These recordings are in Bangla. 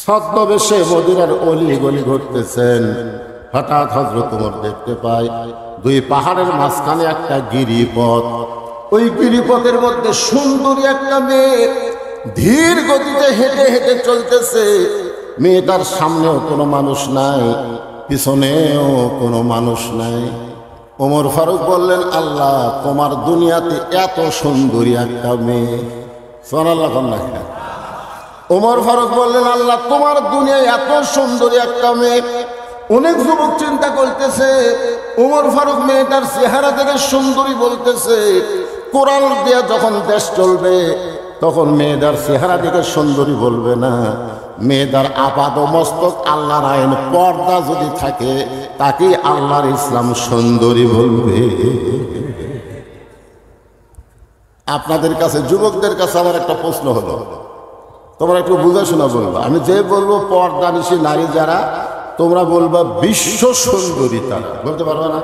ছদ্মবেশে মদিনার অলি গলি ঘুরতেছেন। হঠাৎ হযরত ওমর দেখতে পায় দুই পাহাড়ের মাঝখানে একটা গিরিপথ। ওই গিরিপথের মধ্যে সুন্দরী একটা মেয়ে ধীর গতিতে হেঁটে হেঁটে চলতেছে। মেয়েটার সামনেও কোনো মানুষ নাই, পিছনেও কোনো মানুষ নাই। ওমর ফারুক বললেন, আল্লাহ, তোমার দুনিয়াতে এত সুন্দরী একটা মেয়ে। সুবহানাল্লাহ। ওমর ফারুক বললেন, আল্লাহ, তোমার দুনিয়ায় এত সুন্দরী একটা মেয়ে। অনেক যুবক চিন্তা করতেছে, ওমর ফারুক মেয়েটার চেহারা থেকে সুন্দরী বলতেছে, কোরআন দিয়ে যখন দেশ চলবে তখন মেয়েটার চেহারা দেখে সুন্দরী বলবে না, মেয়েটার আপাদ মস্তক আল্লাহর আইন পর্দা যদি থাকে তাকে আল্লাহর ইসলাম সুন্দরী বলবে। আপনাদের কাছে, যুবকদের কাছে আমার একটা প্রশ্ন হলো, তোমরা একটু বুঝাশোনা বলবা। আমি যে বলবো পর্দানিশী নারী যারা, তোমরা বলবা বিশ্ব সুন্দরী তারা। বলতে পারবে না?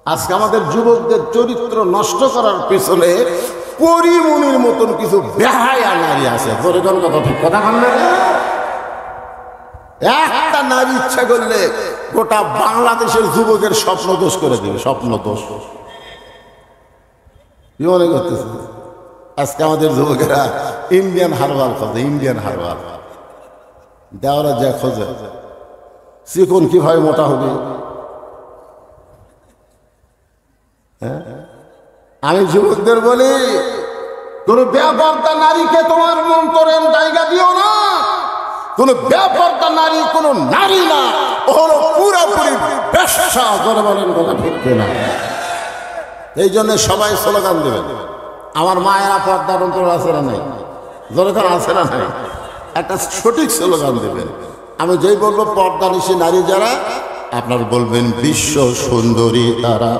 আজকে আমাদের যুবকদের চরিত্র নষ্ট করার পেছনে পরিমণির মতন কিছু বেহায়া নারী আছে। কথা একটা নারী ইচ্ছা করলে গোটা বাংলাদেশের যুবকের স্বপ্ন দোষ করে দেবে। স্বপ্ন দোষ কি মনে করতেছে? আজকে আমাদের যুবকেরা ইন্ডিয়ান হারবাল খোঁজে। ইন্ডিয়ান হারবাল দেওয়ারা যা খোঁজে, চিকন কিভাবে মোটা হবে। আমি যুবকদের বলি, কোন বেপরদা নারীকে তোমার মন্তরের জায়গা দিও না। কোন বেপরদা নারী কোন নারী না, ও হলো পুরোপুরি বেশ্যা। করে বলেন কথা ঠিক না? এই জন্য সবাই স্লোগান দেবেন, আমার মায়েরা পর্দার অন্তর আছে না নাই, যখন আছে না নাই, একটা সঠিক স্লোগান দেবেন। আমি যেই বলবো পর্দানিশী নারী যারা, আপনার বলবেন বিশ্ব সুন্দরী তারা।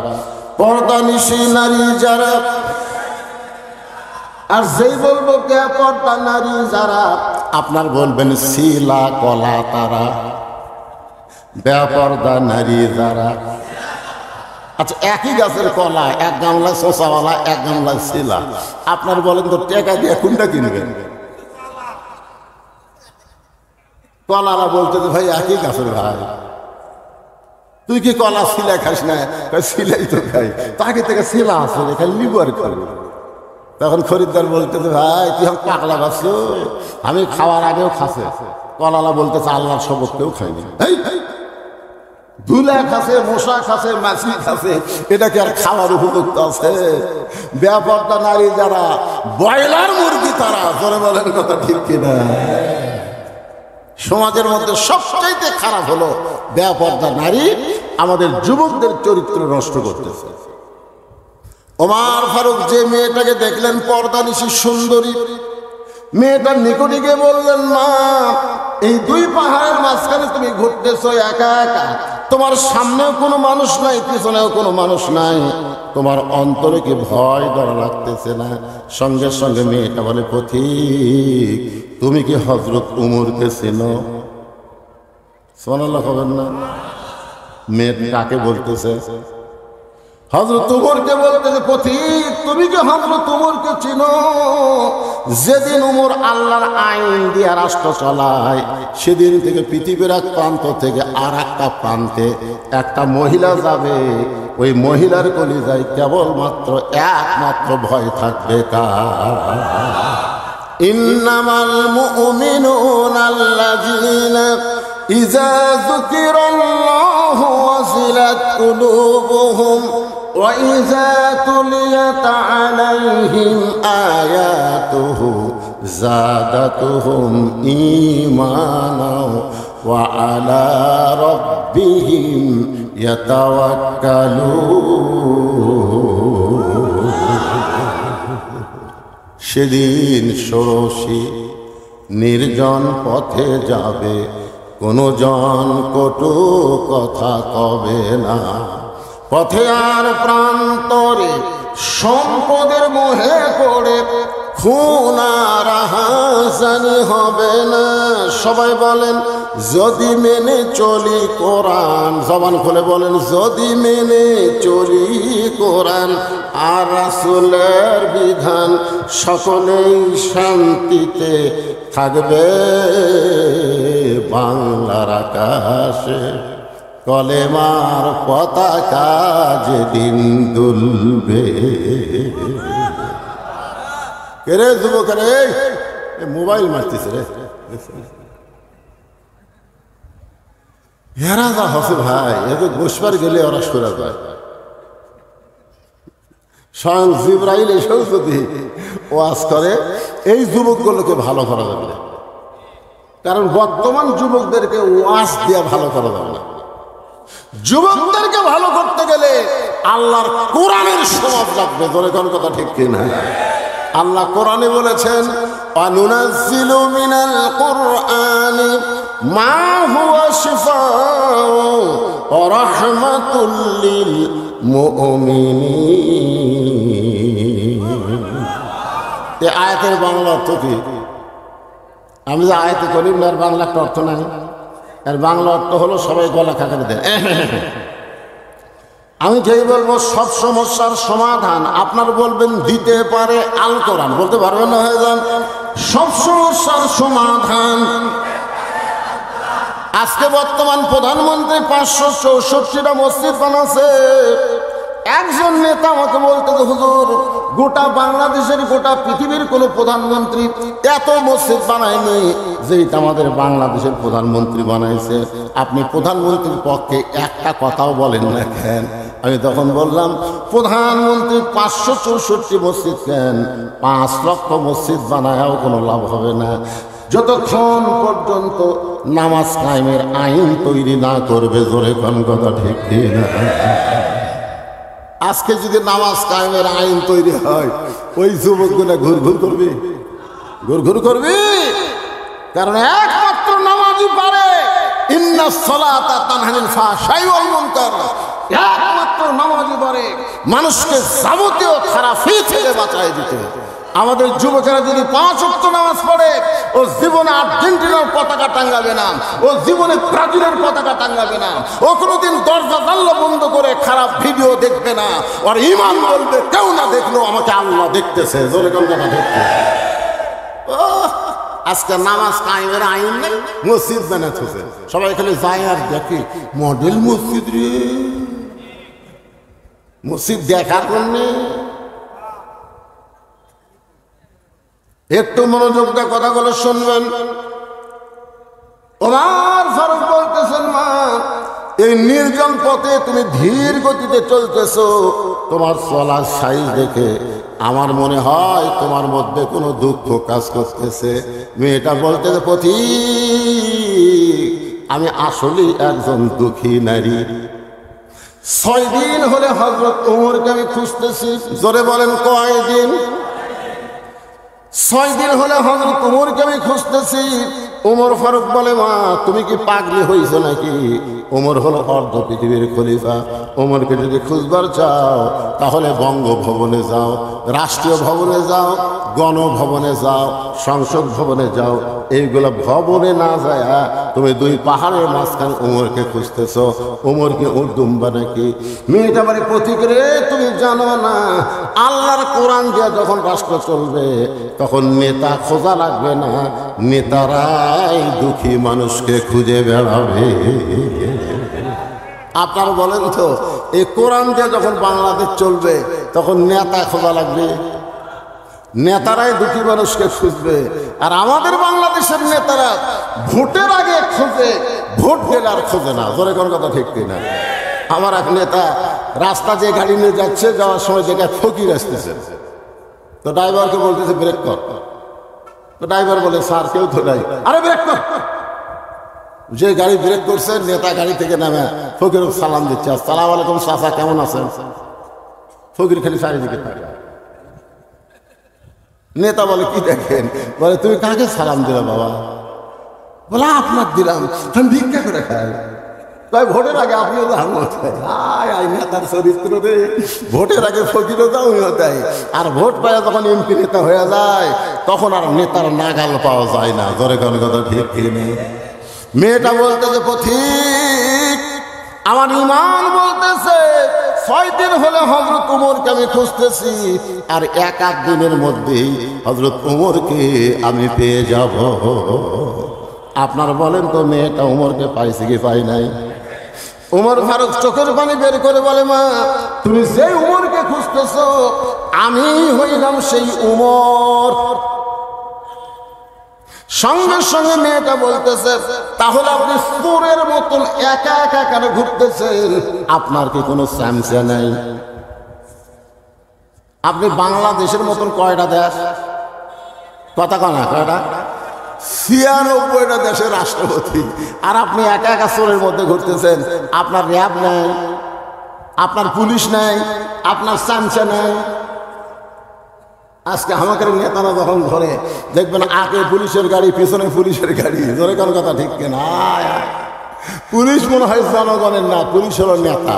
পর্দানিশী নারী যারা, আর যেই বলবো বেপরদা নারী যারা, আপনার বলবেন শিলা কলা তারা। বেপরদা নারী যারা, আচ্ছা, একই গাছের কলা, এক গামলা শোষাওয়ালা, এক গামলা শিলা। আপনার বলেন তো টাকা দিয়ে কোনটা কিনবেন? কলারা বলতে ভাই একই গাছের ভাই, তুই কি কলা শিলা খাস না? শিলাই তো খাই, তাকে থেকে শিলা আছে খালি নিবু আর খাবো। তখন খরিদ্দার বলতে ভাই তুই এখন পাগলা খাচ্ছ, আমি খাওয়ার আগেও খাসে। কলালা বলতেছে আল্লাহর শপথ কেউ খাইনি। ধুলা খাসে, মশা খাসে, মাছি খাসে, এটা কি আর খাওয়ার উপযুক্ত আছে? বেপরদা নারী যারা, ব্রয়লার মুরগি তারা। জোরে বলেন কথা ঠিক কিনা? সমাজের মধ্যে সবচাইতে খারাপ হলো বেপরদা নারী। আমাদের যুবকদের চরিত্র নষ্ট করতেছে। ওমর ফারুক যে মেয়েটাকে দেখলেন পর্দানিশী সুন্দরী, মেয়েটার নিকটে গিয়ে বললেন, মা, এই দুই পাহাড়ের মাঝখানে তুমি ঘুরতেছো একা একা, তোমার সামনেও কোনো মানুষ নাই, পিছনেও কোনো মানুষ নাই, তোমার অন্তরে কি ভয় ডর লাগতেছে না? সঙ্গে সঙ্গে মেয়েটা বলে, পথিক, তুমি কি হযরত উমরকে চেনো? সুবহানাল্লাহ হবেন না? মেয়ে কাকে বলতেছে? হযরত উমরকে বলতেছে, পথিক, তুমি কি হযরত উমরকে চিনো? যেদিন উমর আল্লাহর আইন দিয়ে রাষ্ট্র চালায়, সেদিন থেকে পৃথিবীর এক প্রান্ত থেকে আর একটা প্রান্তে একটা মহিলা যাবে, ওই মহিলার কলিজায় কেবলমাত্র একমাত্র ভয় থাকবে কার? ইন্নামাল মুমিনুনা আল্লাযীনা ইযা যুকিরাল্লাহু ওয়াজিলাত কুলুবুহুম ওয়া ইযা তুলিয়াত আলাইহিম আয়াতুহু যাদাতুহুম ঈমানাও ওয়া আলা রাব্বিহিম ইয়াতাওয়াক্কালুন। সেদিন ষোড়শী নির্জন পথে যাবে, কোনো জন কটু কথা কবে না। পথে আর প্রান্তরে সম্পদের মোহে পড়ে খুন আর হাসানি হবে না। সবাই বলেন যদি মেনে চলি কোরআন, জবান খুলে বলেন, যদি মেনে চলি কোরআন আর রাসূলের বিধান, সকলেই শান্তিতে থাকবে বাংলার আকাশে, কলেমার পতাকা যেদিন দুলবে। কে রে যুবক রে, মোবাইল মারতেছে রে, এরা যা হসে ভাই, এদের বসবার গেলে ওরা সরে যায়। স্বয়ং জিবরাইল এসেও যদি ওয়াজ করে, এই যুবকগুলোকে ভালো করা যাবে না, কারণ বর্তমান যুবকদেরকে ওয়াজ দিয়ে ভালো করা যাবে না। যুবকদেরকে ভালো করতে গেলে আল্লাহর কোরআনের সমাজ লাগবে। ধরে কোন কথা ঠিক কিনা? আল্লাহ কোরআনে বলেছেন, আনুনাজ্জিলু মিনাল কুরআনি মা হুয়া শিফাউ ওয়া রাহমাতুল লিল মুমিনিন। এই আয়াতের বাংলা অর্থ কি? আমি যে আয়াতে করিম না, এর বাংলা একটা অর্থ নাই। এর বাংলা অর্থ হলো সবাই গলা খাকারে দেয়। আমি যেই বলবো সব সমস্যার সমাধান, আপনার বলবেন দিতে পারে আল কোরআন, বলতে পারবেন না হয়ে যান। সব সমস্যার সমাধান। আজকে বর্তমান প্রধানমন্ত্রী 564টা মসজিদ বানাচ্ছে। একজন নেতা আমাকে বলতে, হুজুর গোটা বাংলাদেশের, গোটা পৃথিবীর কোন প্রধানমন্ত্রী এত মসজিদ বানায়নি যেটা আমাদের বাংলাদেশের প্রধানমন্ত্রী বানাইছে। আপনি প্রধানমন্ত্রীর পক্ষে একটা কথাও বলেন না কেন? আমি তখন বললাম, প্রধানমন্ত্রী 564 মসজিদ কেন, 5 লক্ষ মসজিদ বানায়ও কোনো লাভ হবে না যতক্ষণ পর্যন্ত নামাজ কায়েমের আইন তৈরি না করবে। জোরে কোন কথা ঠিক না? আজকে যদি নামাজ কায়েমের আইন তৈরি হয়, ওই যুবকগুলো ঘুরঘুর করবে, ঘুরঘুর করবে। কারণ একমাত্র নামাজই পারে, ইন্নাস সালাতা তানহানিল ফাহশাই ওয়াল মুনকার, একমাত্র নামাজই পারে মানুষকে যাবতীয় খারাপি থেকে বাঁচায় দিতে। আমাদের যুবকেরা যদি 5 ওয়াক্ত নামাজ পড়ে, ও জীবনে আর্জেন্টিনার পতাকা টাঙ্গাবে না, ও জীবনে ব্রাজিলের পতাকা টাঙ্গাবে না, ও কোনোদিন দরজা জানলা বন্ধ করে খারাপ ভিডিও দেখবে না। আর ঈমান বলবে, কেউ না দেখলো আমাকে আল্লাহ দেখতেছে। জোরে কোন কথা দেখতে? আজকে নামাজ কায়েমের আইন নেই, মসজিদ বানাচ্ছে। সবাই এখানে যায় আর দেখে, মডেল মসজিদ রে, মসজিদ দেখার জন্য। একটু মনোযোগ দিয়ে কথাগুলো শুনবেন। ওমর ফারুক বলতেছেন, মা এই নির্জন পথে তুমি ধীর গতিতে চলতেছো, তোমার চলার সাইজ দেখে আমার মনে হয় তোমার মধ্যে কোনো দুঃখ কাজ করতেছে। মেয়েটা বলতেছে, পথিক আমি আসলেই একজন দুঃখী নারী। 6 দিন হলে হযরত ওমরকে আমি খুঁজতেছি। জোরে বলেন, কয়দিন? 6 দিন হলে হযরত ওমরকে আমি খুঁজতেছি। ওমর ফারুক বলে, মা তুমি কি পাগলি হইছো নাকি? ওমর হলো অর্ধ পৃথিবীর খলিফা। ওমরকে যদি খুঁজবার চাও তাহলে বঙ্গভবনে যাও, রাষ্ট্রীয় ভবনে যাও, গণভবনে যাও, সংসদ ভবনে যাও। এইগুলো ভবনে না যায় তুমি 2 পাহাড়ের মাঝখানে ওমরকে খুঁজতেছ। ওমর কি উর্দুম্বা নাকি? মেয়েটা বাড়ি পথিক রে, তুমি জানো না আল্লাহর কোরআন দিয়ে যখন রাষ্ট্র চলবে তখন নেতা খোঁজা লাগবে না, নেতারাই দুঃখী মানুষকে খুঁজে বেড়াবে। আপনারা বলেন তো, এই কোরআন দিয়ে যখন বাংলাদেশ চলবে তখন নেতা খোঁজা লাগবে, নেতারাই দুঃখী মানুষকে খুঁজবে। আর আমাদের বাংলাদেশের নেতারা ভোটের আগে খোঁজে, ভোট গেলে আর খোঁজে না। জোরে কোন কথা ঠিক কিনা? আমার এক নেতা রাস্তা যে গাড়ি নিয়ে যাচ্ছে, যাওয়ার সময় জায়গায় ফকির আসতেছে, তো ড্রাইভারকে বলতেছে ব্রেক কর। তো ড্রাইভার বলে, স্যার কেউ তো নাই। আরে ব্রেক কর। যে গাড়ি ব্রেক করছে, নেতা গাড়ি থেকে নামে ফকির সালাম দিচ্ছে, আসসালামু আলাইকুম চাচা, কেমন আছেন? ফকির খালি চারিদিকে থাকে। নেতা বলে, কি দেখেন? বলে, তুমি কাকে সালাম দিলে বাবা? বলে, আপনার দিলাম, আমি ভিক্ষা করে খাই। তাই ভোটের আগে আপনিও নেতার চরিত্র রে, ভোটের আগে ফকিরও দাও দেয়, আর ভোট পায় যখন এমপি নেতা হয়ে যায় তখন আর নেতার নাগাল পাওয়া যায় না। ধরে কোন কথা ঠিক কিনে? মেয়েটা বলতেছে পথিক, আমার ঈমান বলতেছে 6 দিন হলে হযরত উমরকে আমি খুঁজতেছি, আর এক দিনের মধ্যেই হযরত উমরকে আমি পেয়ে যাব। আপনার বলেন তো মেয়েটা উমরকে পাইছে কি পাই নাই? উমর ফারুক চোখের পানি বের করে বলে, মা তুমি সেই উমরকে খুঁজতেছো, আমি হইলাম সেই উমর। সঙ্গে সঙ্গে মেয়েটা বলতেছে, তাহলে আপনি চোরের মতন একা একা কেন ঘুরতেছেন? আপনার কি কোনো স্যামসা নাই? আপনি বাংলাদেশের মতন কয়টা দেশ, কথা কনা কয়টা, 96টা দেশের রাষ্ট্রপতি, আর আপনি একা একা চোরের মধ্যে ঘুরতেছেন। আপনার র্যাব নাই, আপনার পুলিশ নাই, আপনার স্যামসা নাই। আজকে আমাদের নেতারা যখন ঘরে দেখবেন আগে পুলিশের গাড়ি, পিছনে পুলিশের গাড়ি, ধরে কোন কথা ঠিক কিনা? পুলিশ মনে হয় জনগণের না, পুলিশ হলো নেতা।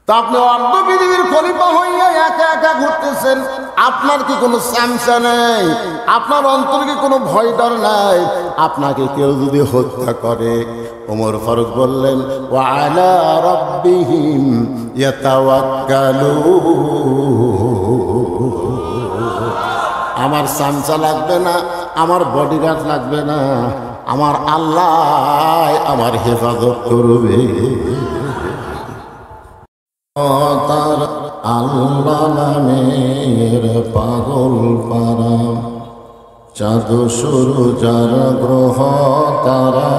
তা আপনি অর্ধ পৃথিবীর খলিফা হইয়া একা একা ঘুরতেছেন, আপনার কি কোনো স্যামসা নেই? আপনার অন্তরে কি কোনো ভয় ডর নাই? আপনাকে কেউ যদি হত্যা করে, ওমর ফারুক বললেন, ওয়া আলা রাব্বিহিম ইয়াতাওয়াক্কালুন। আমার স্যামসা লাগবে না, আমার বডিগার্ড লাগবে না, আমার আল্লাহ আমার হেফাজত করবে। তার আল্লাহ নামের পাগল পারা, চাঁদ সূর্য যার গ্রহ তারা,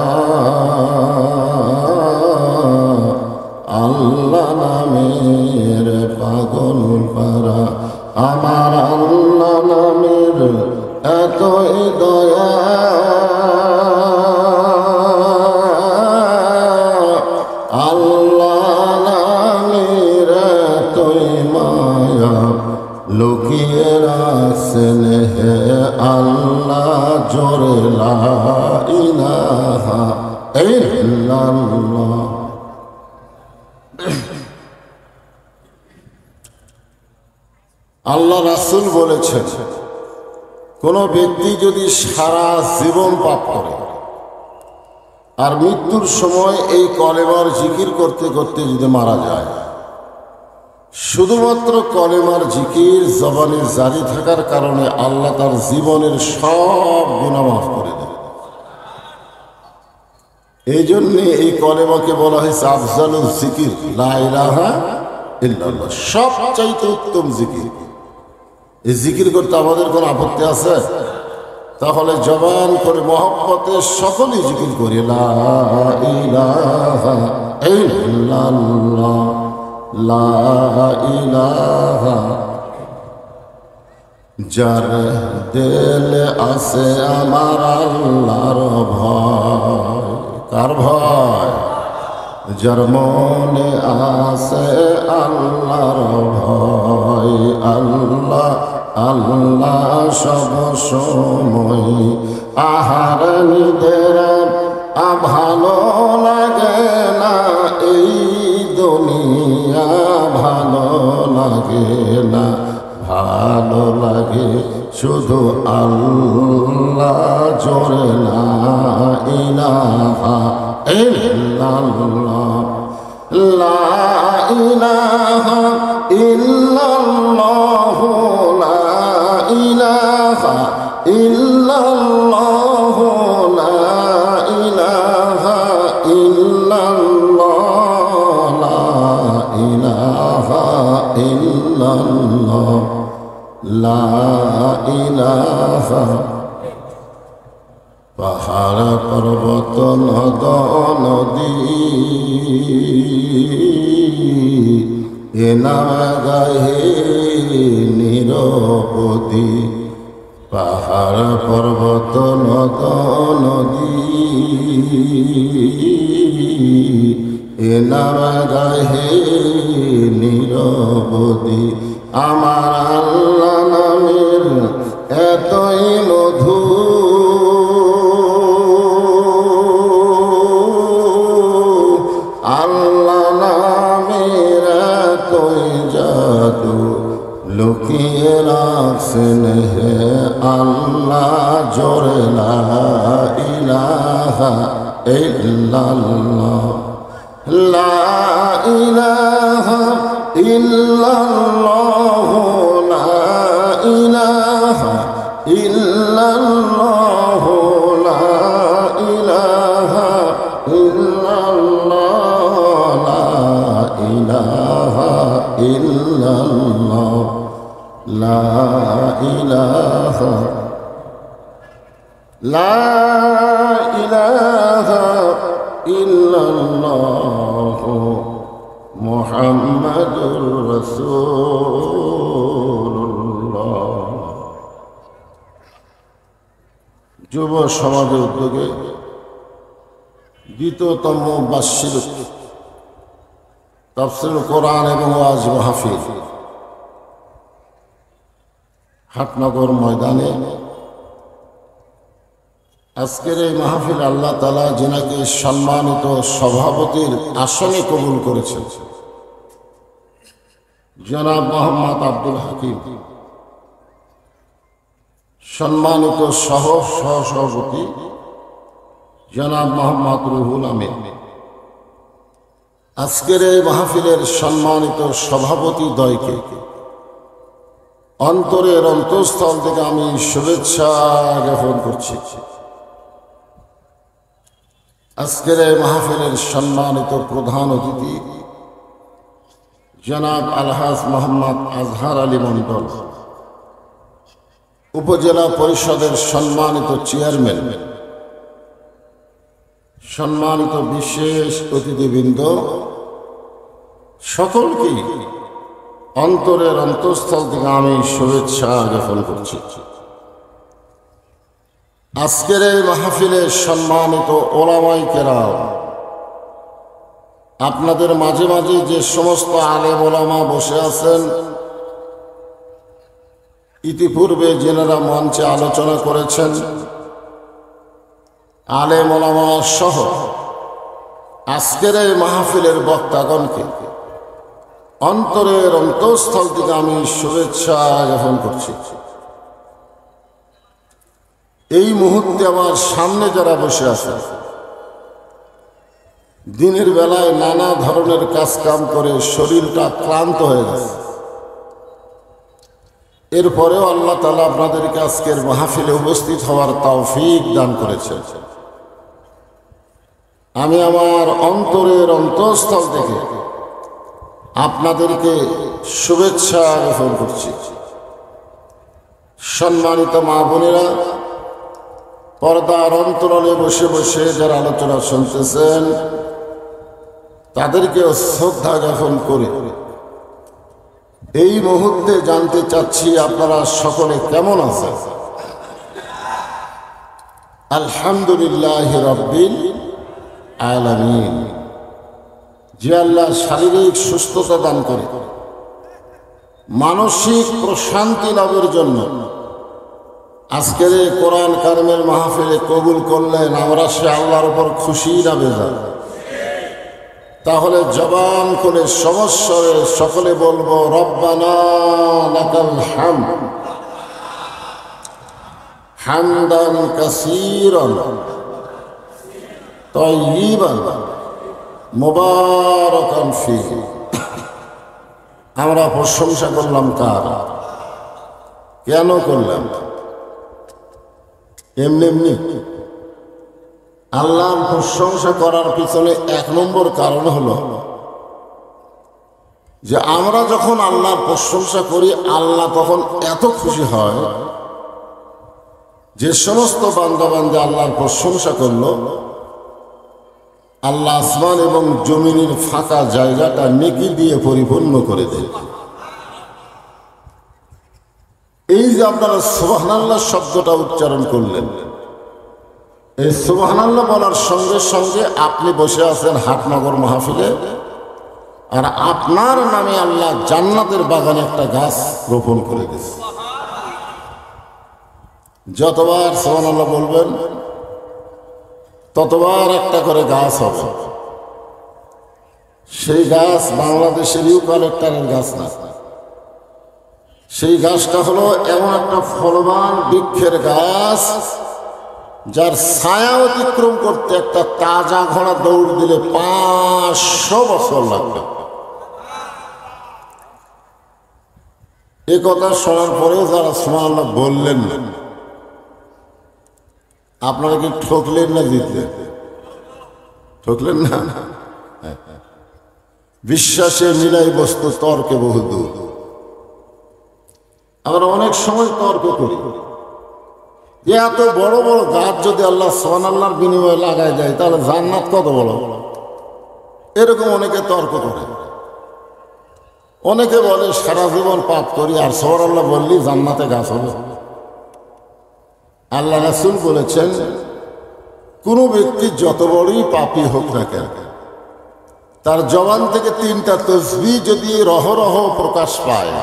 আল্লাহ নামের পাগল পারা, আমার আল্লাহ নামের এতই দয়া, লুকিয়ে রাখছেন হে আল্লাহ, জোরে লা ইলাহা ইল্লাল্লাহ। আল্লাহ রাসূল বলেছেন, কোন ব্যক্তি যদি সারা জীবন পাপ করে আর মৃত্যুর সময় এই কলেমার জিকির করতে করতে যদি মারা যায়, শুধুমাত্র কলেমার জিকির জবানে জারি থাকার কারণে আল্লাহ তার জীবনের সব গুনাহ মাফ করে দেন। এই জন্যে এই কলেমাকে বলা হয়েছে আফজালুল জিকির, লা ইলাহা ইল্লাল্লাহ, সবচাইতে উত্তম জিকির। এই জিকির করতে আমাদের কোনো আপত্তি আছে? তাহলে জবান করে মহব্বতে সকলেই জিকির করি, লা ইলাহা ইল্লাল্লাহ, লা ইলাহা। যার দিলে আছে আমার আল্লাহর ভয়, কার ভয়? যার মনে আছে আল্লাহর ভয়, আল্লাহ আল্লাহ সব সময়। আহার নিদের ভালো লাগে না, এই দুনিয়া ভালো লাগে না, ভালো লাগে শুধু আল্লাহ, জোরে লা ইলাহা ইল্লাল্লাহ, লা ইলাহা ইল্লাল্লাহ, লা ইলাহা ইল্লাল্লাহ, লা ইলাহা ইল্লাল্লাহ, লা ইলাহা ইল্লাল্লাহ, লা ইলাহা। পাহাড় পর্বত নদ নদী এ নাম গাহে নিরবধি, পাহাড় পর্বত নদ নদী এ নাম গাহে নিরবধি। আমার আল্লাহ নামের এতই মধু, আল্লাহ নামের এতই জাদু, লুকিয়ে রাখছেন হে আল্লাহ আল্লাহ জোরে লা ইলাহা ইল্লাল্লাহ লা ইলাহা ইল্লাল্লাহ লা ইলাহা ইল্লাল্লাহ লা ইলাহা ইল্লাল্লাহ লা ইলাহা ইল্লাল্লাহ লা ইলাহা ইল্লাল্লাহ মুহাম্মাদুর রাসূলুল্লাহ। যুব সমাজের উদ্যোগে দ্বিতীয়তম বার্ষিক তাফসীর কোরআন এবং ওয়াজ মাহফিল হাটনগর ময়দানে আজকের এই মাহফিল আল্লাহ তাআলা যিনাকে সম্মানিত সভাপতির আসনে কবুল করেছেন, জনাব মোহাম্মদ আব্দুল হাকিম, সম্মানিত সহসভাপতি জনাব মোহাম্মদ রুহুল আমিন, আজকের এই মাহফিলের সম্মানিত সভাপতি দ্বয়কে অন্তরের অন্তঃস্থল থেকে আমি শুভেচ্ছা জ্ঞাপন করছি। আজকের এই মাহফিলের সম্মানিত প্রধান অতিথি জনাব আলহাজ মোহাম্মদ আজহার আলী মন্ডল, উপজেলা পরিষদের সম্মানিত চেয়ারম্যান, সম্মানিত বিশেষ অতিথিবৃন্দ, সকলকেই অন্তরের অন্তঃস্থল থেকে আমি শুভেচ্ছা জ্ঞাপন করছি। আজকের এই মাহফিলের সম্মানিত ওলামায়ে কেরাম, আপনাদের মাঝে মাঝে যে সমস্ত আলেম ওলামা বসে আছেন, ইতিপূর্বে যেনারা মঞ্চে আলোচনা করেছেন, আলেম ওলামা সহ আজকের এই মাহফিলের বক্তাগণকে অন্তরের অন্তঃস্থল থেকে আমি শুভেচ্ছা জ্ঞাপন করছি। এই মুহূর্তে আমার সামনে যারা বসে আছে, দিনের বেলায় নানা ধরনের কাজ কাম করে শরীরটা ক্লান্ত হয়ে গেছে, এরপরেও আল্লাহ তাআলা আপনাদেরকে আজকের মাহফিলে উপস্থিত হওয়ার তৌফিক দান করেছেন। আমি আমার অন্তরের অন্তঃস্থল থেকে আপনাদেরকে শুভেচ্ছা জ্ঞাপন করছি। সম্মানিত মা বোনেরা, পর্দার অন্তরালে বসে বসে যারা আলোচনা শুনতেছেন, তাদেরকেও শ্রদ্ধা জ্ঞাপন করে এই মুহূর্তে জানতে চাচ্ছি আপনারা সকলে কেমন আছেন। আলহামদুলিল্লাহ রাব্বিল আলামিন। যে আল্লাহ শারীরিক সুস্থতা দান করে, মানসিক প্রশান্তি লাভের জন্য আজকের এই কোরআন কারিমের মাহফিলে কবুল করলেন, আমরা সে আল্লাহর উপর খুশি না বেজার? তাহলে জবান করে সমস্বরে সকলে বলবো রব্বানা লাকাল হামদ হামদান কাসীরান তাইয়িবান মুবারাকান ফীহি। আমরা প্রশংসা করলাম কার? কেন করলাম? এমনি এমনি? আল্লাহর প্রশংসা করার পিছনে এক নম্বর কারণ হলো যে আমরা যখন আল্লাহর প্রশংসা করি, আল্লাহ তখন এত খুশি হয়, যে সমস্ত বান্দা বান্দা আল্লাহর প্রশংসা করলো, আল্লাহ আসমান এবং জমিনের ফাঁকা জায়গাটা নেকি দিয়ে পরিপূর্ণ করে দেয়। এই যে আপনারা সুবহানাল্লাহ শব্দটা উচ্চারণ করলেন, এই সুবহানাল্লাহ বলার সঙ্গে সঙ্গে আপনি বসে আছেন হাটনগর মাহফিলে, আর আপনার নামে আল্লাহ জান্নাতের বাগানে একটা গাছ রোপণ করে দিয়েছে। যতবার সুবহানাল্লাহ বলবেন ততবার একটা করে গাছ হবে। সেই গাছ বাংলাদেশের ইউক্যালিপটাসের গাছ না, সেই গাছটা হলো এমন একটা ফলবান বৃক্ষের গাছ, যার ছায়া অতিক্রম করতে একটা তাজা ঘোড়া দৌড় দিলে 500 বছর লাগবে। এ কথা শোনার পরেও যারা সুবহানাল্লাহ বললেন না, আপনারা কি ঠকলেন না জিতলেন? ঠকলেন না। বিশ্বাসে মিলাই বস্তু তর্কে বহুদূর। আমরা অনেক সময় তর্ক করি যে এত বড় বড় গাছ যদি আল্লাহ সুবহানাল্লাহর বিনিময়ে লাগায় যায় তাহলে জান্নাত কত বড়। এরকম অনেকে তর্ক করে। অনেকে বলে সারা জীবন পাপ করি আর সুবহানাল্লাহ বললি জান্নাতে গাছ হবে। আল্লাহ রাসূল বলেছেন, কোন ব্যক্তি যত বড়ই পাপী হোক না কেন, তার জবান থেকে 3টা তাসবিহ যদি রহরহ প্রকাশ পায়,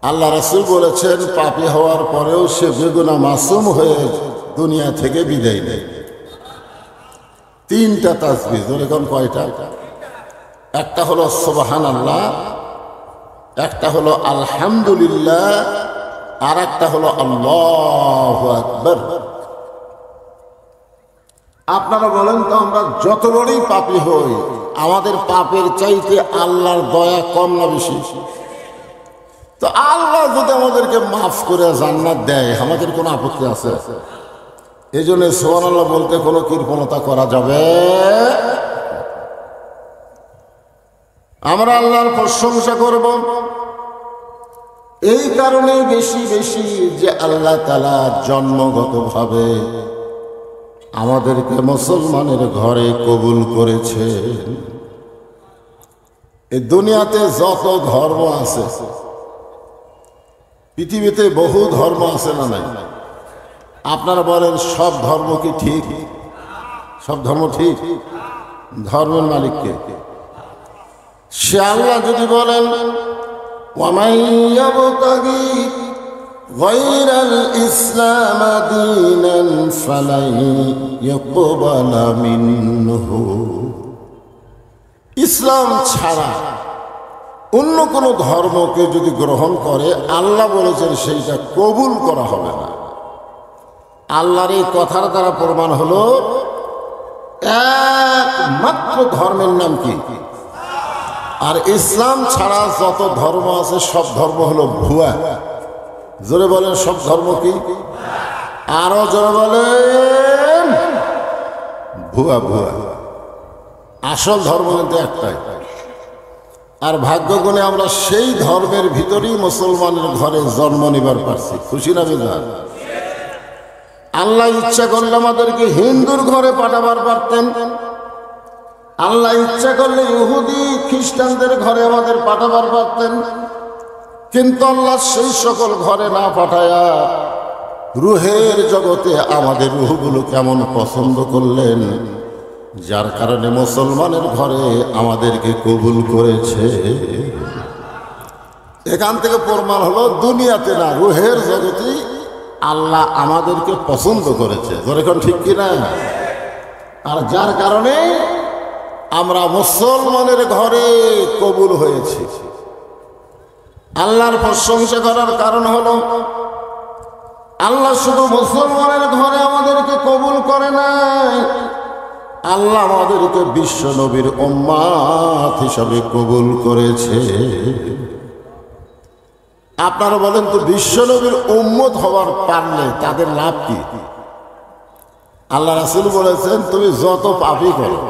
আল্লাহ রাসূল বলেছেন পাপী হওয়ার পরেও সে বেগুনাহ মাসুম হয়ে দুনিয়া থেকে বিদায় নেয়। 3টা তাসবিহ। এরকম কয়টা? একটা হলো সুবহানাল্লাহ, একটা হলো আলহামদুলিল্লাহ, আর একটা হলো আল্লাহু আকবার। আপনারা বলেন তো, আমরা যত বড়ই পাপী হই, আমাদের পাপের চাইতে আল্লাহর দয়া কম না বেশি? তো আল্লাহ যদি আমাদেরকে মাফ করে জান্নাত দেয়, আমাদের কোনো আপত্তি আছে? এই জন্য সুবহানাল্লাহ বলতে কোনো কৃপণতা করা যাবে। আমরা আল্লাহর প্রশংসা করব এই কারণে বেশি বেশি যে আল্লাহ তাআলা জন্মগতভাবে আমাদেরকে মুসলমানের ঘরে কবুল করেছে। এই দুনিয়াতে যত ধর্ম আছে, পৃথিবীতে বহু ধর্ম আছে না নাই? আপনারা বলেন সব ধর্ম কি ঠিক? সব ধর্ম ঠিক? ধর্মের মালিককে সে আল্লাহ যদি বলেন ওয়ামান ইয়াবতাগি গায়রাল ইসলাম দীনান ফালান ইয়াকবালা মিনহু, ইসলাম ছাড়া অন্য কোনো ধর্মকে যদি গ্রহণ করে, আল্লাহ বলেছেন সেইটা কবুল করা হবে না। আল্লাহর এই কথার দ্বারা প্রমাণ হলো একমাত্র ধর্মের নাম কি? আর ইসলাম ছাড়া যত ধর্ম আছে সব ধর্ম হলো ভুয়া। জোরে বলেন সব ধর্ম কি? আরো জোরে বলেন ভুয়া। ভুয়া। আসল ধর্ম কিন্তু একটাই। আর ভাগ্যগুণে আমরা সেই ধর্মের ভিতরেই মুসলমানের ঘরে জন্ম নিবার পারছি। খুশি না বেজার? আল্লাহ ইচ্ছা করলে আমাদেরকে হিন্দুর ঘরে পাঠাবার পারতেন, আল্লাহ ইচ্ছা করলে ইহুদি খ্রিস্টানদের ঘরে আমাদের পাঠাবার পারতেন, কিন্তু আল্লাহ সেই সকল ঘরে না পাঠায়া রুহের জগতে আমাদের রুহগুলো কেমন পছন্দ করলেন, যার কারণে মুসলমানের ঘরে আমাদেরকে কবুল করেছে। এখান থেকে প্রমাণ হলো দুনিয়াতে না, রুহের জগতে আল্লাহ আমাদেরকে পছন্দ করেছে। এখন ঠিক কিনা? আর যার কারণে আমরা মুসলমানের ঘরে কবুল হয়েছি। আল্লাহর প্রশংসা করার কারণ হলো আল্লাহ শুধু মুসলমানের ঘরে আমাদেরকে কবুল করে নাই, আল্লাহ আমাদেরকে বিশ্ব নবীর উম্মাত হিসাবে কবুল করেছে। আপনারা বলেন তো, বিশ্ব নবীর উম্মত হওয়ার পারলে তাদের লাভ কি? আল্লাহ রাসূল বলেছেন, তুমি যত পাপই করো,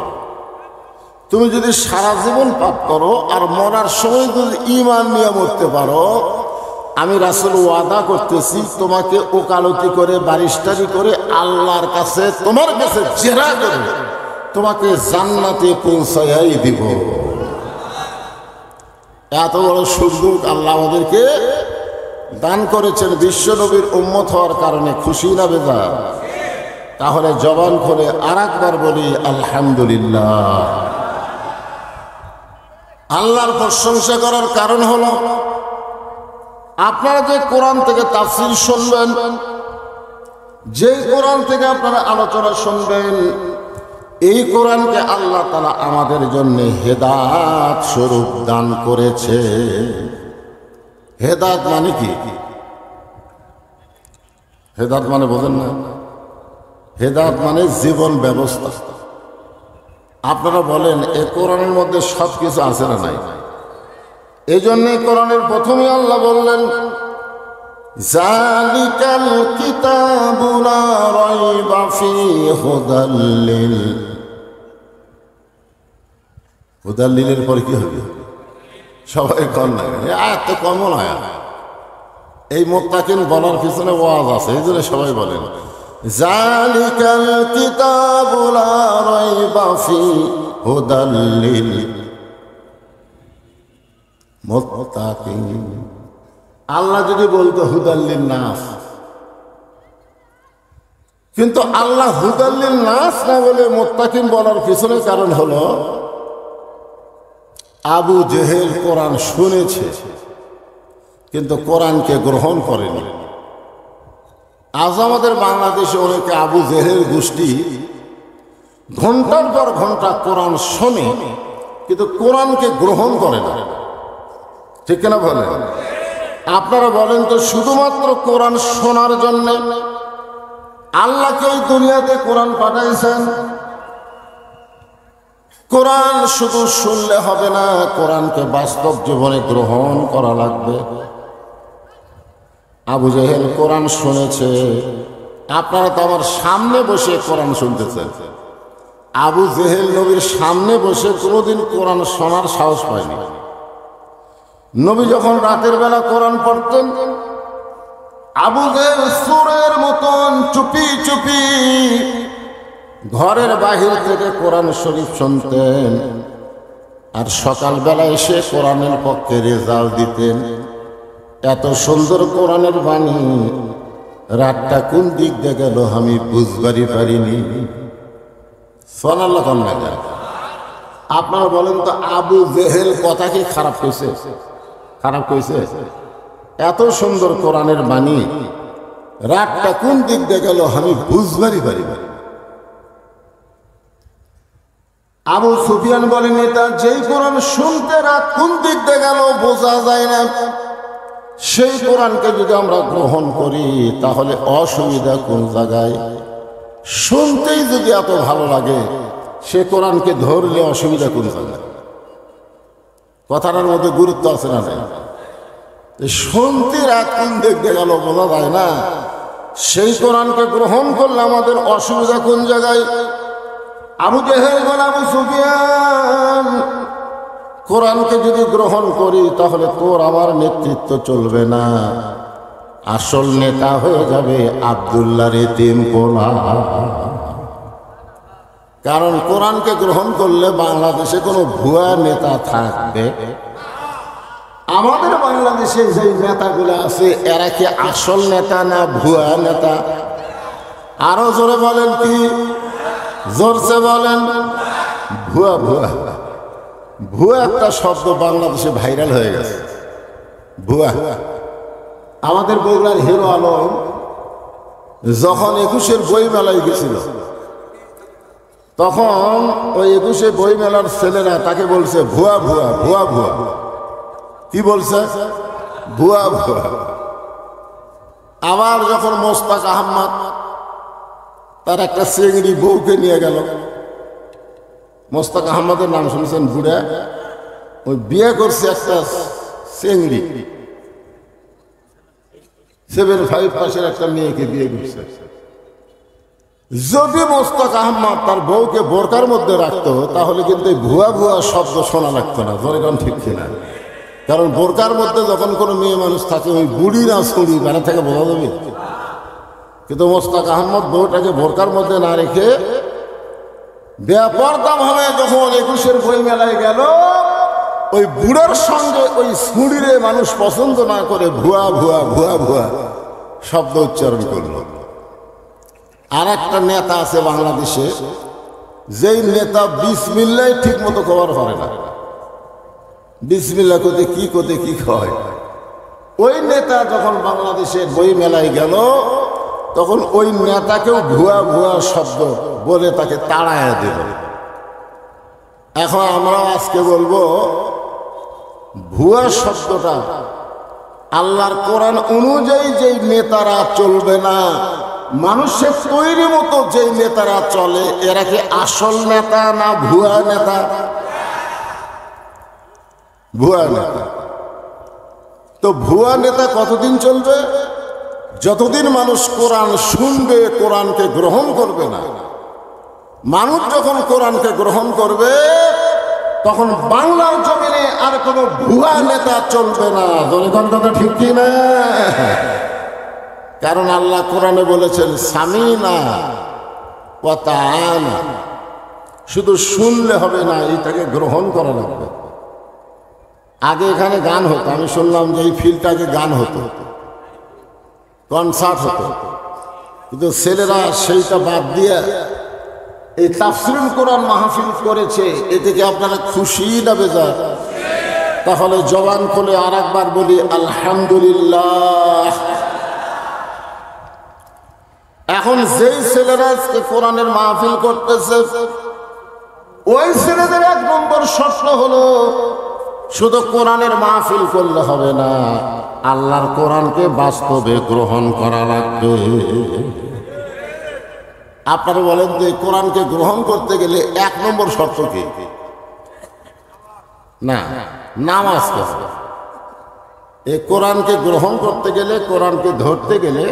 তুমি যদি সারা জীবন পাপ করো আর মরার সময় যদি ঈমান নিয়ে মরতে পারো, আমি রাসূল ওয়াদা করতেছি তোমাকে ওকালতি করে বারিশটারি করে আল্লাহর কাছে তোমার কাছে জেরা করে তোমাকে জান্নাতে পৌঁছাই দিব। এত বড় সুযোগ আল্লাহ আমাদেরকে দান করেছেন বিশ্ব নবীর উম্মত হওয়ার কারণে। খুশি না বেজার? তাহলে জবান খুলে আর একবার বলি আলহামদুলিল্লাহ। আল্লাহর প্রশংসা করার কারণ হলো আপনারা যে কোরআন থেকে তাফসীর শুনবেন, যে কোরআন থেকে আপনারা আলোচনা শুনবেন, এই কোরআনকে আল্লাহ তাআলা আমাদের জন্য হেদায়েত স্বরূপ দান করেছে। হেদায়েত মানে কি? হেদায়েত মানে বোঝেন না? হেদায়েত মানে জীবন ব্যবস্থা। আপনারা বলেন এ কোরআনের মধ্যে সব কিছু আছে না নাই? এই জন্যে কোরআনের প্রথমে আল্লাহ বললেন জালিকাল কিতাবু লা রাইবা ফীহি হুদাল্লিল। হুদাল্লিলের পর কি হবে? সবাই কম না, এত কমন আয়াত। এই মুত্তাকিন বলার পিছনে ওয়াজ আছে, এই জন্য সবাই বলেন জালিকাল কিতাবু লা রাইবা ফীহি হুদাল্লিল মুত্তাকিন। আল্লাহ যদি বলতো হুদাল্লিন নাস, কিন্তু আল্লাহ হুদাল্লিন নাস না বলে মুত্তাকিন বলার পিছনে কারণ হলো আবু জেহেল কোরআন শুনেছে কিন্তু কোরআনকে গ্রহণ করেনি। আজ আমাদের বাংলাদেশে অনেকে আবু জেহেল গোষ্ঠী ঘন্টার পর ঘন্টা কোরআন শোনে কিন্তু কোরআনকে গ্রহণ করে না। ঠিক কিনা বলেন? আপনারা বলেন তো, শুধুমাত্র কোরআন শোনার জন্য আল্লাহকে এই দুনিয়াতে কোরআন পাঠাইছেন? কোরআন শুধু শুনলে হবে না, কোরআনকে বাস্তব জীবনে গ্রহণ করা লাগবে। আবু জেহেল কোরআন শুনেছে, আপনারা তো আমার সামনে বসে কোরআন শুনতেছেন। আবু জেহেল নবীর সামনে বসে কোনোদিন কোরআন শোনার সাহস পায়নি। নবী যখন রাতের বেলা কোরআন পড়তেন, আবু জেহেল সূরের মতন চুপি চুপি ঘরের বাহির থেকে কোরআন শরীফ শুনতেন, আর সকালবেলা এসে কোরআনের পক্ষে রেজাল্ট দিতেন। এত সুন্দর কোরআনের বাণী, রাতটা কোন দিক দিয়ে গেল আমি বুঝবারই পারিনি। সুবহানাল্লাহ। আপনারা বলেন তো, আবু জেহেল কথা কি খারাপ কইছে? খারাপ কইছে? এত সুন্দর কোরআনের বাণী, রাতটা কোন দিক দিয়ে গেল আমি বুঝবারই পারিনি। আবু সুফিয়ান বলেন, এটা যেই কোরআন শুনতে রাত কোন দিক দিয়ে গেল বোঝা যায় না, সেই কোরআনকে যদি আমরা গ্রহণ করি তাহলে অসুবিধা কোন জায়গায়? শুনতেই যদি এত ভালো লাগে, সে কোরআনকে ধরলে অসুবিধা কোন জায়গায়? কথাটার মধ্যে গুরুত্ব আছে না? শুনতে রাত কোন দিক দিয়ে গেল বোঝা যায় না, সেই কোরআনকে গ্রহণ করলে আমাদের অসুবিধা কোন জায়গায়? আবু জেহেল বলে, আবু সুফিয়ান, কোরআনকে যদি গ্রহণ করি তাহলে তোর আমার নেতৃত্ব চলবে না, আসল নেতা হয়ে যাবে আব্দুল্লাহর এতিম পোলা। কারণ কোরআনকে গ্রহণ করলে বাংলাদেশে কোনো ভুয়া নেতা থাকবে? আমাদের বাংলাদেশে যে নেতাগুলো আছে এরা কি আসল নেতা না ভুয়া নেতা? আরো জোরে বলেন, কি জোরসে বলেন? ভুয়া। ভুয়া ভুয়া একটা শব্দ বাংলাদেশে ভাইরাল হয়ে গেছে, ভুয়া। আমাদের বগুড়ার হিরো আলম যখন 21-এর বই মেলায় গেছিল, তখন ওই 21-এ বই মেলার ছেলেরা তাকে বলছে ভুয়া ভুয়া ভুয়া ভুয়া। কি বলছে? ভুয়া ভুয়া। আবার যখন মোস্তাক আহমদ তার একটা চেংড়ি বউকে নিয়ে গেল, মোস্তাক আহমদের নাম শুনেছেন? বুড়া, ওই বিয়ে করছে একটা চেংড়ি, 7-5 পাশের একটা মেয়েকে বিয়ে করছে। যদি মোস্তাক আহমদ তার বউকে বোরকার মধ্যে রাখতো তাহলে কিন্তু ভুয়া ভুয়া শব্দ শোনা লাগতো না। জনগণ ঠিক কিনা? কারণ বোরকার মধ্যে যখন কোনো মেয়ে মানুষ থাকে, ওই বুড়ি না ছড়ি বেড়া থেকে বোঝা যাবে। কিন্তু মোস্তাক আহমদ বউটাকে বোরকার মধ্যে না রেখে বেপরদা ভাবে যখন 21-এর বই মেলায় গেল, ওই বুড়ার সঙ্গে ওই ছুড়িরে মানুষ পছন্দ না করে ভুয়া ভুয়া ভুয়া ভুয়া শব্দ উচ্চারণ করল। আর একটা নেতা আছে বাংলাদেশে, যেই নেতা বিসমিল্লাহ ঠিক মতো কভার করে না। বিসমিল্লাহ কোতে কি কয়। ওই নেতা যখন বাংলাদেশের বই মেলায় গেল, তখন ওই নেতাকেও ভুয়া ভুয়া শব্দ বলে তাকে তাড়াইয়া দিল। এখন আমরা আজকে বলবো ভুয়া শব্দটা আল্লাহর কোরআন অনুযায়ী যেই নেতারা চলবে না, মানুষের তৈরি মতো যেই নেতারা চলে, এরা কি আসল নেতা না ভুয়া নেতা? ভুয়া নেতা। তো ভুয়া নেতা কতদিন চলবে? যতদিন মানুষ কোরআন শুনবে, কোরআনকে গ্রহণ করবে না। মানুষ যখন কোরআনকে গ্রহণ করবে, তখন বাংলার জমিনে আর কোনো ভুয়া নেতা চলবে না। জনগণ কথা ঠিক কি না? কারণ আল্লাহ কোরআনে বলেছেন সামিনা ওয়া তাআনা। শুধু শুনলে হবে না, এটাকে গ্রহণ করা লাগবে। আগে এখানে গান হতো, আমি শুনলাম যে এই ফিল্ডটাকে গান হতো, কনসার্ট হতো, কিন্তু ছেলেরা সেইটা বাদ দিয়ে এই তাফসীরুল কোরআন মাহফিল করেছে। এতে কি আপনারা খুশি না বেজার? তাহলে জবান খুলে আর একবার বলি আলহামদুলিল্লাহ। এখন যেই ছেলেরা আজকে কোরআনের মাহফিল করতেছে, ওই ছেলেদের এক নম্বর শর্ত হলো শুধু কোরআনের মাহফিল করলে হবে না, আল্লাহর কোরআনকে বাস্তবে গ্রহণ করা লাগবে। আপনারা বলেন যে কোরআনকে গ্রহণ করতে গেলে এক নম্বর শর্ত কি? না, নামাজ। এই কোরআনকে গ্রহণ করতে গেলে, কোরআনকে ধরতে গেলে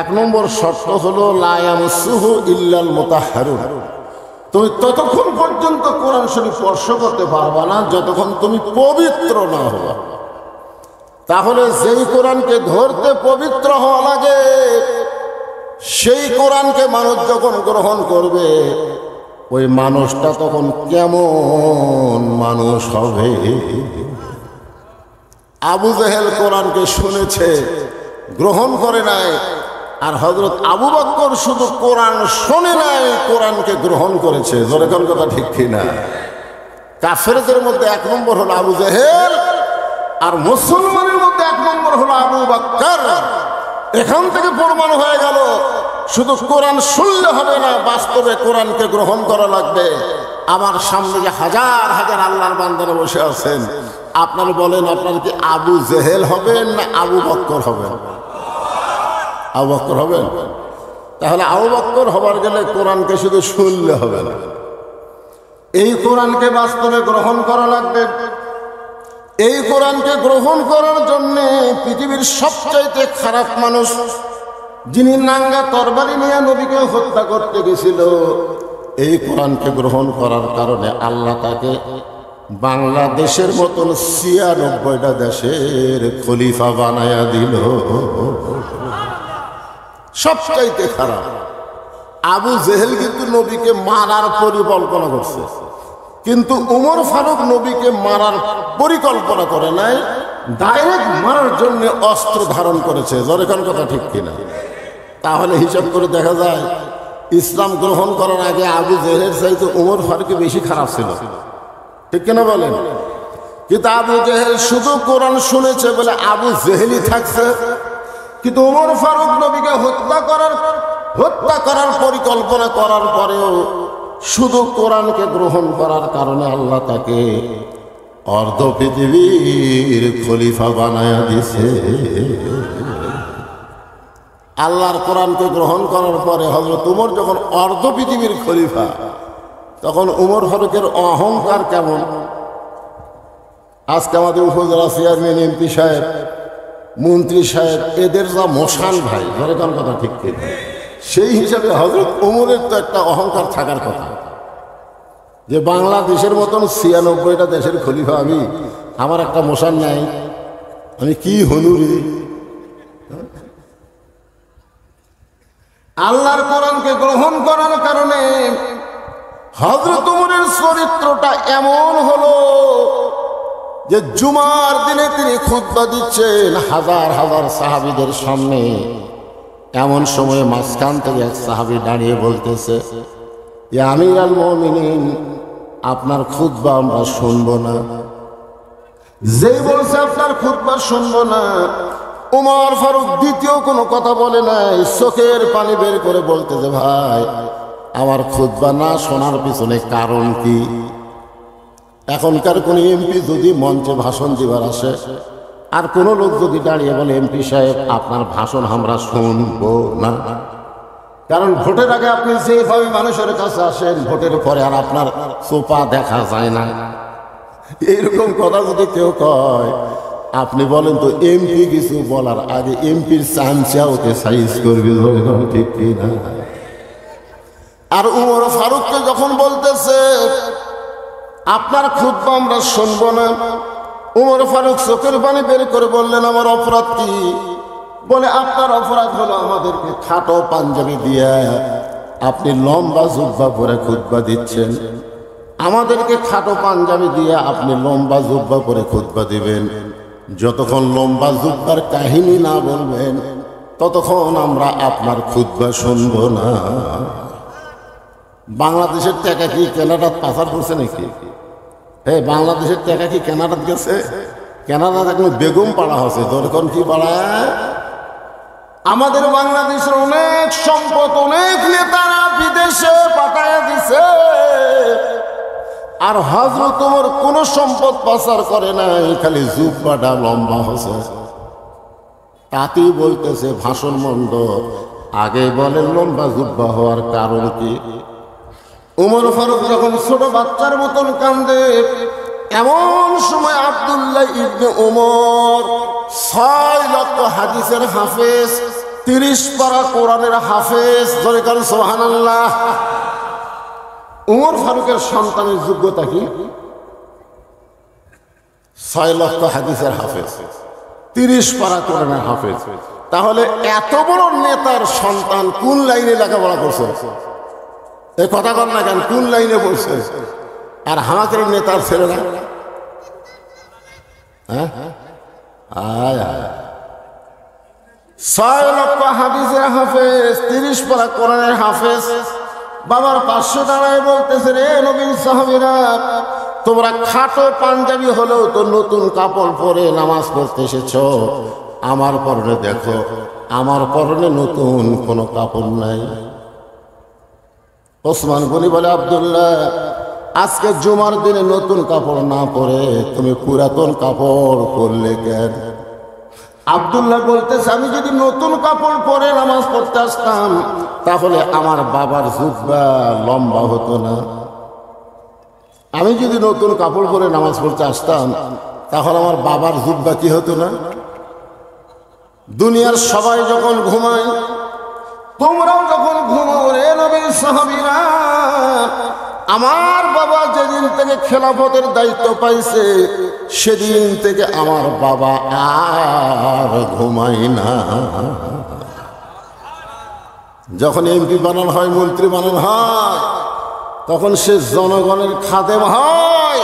এক নম্বর শর্ত হলো লা ইয়ামাসসুহু ইল্লাল মুতাহহারুন। তুমি ততক্ষণ পর্যন্ত কোরআন শরীফ স্পর্শ করতে পারবা না যতক্ষণ তুমি পবিত্র না হবা। তাহলে যেই কোরআনকে ধরতে পবিত্র হওয়া লাগে, সেই কোরআনকে মানুষ যখন গ্রহণ করবে, ওই মানুষটা তখন কেমন মানুষ হবে? আবু জেহেল কোরআনকে শুনেছে, গ্রহণ করে নাই, আর হযরত আবু বকর শুধু কোরআন শোনে নাই, কোরআনকে গ্রহণ করেছে। যেরকম কথা ঠিক কিনা? কাফেরদের মধ্যে এক নম্বর হলো আবু জেহেল, আর মুসলমানের মধ্যে এক নম্বর হলো আবু বকর। এখান থেকে প্রমাণ হয়ে গেল শুধু কোরআন শুনলে হবে না, বাস্তবে কোরআনকে গ্রহণ করা লাগবে। আমার সামনে যে হাজার হাজার আল্লাহর বান্দারা বসে আছেন, আপনারা বলেন আপনারা কি আবু জেহেল হবেন না আবু বকর হবেন? আবু বকর হবেন। তাহলে আবু বকর হবার গেলে কোরআনকে শুধু শুনলে হবে না, এই কোরআনকে বাস্তবে গ্রহণ করা লাগবে। এই কোরআনকে গ্রহণ করার জন্য পৃথিবীর সবচাইতে খারাপ মানুষ, যিনি নাঙ্গা তরবারি নিয়ে নবীকে হত্যা করতে গেছিল, এই কোরআনকে গ্রহণ করার কারণে আল্লাহ তাকে বাংলাদেশের মতন ৯৬টা দেশের খলিফা বানায়া দিল। সবচাইতে খারাপ আবু জেহেল কিন্তু নবীকে মারার পরিকল্পনা করছে, কিন্তু উমর ফারুক নবীকে মারার পরিকল্পনা করে নাই, ডাইরেক্ট মারার জন্য অস্ত্র ধারণ করেছে। যেরকম কথা ঠিক কিনা? তাহলে হিসাব করে দেখা যায় ইসলাম গ্রহণ করার আগে আবু জেহেলের চাইতে উমর ফারুক বেশি খারাপ ছিল, ঠিক কিনা বলেন? কিন্তু আবু জেহেল শুধু কোরআন শুনেছে বলে আবু জেহেলই থাকছে, কিন্তু উমর ফারুক নবীকে হত্যা করার পরিকল্পনা করার পরেও শুধু কোরআনকে গ্রহণ করার কারণে আল্লাহ তাকে অর্ধ পৃথিবীর খলিফা বানায়া দিছে। আল্লাহর কোরআনকে গ্রহণ করার পরে হযরত উমর যখন অর্ধ পৃথিবীর খলিফা, তখন উমর ফারুকের অহংকার কেমন? আজকে আমাদের উপজেলা চেয়ারম্যান, এমপি সাহেব, মন্ত্রী সাহেব, এদের যা মশাল ভাই, যেরকম কথা ঠিক কিনা? সেই হিসাবে হযরত উমরের তো একটা অহংকার থাকার কথা, যে বাংলাদেশের মতন ৯৬টা দেশের খলিফা আমি, আমার একটা মশাল নাই, আমি কি হনুরি? আল্লাহর কোরআনকে গ্রহণ করার কারণে হযরত উমরের চরিত্রটা এমন হলো যে জুমার দিনে তিনি খুতবা দিচ্ছেন হাজার হাজার সাহাবীদের সামনে। এমন সময় মাঝখান থেকে এক সাহাবী দাঁড়িয়ে বলতেছে, ইয়া আমিরুল মুমিনিন, আপনার খুতবা আমরা শুনবো না। যেই বলছে আপনার খুতবা শুনবো না, উমর ফারুক দ্বিতীয় কোনো কথা বলে নাই, চোখের পানি বের করে বলতেছে, ভাই আমার খুতবা না শোনার পিছনে কারণ কি? এখনকার কোন এমপি যদি মঞ্চে ভাষণ দিবার আসে, আর কোনো লোক যদি দাঁড়িয়ে বলে এমপি সাহেব আপনার ভাষণ আমরা শুনবো না, কারণ ভোটের আগে আপনি যেভাবে মানুষের কাছে আসেন ভোটের পরে আর আপনার সোপা দেখা যায় না, এইরকম কথা যদি কেউ কয় আপনি বলেন তো এমপি কিছু বলার আগে এমপির চামচা ওকে সাইজ করবে, ঠিক কি না? আর উমর ফারুককে যখন বলতেছে আপনার খুতবা আমরা শুনবো না, উমর ফারুক চোখের পানি বের করে বললেন আমার অপরাধ কি? বলে আপনার অপরাধ হলো আমাদেরকে খাটো পাঞ্জাবি দিয়ে আপনি লম্বা জুব্বা পরে খুতবা দিচ্ছেন, আমাদেরকে খাটো পাঞ্জাবি দিয়ে আপনি লম্বা জুব্বা পরে খুতবা দিবেন, যতক্ষণ লম্বা জুব্বার কাহিনী না বলবেন ততক্ষণ আমরা আপনার খুতবা শুনব না। বাংলাদেশের টাকা কি কানাডাত পাচার করছে নাকি? হ্যাঁ, বাংলাদেশের টাকা কি কানাডাত গেছে? কানাডাত এখন বেগম পাড়া হচ্ছে, দরকার কি পাড়া? আমাদের বাংলাদেশের অনেক সম্পদ অনেক নেতারা বিদেশে পাঠায় দিছে, আর হযরত ওমর কোন সম্পদ পাচার করে নাই, খালি জুব্বাটা লম্বা হচ্ছে। তাতেই বলতেছে ভাষণ মন্দ, আগে বলেন লম্বা জুব্বা হওয়ার কারণ কি? উমর ফারুক যখন ছোট বাচ্চার মতন কান্দে, এমন সময় আব্দুল্লাহ ইবনে ওমর 6 লক্ষ হাদিসের হাফেজ, 30 পারা কোরআনের হাফেজ, জোরে কান সুবহানাল্লাহ। উমর ফারুকের সন্তানের যোগ্যতা কি? 6 লক্ষ হাদিসের হাফেজ, 30 পারা কোরআনের হাফেজ। তাহলে এত বড় নেতার সন্তান কোন লাইনে লেখাপড়া করছে? এই কথা কর না কেন, কোন লাইনে পড়ছে? আর হামাকের নেতার ছেলেরা হ্যাঁ 6 লক্ষ হাদিসের হাফেজ, 30 পারা কোরআনের হাফেজ। বাবার পাশে দাঁড়ায় বলতেছে রে নবীর সাহাবীরা, তোমরা খাটো পাঞ্জাবি হলেও তো নতুন কাপড় পরে নামাজ পড়তে এসেছো, আমার পরনে দেখো আমার পরনে নতুন কোনো কাপড় নাই। ওসমান গনি বলে আব্দুল্লাহ, আজকে জুমার দিনে নতুন কাপড় না পরে তুমি পুরাতন কাপড় পরলে কেন? আব্দুল্লাহ বলতেছে আমি যদি নতুন কাপড় পরে নামাজ পড়তে আসতাম তাহলে আমার বাবার জুব্বা লম্বা হতো না। আমি যদি নতুন কাপড় পরে নামাজ পড়তে আসতাম তাহলে আমার বাবার জুব্বা কি হতো না? দুনিয়ার সবাই যখন ঘুমায় তোমরাও যখন ঘুমাও রে নবীর সাহাবীরা, আমার বাবা যেদিন থেকে খেলাফতের দায়িত্ব পাইছে সেদিন থেকে আমার বাবা আর ঘুমাই না। যখন এমপি বানানো হয়, মন্ত্রী বানানো হয়, তখন সে জনগণের খাদেম হয়,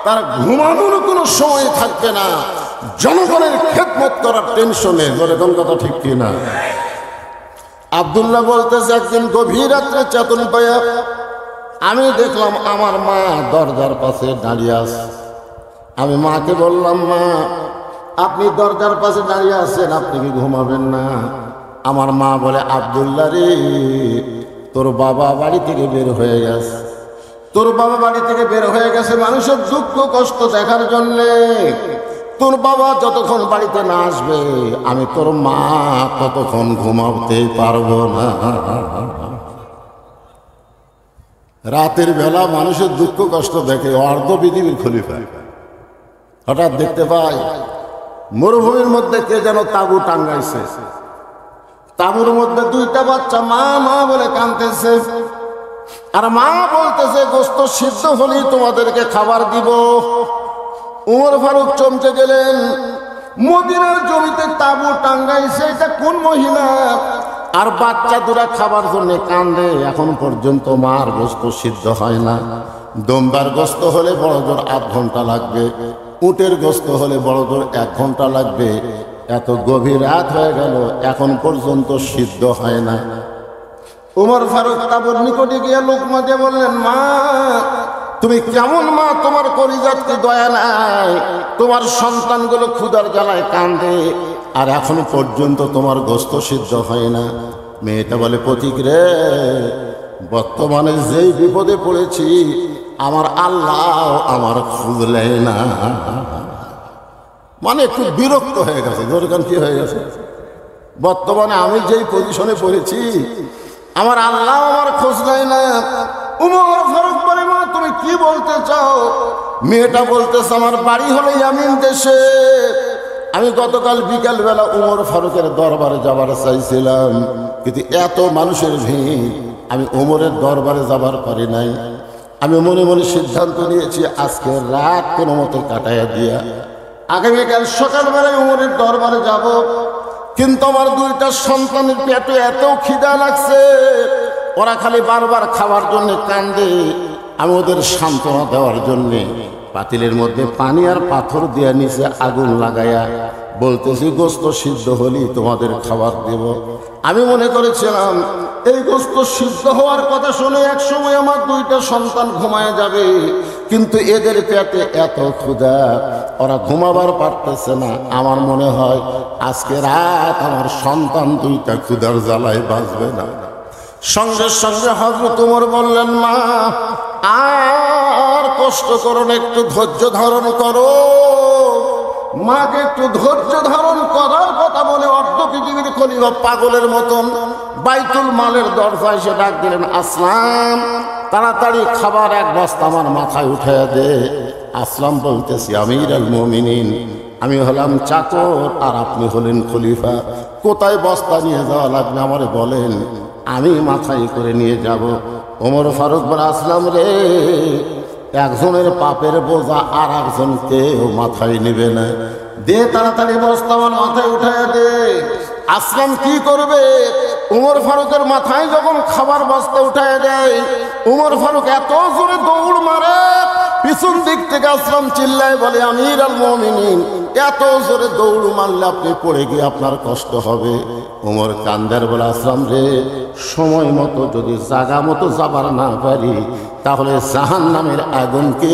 তার ঘুমানোর কোনো সময় থাকবে না, জনগণের খেদমত করার টেনশনে। জনগণ কথা ঠিক কিনা? আব্দুল্লাহ বলতেছে একদিন গভীর রাত্রে চেতন পাইয়া আমি দেখলাম আমার মা দরজার পাশে দাঁড়িয়ে আছে। আমি মাকে বললাম, মা আপনি দরজার পাশে দাঁড়িয়ে আছেন, আপনি কি ঘুমাবেন না? আমার মা বলে, আব্দুল্লাহ রে, তোর বাবা বাড়ি থেকে বের হয়ে গেছে, তোর বাবা বাড়ি থেকে বের হয়ে গেছে মানুষের দুঃখ কষ্ট দেখার জন্যে। তোর বাবা যতক্ষণ বাড়িতে না আসবে আমি তোর মা ততক্ষণ ঘুমাতে পারবো না। রাতের বেলা মানুষের দুঃখ কষ্ট দেখে অর্ধ পৃথিবীর খলিফা হঠাৎ দেখতে পাই মরুভূমির মধ্যে কে যেন তাঁবু টাঙ্গাইছে, তাঁবুর মধ্যে 2টা বাচ্চা মা মা বলে কাঁদতেছে, আর মা বলতেছে গোস্ত সিদ্ধ হলেই তোমাদেরকে খাবার দিব। উমর ফারুক চমকে গেলেন, মদিনার জমিতে তাঁবু টাঙ্গাইছে, এটা কোন মহিলা? আর বাচ্চা দুরা খাবার জন্য কান্দে, এখন পর্যন্ত মার গোস্ত সিদ্ধ হয় না। দমবার গোস্ত হলে বড় জোর 8 ঘন্টা লাগবে, উটের গোস্ত হলে বড় জোর 1 ঘন্টা লাগবে। এত গভীর রাত হয়ে গেল এখন পর্যন্ত সিদ্ধ হয় না। উমর ফারুক তাঁবুর নিকটে গিয়ে লোকমা দিয়ে বললেন, মা তুমি কেমন মা? তোমার কলিজাতকে দয়া নাই, তোমার সন্তানগুলো ক্ষুধার জ্বালায় কান্দে আর এখন পর্যন্ত তোমার গোস্ত সিদ্ধ হয় না। মেয়েটা বলে, পথিক রে, বর্তমানে যেই বিপদে পড়েছি আমার আল্লাহ আমার খুঁজলে না। মানে একটু বিরক্ত হয়ে গেছে। দরকার কি হয়ে গেছে? বর্তমানে আমি যেই পজিশনে পড়েছি, আমার আল্লাহ আমার খোঁজ নেয় না। উমর ফারুক বলে, মা তুমি কি বলতে চাও? মেয়েটা বলতেছে, আমার বাড়ি হলো ইয়ামিন দেশে। আমি গতকাল বিকাল বেলা উমর ফারুকের দরবারে যাবার চাইছিলাম, কিন্তু এত মানুষের ভিড়, আমি উমরের দরবারে যাবার পারি নাই। আমি মনে মনে সিদ্ধান্ত নিয়েছি, আজকে রাত কোনো মতে কাটাইয়া দিয়া আগামীকাল সকালবেলায় উমরের দরবারে যাব। কিন্তু আমার দুইটা সন্তানের পেটে এত খিদা লাগছে, ওরা খালি বারবার খাবার জন্য কান্দে। আমি ওদের সান্ত্বনা দেওয়ার জন্যে পাতিলের মধ্যে পানি আর পাথর দিয়ে নিচে আগুন লাগাইয়া বলতেছি, গোস্ত সিদ্ধ হলেই তোমাদের খাবার দেব। আমি মনে করেছিলাম এই গোস্ত সিদ্ধ হওয়ার কথা শুনে এক সময় আমার দুইটা সন্তান ঘুমায় যাবে, কিন্তু এদের পেটে এত ক্ষুধা, ওরা ঘুমাবার পারতেছে না। আমার মনে হয় আজকে রাত আমার সন্তান দুইটা ক্ষুধার জ্বালায় বাঁচবে না। সঙ্গে সঙ্গে হযরত ওমর বললেন, মা আর কষ্ট করো না, একটু ধৈর্য ধারণ করো। মাকে একটু ধৈর্য ধারণ করার কথা বলে অর্ধ পৃথিবীর খলিফা পাগলের মতন বাইতুল মালের দরজায় এসে ডাক দিলেন, আসলাম তাড়াতাড়ি খাবার এক বস্তা আমার মাথায় উঠে দে। আসলাম বলতেছি, আমিরুল মুমিনিন, আমি হলাম চাকর আর আপনি হলেন খলিফা, কোথায় বস্তা নিয়ে যাওয়া লাগবে আমারে বলেন, আমি মাথায় করে নিয়ে যাব। ওমর ফারুক বলে, আসলাম রে, একজনের পাপের বোঝা আর একজনকে মাথায় নেবে না, দে তাড়াতাড়ি বস্তা আমার মাথায় উঠায় দে। আসলাম কি করবে? উমর ফারুকের মাথায় যখন খাবার বস্তা উঠায় দেয়, উমর ফারুক এত জোরে দৌড় মারে, পিছন দিক থেকে আসলাম চিল্লায় বলে, আমিরুল মুমিনিন, এত জোরে দৌড় মারলে আপনি পড়ে গিয়ে আপনার কষ্ট হবে। উমর কান্দার বলে, আসলাম রে, সময় মতো যদি জাগা মতো যাবার না পারি, তাহলে জাহান্নামের আগুনকে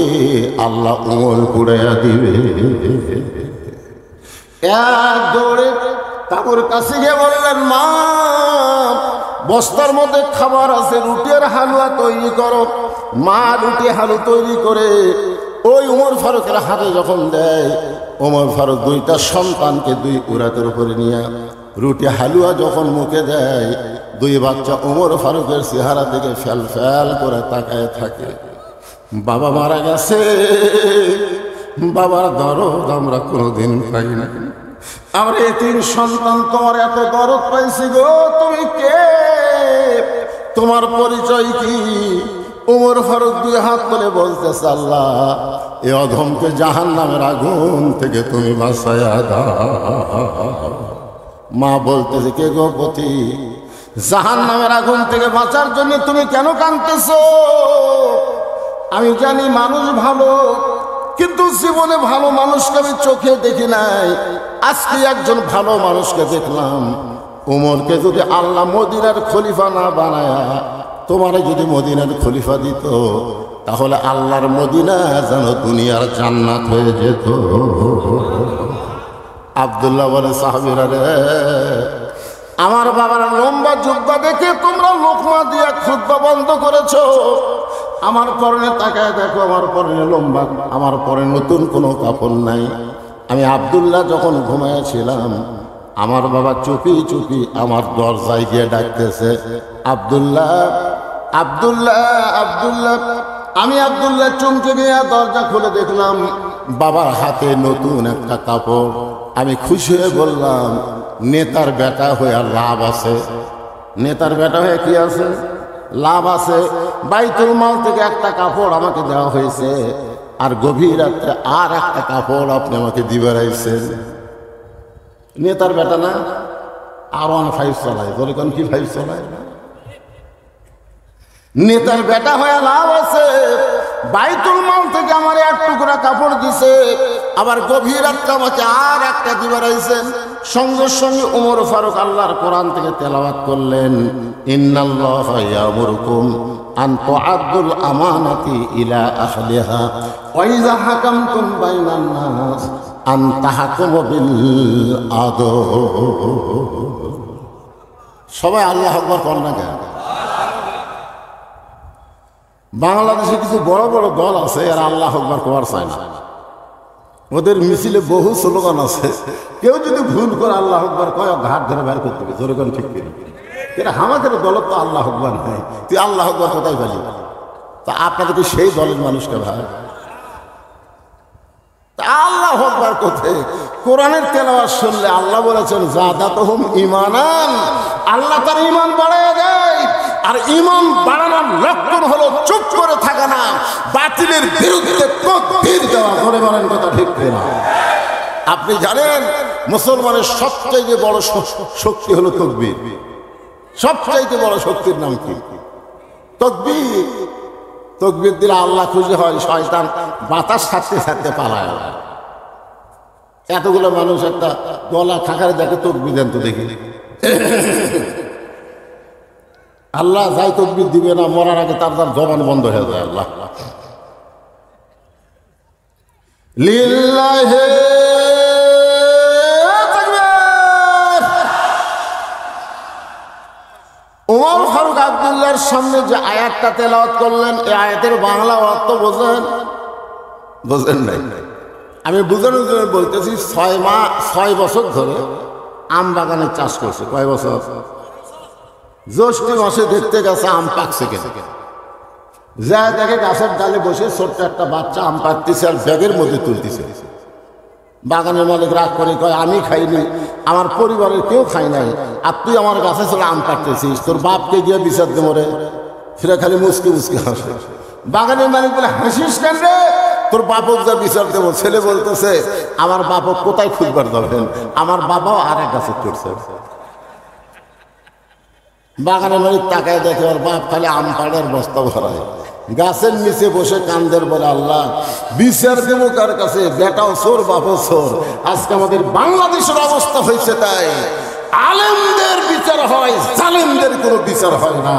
আল্লাহ উমর পুড়াইয়া দিবে। এক দৌড়ে তারপর কাছে গিয়ে বললেন, মা বস্তার মধ্যে খাবার আছে, রুটি আর হালুয়া তৈরি করো। মা রুটি হালু তৈরি করে ওই উমর ফারুকের হাতে যখন দেয়, উমর ফারুক দুইটা সন্তানকে দুই উরাতের উপরে নিয়ে রুটি হালুয়া যখন মুখে দেয়, দুই বাচ্চা উমর ফারুকের চেহারা দিকে ফ্যাল ফ্যাল করে তাকায় থাকে। বাবা মারা গেছে, বাবার দরদ আমরা কোনোদিন পাই না। আমরা এই তিন সন্তান তোমার এত দরদ পাইছি গো, তুমি কে? তোমার পরিচয় কি? উমর ফারুক দুই হাত তুলে বলতেছে, আল্লাহ এ অধমকে জাহান্নামের আগুন থেকে তুমি বাঁচায়া দাও। মা বলতেছে, কে গো পতি, জাহান্নামের আগুন থেকে বাঁচার জন্য তুমি কেন কাঁদতেছো? আমি জানি মানুষ ভালো, কিন্তু জীবনে ভালো মানুষকে আমি চোখে দেখি নাই। আজকে একজন ভালো মানুষকে দেখলাম। উমরকে যদি আল্লাহ মদিনার খলিফা না বানায়া তোমারে যদি মদিনার খলিফা দিত, তাহলে আল্লাহর মদিনা যেন দুনিয়ার জান্নাত হয়ে যেত। আব্দুল্লাহ বলে, সাহাবীরা রে, আমার বাবার লম্বা জুব্বা দেখে তোমরা লোকমা দিয়া খুতবা বন্ধ করেছো। আমার পরনে তাকায় দেখো, আমার পরনে লম্বা, আমার পরে নতুন কোনো কাপড় নাই। আমি আব্দুল্লাহ যখন ঘুমাইয়াছিলাম, আমার বাবা চুপি চুপি আমার দরজায় গিয়ে ডাকতেছে, আব্দুল্লাহ আব্দুল্লাহ আব্দুল্লাহ। আমি আব্দুল্লাহ চমকে গিয়ে দরজা খুলে দেখলাম বাবার হাতে নতুন একটা কাপড়। আমি খুশি হয়ে বললাম, নেতার বেটা হয়ে আর লাভ আছে? নেতার বেটা হয়ে কি আছে? লাভ আছে। বাইতুল মাল থেকে একটা কাপড় আমাকে দেওয়া হয়েছে, আর গভীর রাত্রে আর একটা কাপড় আপনি আমাকে দিবার আইছেন। নেতার বেটা না? R15 চালায়, তোর কোন কি 5 চালায়? নেতার বেটা হয়ে লাভ আছে। বাইতুল মাল থেকে আমার এক টুকরা কাপড় দিছে, আবার গভীর রাত্রে আমাকে আর একটা দিবার আইছেন। সঙ্গে সঙ্গে উমর ফারুক আল্লাহর কোরআন থেকে তেলাওয়াত করলেন, ইন্নাল্লাহা ইয়ামুরুকুম আন তুআদ্দুল আমানাতি ইলা আহলিহা ওয়া ইযা হাকামতুম বাইনান নাস আন তাহকুমু বিল আদল। সবাই আল্লাহু আকবার বলেন না কেন? বাংলাদেশে কিছু বড় বড় দল আছে, এরা আল্লাহু আকবার করার চায় না। ওদের মিছিলে বহু স্লোগান আছে, কেউ যদি ভুল করে আল্লাহ আকবার কয় ঘাট ধরে বের করতে হবে, জোরে কোন ঠিক কিনা? এটা আমাদের দল তো আল্লাহ আকবার নাই, তুই আল্লাহ আকবার কোথায় পালি? তা আপনাদের কি সেই দলের মানুষকে ভাই? আল্লাহ আকবার কোথায়? কোরআনের তেলাওয়াত শুনলে আল্লাহ বলেছেন যাদাতুহুম ঈমানান, আল্লাহ তার ঈমান বাড়ায় দেয়। আর ঈমান বাড়ানোর লক্ষণ হলো চুপ করে থাকা না, বাতিলের বিরুদ্ধে তাকবীর দেওয়া। করে বলেন কথা ঠিক কিনা? আপনি জানেন মুসলমানের সবচেয়ে বড় শক্তি হলো তাকবীর। সবচেয়ে বড় শক্তির নাম কি? তাকবীর। তাকবীর দিলে আল্লাহ খুশি হয়, শয়তান বাতাস ছাড়তে ছাড়তে পালায়। এতগুলো মানুষ একটা গলা খাকারে দেখে তাকবীর দেন তো দেখি। আল্লাহ যাই তাকবীর দিবে না, মরার আগে তার জবান বন্ধ হয়ে যায়। আল্লাহ লিল্লাহি তাকবীর। ওমর ফারুক আব্দুল্লাহর সামনে যে আয়াতটা তেলাওয়াত করলেন, এই আয়াতের বাংলা অর্থ বোঝেন? বোঝেন নাই? আমি বোঝানোর জন্য বলতেছি, 6 বছর ধরে আম বাগানের চাষ করছে। কয় বছর? জ্যৈষ্ঠ মাসে দেখতে গেছে আম পাকছে কেন, যা দেখে গাছের ডালে বসে ছোট্ট একটা বাচ্চা আম পাকতেছে আর ব্যাগের মধ্যে তুলতেছে। বাগানের মালিক রাগ করে কয় আমি খাইনি, আমার পরিবারের কেউ খাই নাই, আর তুই আমার গাছে চলে আম পাকতেছিস, তোর বাপকে গিয়ে বিচার দে মরে। সেটা খালি মুসকি মুসকি হাসে। বাগানের মালিক বলে হাসিস কেন রে, তোর বাপক যা বিচার দেবো। ছেলে বলতেছে আমার বাপক কোথায় খুঁজবার যাবেন, আমার বাবাও আর এক গাছে চড়ছে। বাগানের মালিক তাকায় দেখে ওর বাপ খালি আম পাড়ার বস্তা ভরায়, গাছের নিচে বসে কান্দের বলে আল্লাহ বিচার দেবো কার কাছে? বেটাও চোর বাপও চোর। আজকে আমাদের বাংলাদেশের অবস্থা হয়েছে তাই, আলেমদের বিচার হয়, জালেমদের কোনো বিচার হয় না।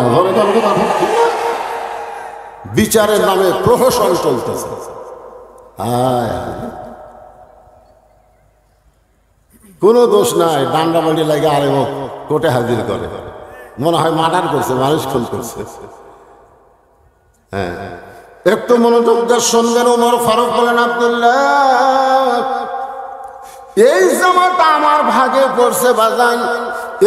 বিচারের নামে প্রহসন চলতেছে। কোনো দোষ নাই, ডান্ডা বাড়ি লাগে আলেম কোর্টে হাজির করে, মনে হয় মার্ডার করছে, মানুষ খুন করছে। হ্যাঁ, একটু মনোযোগ দিয়ে শুনবেন। ওমর ফারুক বলেন আব্দুল্লাহ, এই জামাটা আমার ভাগে পড়ছে বাজান,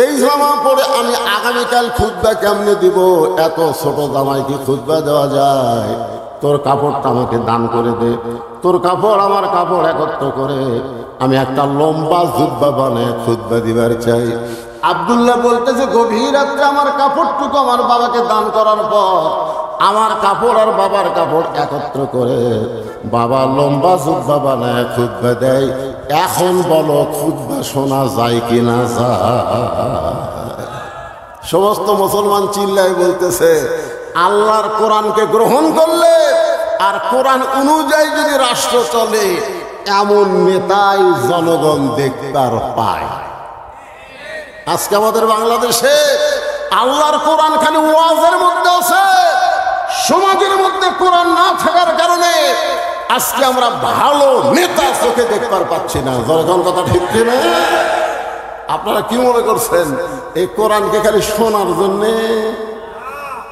এই জামা পরে আমি আগামীকাল খুতবা কেমনে দিব? এত ছোট জামাই কি খুতবা দেওয়া যায়? তোর কাপড়টা আমাকে দান করে দে, তোর কাপড় আমার কাপড় একত্র করে আমি একটা লম্বা জুব্বা বানায় খুতবা দিবার চাই। আব্দুল্লাহ বলতেছে গভীর রাত্রে আমার কাপড়টুকু আমার বাবাকে দান করার পর আমার কাপড় আর বাবার কাপড় একত্র করে বাবা লম্বা জুব্বা বানায় খুতবা দেয়। এখন বলো খুতবা শোনা যায় কি না যায়? সমস্ত মুসলমান চিল্লায় বলতেছে আল্লাহর কোরআনকে গ্রহণ করলে আর কোরআন অনুযায়ী যদি রাষ্ট্র চলে, এমন নেতাই জনগণ দেখবার পায়। আজকে আমাদের বাংলাদেশে আল্লাহর কোরআন খালি ওয়াজের মধ্যে আছে, সমাজের মধ্যে কোরআন না থাকার কারণে আজকে আমরা ভালো নেতা চোখে দেখবার পাচ্ছি না। জনগণ কথা ঠিক কিনা? আপনারা কি মনে করছেন এই কোরআনকে খালি শোনার জন্যে?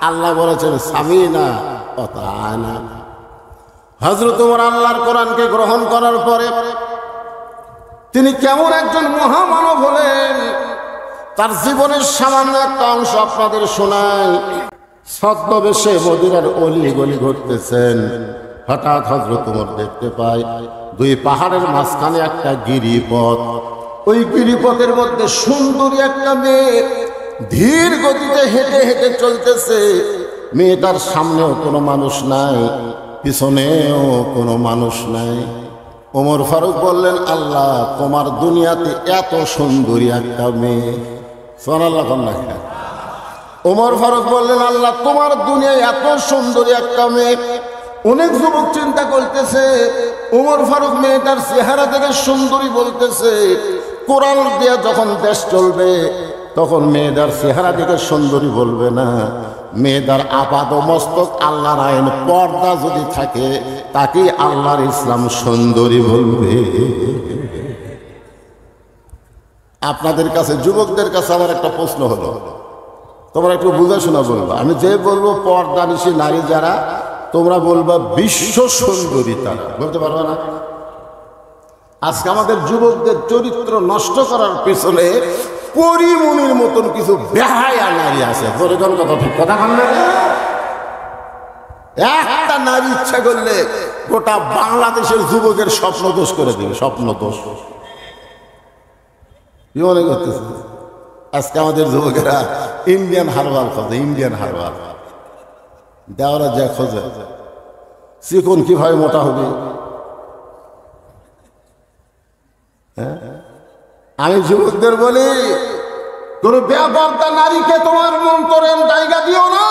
আল্লাহ বলেছেন সামিনা ওয়াতাআনা। হযরত ওমর আল্লাহর কোরআনকে গ্রহণ করার পরে তিনি কেমন একজন মহামানব হলেন, তার জীবনের সামান্য একটা অংশ আপনাদের শোনাই। ছদ্মবেশে মদিনার অলি গলি ঘুরতেছেন, হঠাৎ হযরত ওমর দেখতে পায় দুই পাহাড়ের মাঝখানে একটা গিরিপথ। ওই গিরিপথের মধ্যে সুন্দরী একটা মেয়ে ধীর গতিতে হেঁটে হেঁটে চলতেছে। মেয়েটার সামনেও কোনো মানুষ নাই, পিছনেও কোনো মানুষ নাই। ওমর ফারুক বললেন আল্লাহ তোমার দুনিয়াতে এত সুন্দরী একটা মেয়ে। সুবহানাল্লাহ। ওমর ফারুক বললেন আল্লাহ তোমার দুনিয়ায় এত সুন্দরী একটা মেয়ে। অনেক যুবক চিন্তা করতেছে ওমর ফারুক মেয়েটার চেহারা থেকে সুন্দরী বলতেছে, কোরআন দিয়ে যখন দেশ চলবে তখন মেয়েদার চেহারা দিকে সুন্দরী বলবে না, মেয়েদার আপাত মস্তক আল্লাহর আইন পর্দা যদি থাকে তাকে আল্লাহর ইসলাম সুন্দরী বলবে। আপনাদের কাছে যুবকদের কাছে আমার একটা প্রশ্ন হলো, তোমরা একটু বুঝাশোনা বলবা। আমি যে বলবো পর্দা নিশি নারী যারা, তোমরা বলবা বিশ্ব সুন্দরী তারা, বলতে পারবে না? আজকে আমাদের যুবকদের চরিত্র নষ্ট করার পেছনে পরিমণির মতন কিছু বেহায়া নারী আছে। পরিজন কথা ঠিক কথা বল না, একটা নারী ইচ্ছা করলে গোটা বাংলাদেশের যুবকের স্বপ্ন দোষ করে দিবে, স্বপ্ন দোষ। কি মনে করতেছে? আজকে আমাদের যুবকেরা ইন্ডিয়ান হারবার খোঁজে, ইন্ডিয়ান হারবার দেওয়ারা যা খোঁজে, চিকন কিভাবে মোটা হবে। আমি যুবকদের বলি, কোন বেপরদা নারীকে তোমার মন্তরের জায়গা দিও না।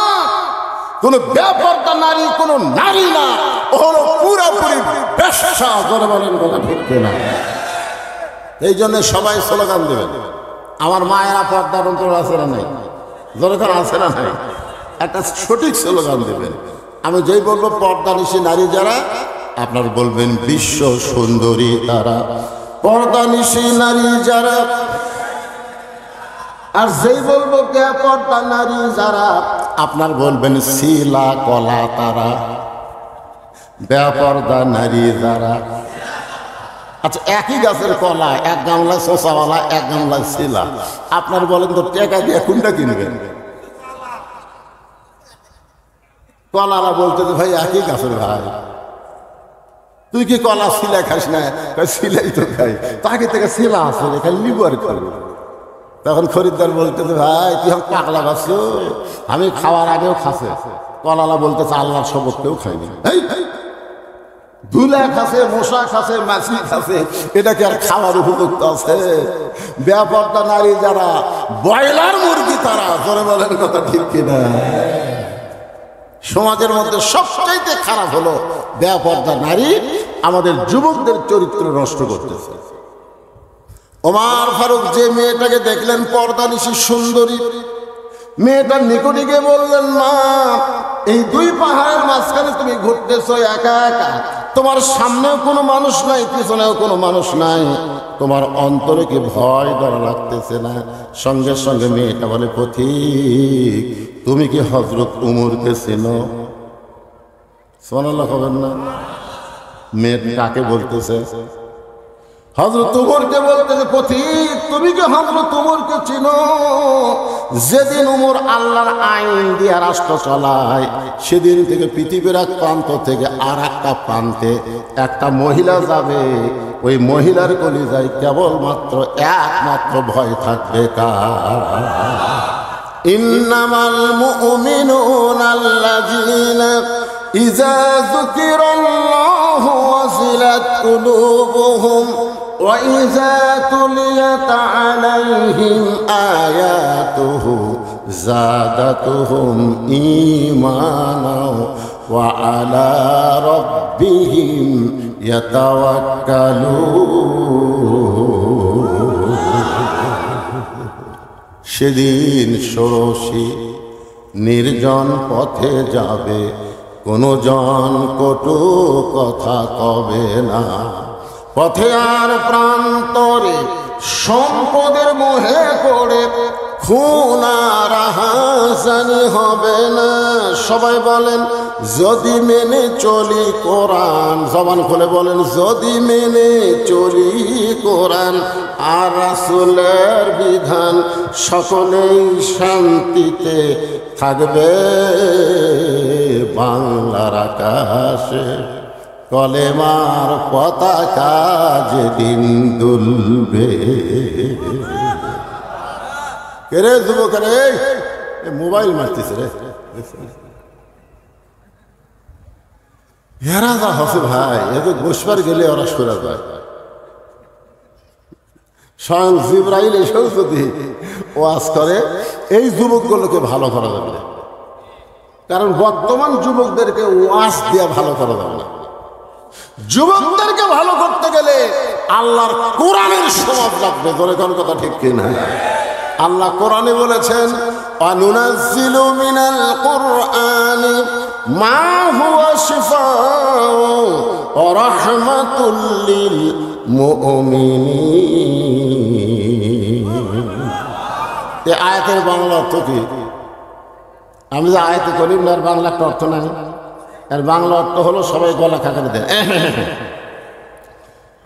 কোন বেপরদা নারী কোন নারী না, ও হলো পুরোপুরি বেশ্যা। করে বলেন কথা ঠিক না? এই জন্য সবাই স্লোগান দেবেন, আমার মায়েরা পর্দার অন্তর আছে না নাই, দরকার আছে না নাই, একটা সঠিক স্লোগান দেবেন। আমি যেই বলবো পর্দানিশী নারী যারা, আপনার বলবেন বিশ্ব সুন্দরী তারা। পর্দানিশী নারী যারা, আর যেই বলবো বেপরদা নারী যারা, আপনার বলবেন শিলা কলা তারা। বেপরদা নারী যারা, আচ্ছা একই গাছের কলা, এক গামলা শোষাওয়ালা, এক গামলা শিলা, আপনার বলেন তো টাকা দিয়ে কোনটা কিনবেন? কলারা বলতে ভাই একই গাছের ভাই, তুই কি কলা শিলা খাস না? শিলাই তো খাই, তাকে থেকে শিলা আছে এখানে নিবো আর খাবো। তখন খরিদ্দার বলতে ভাই তুই পাগলা গাছ, আমি খাওয়ার আগেও খাসে। কলালা বলতেছে আল্লাহর শপথ কেউ খাইনি, ধুলা খাসে, মশা খাসে, মাছি খাসে, এটা কি আর খাওয়ার উপযুক্ত আছে? বেপরদা নারী যারা, ব্রয়লার মুরগি তারা। জোরে বলেন কথা ঠিক কিনা? সমাজের মধ্যে সবচাইতে খারাপ হলো বেপরদা নারী, আমাদের যুবকদের চরিত্র নষ্ট করতেছে। ওমর ফারুক যে মেয়েটাকে দেখলেন পর্দানিশী সুন্দরী, মেয়েটার নিকটে গিয়ে বললেন, মা এই দুই পাহাড়ের মাঝখানে তুমি ঘুরতেছো একা একা, তোমার সামনেও কোনো মানুষ নাই, পিছনেও কোনো মানুষ নাই, তোমার অন্তরে কি ভয় ডর লাগতেছে না? সঙ্গে সঙ্গে মেয়েটা বলে, পথিক তুমি কি হযরত উমরকে চেনো? সুবহানাল্লাহ হবেন না? মেয়ে কাকে বলতেছে? হযরত উমরকে বলতেছে, পথিক তুমি কি হযরত উমরকে চিনো? যেদিন উমর আল্লাহর আইন দিয়ে রাষ্ট্র চালায়, সেদিন থেকে পৃথিবীর এক প্রান্ত থেকে আর একটা প্রান্তে একটা মহিলা যাবে, ওই মহিলার কলিজায় কেবলমাত্র একমাত্র ভয় থাকবে কার? ইন্নামাল মুমিনুনা আল্লাযীনা ইযা যুকিরাল্লাহু ওয়াজিলাত কুলুবুহুম ওয়া ইযা তুলিয়াত আলাইহিম আয়াতুহু যাদাতুহুম ঈমানাও ওয়া আলা রাব্বিহিম ইয়াতাওয়াক্কালুন। সেদিন ষোড়শী নির্জন পথে যাবে, কোনো জন কটু কথা কবে না। পথে আর প্রান্তরে সম্পদের মোহে পড়ে খুন আর হাসানি হবে না। সবাই বলেন যদি মেনে চলি কোরআন, জবান খুলে বলেন যদি মেনে চলি কোরআন আর রাসূলের বিধান, সকলেই শান্তিতে থাকবে বাংলার আকাশে, কলেমার পতাকা যেদিন দুলবে। রে যুবক রে, মোবাইল মারতেছে রে, এরা যা হসে ভাই, এদের বসবার গেলে ওরা সরে যায়। স্বয়ং জিবরাইল এসেও যদি ওয়াজ করে, এই যুবকগুলোকে ভালো করা যাবে না, কারণ বর্তমান যুবকদেরকে ওয়াজ দিয়ে ভালো করা যাবে না। যুবকদেরকে ভালো করতে গেলে আল্লাহর কোরআনের সমাজ লাগবে। ধরে কোন কথা ঠিক কিনা? আল্লাহ কোরআনে বলেছেন, অনুনাজ্জিলু মিনাল কুরআনি মা হুয়া শিফাউ ওয়া রাহমাতুল লিল মুমিনিন। এই আয়াতের বাংলা অর্থ কি? আমি যে আয়াতে করিম না, বাংলা একটা অর্থ নাই। এর বাংলা অর্থ হলো সবাই গলা খাকারে দেয়।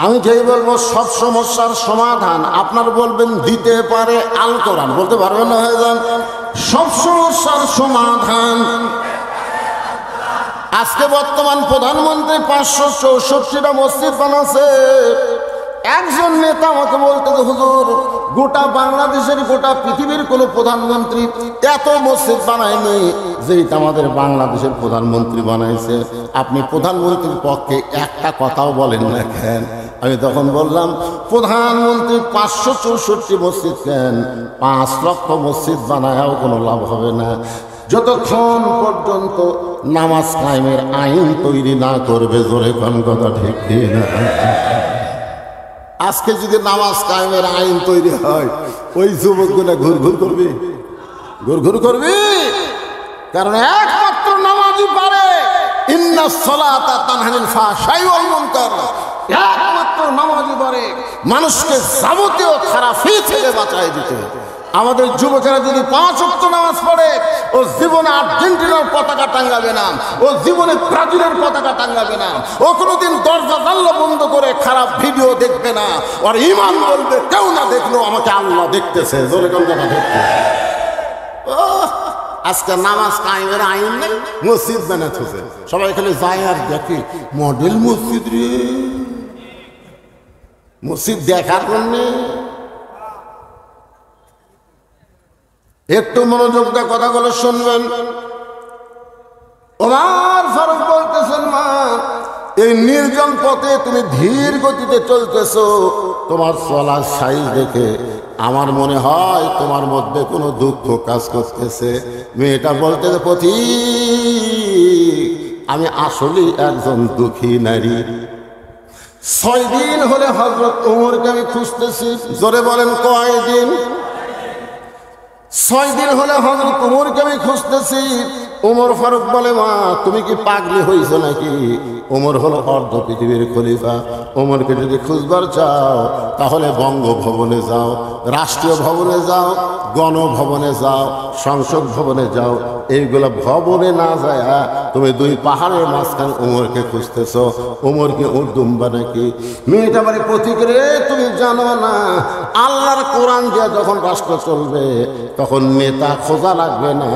আমি যেই বলবো সব সমস্যার সমাধান, আপনার বলবেন দিতে পারে আল কোরআন, বলতে পারবেন না হয়ে যান সব সমস্যার সমাধান। আজকে বর্তমান প্রধানমন্ত্রী 564টা মসজিদ বানাচ্ছে। একজন নেতা আমাকে বলতে, হুজুর গোটা বাংলাদেশের গোটা পৃথিবীর কোন প্রধানমন্ত্রী এত মসজিদ বানায়নি যেটা আমাদের বাংলাদেশের প্রধানমন্ত্রী বানাইছে। আপনি প্রধানমন্ত্রীর পক্ষে একটা কথাও বলেন না কেন? আমি তখন বললাম, প্রধানমন্ত্রী 564 মসজিদ কেন, 5 লক্ষ মসজিদ বানায়ও কোনো লাভ হবে না যতক্ষণ পর্যন্ত নামাজ কায়েমের আইন তৈরি না করবে। জোরে কোন কথা ঠিক না? আজকে যদি নামাজ কায়েমের আইন তৈরি হয়, ওই যুবকগুলো ঘুরঘুর করবে, ঘুরঘুর করবে। কারণ একমাত্র নামাজই পারে ইন্নাস সালাতা তানহানিল ফাহশাই ওয়াল মুনকার, একমাত্র নামাজই পারে মানুষকে যাবতীয় খারাপি থেকে বাঁচায় দিতে। আমাদের যুবকেরা যদি 5 ওয়াক্ত নামাজ পড়ে, ও জীবনে আর্জেন্টিনার পতাকা টাঙ্গাবে না, ও জীবনে ব্রাজিলের পতাকা টাঙ্গাবে না, ও কোনোদিন দরজা জানলা বন্ধ করে খারাপ ভিডিও দেখবে না। আর ঈমান বলবে, কেউ না দেখলো আমাকে আল্লাহ দেখতেছে। জোরে কোন কথা দেখতে? আজকে নামাজ কায়েমের আইন নেই, মসজিদ বানাচ্ছে। সবাই খালি যায় আর দেখে মডেল মসজিদ রে, মসজিদ দেখার জন্য। একটু মনোযোগ দিয়ে কথাগুলো শুনবেন। ওমর ফারুক বলতেছেন, মা এই নির্জন পথে তুমি ধীর গতিতে চলতেছো, তোমার চলার সাইজ দেখে আমার মনে হয় তোমার মধ্যে কোনো দুঃখ কাজ করতেছে। মেয়েটা বলতেছে, পথিক আমি আসলেই একজন দুঃখী নারী। 6 দিন হলে হযরত ওমরকে আমি খুঁজতেছি। জোরে বলেন কয়দিন? 6 দিন হলে হযরত ওমরকে আমি খুঁজতেছি। ওমর ফারুক বলে, মা তুমি কি পাগলি হয়েছ নাকি? ওমর হলো অর্ধ পৃথিবীর খলিফা। ওমরকে যদি খুঁজবার চাও তাহলে বঙ্গভবনে যাও, রাষ্ট্রীয় ভবনে যাও, গণভবনে যাও, সংসদ ভবনে যাও। এইগুলো ভবনে না যায় তুমি 2 পাহাড়ের মাঝখানে ওমরকে খুঁজতেছ। ওমর কি উর্দুম্বা নাকি? মেয়েটা বলে, পথিক রে তুমি জানো না, আল্লাহর কোরআন দিয়ে যখন রাষ্ট্র চলবে তখন নেতা খোঁজা লাগবে না,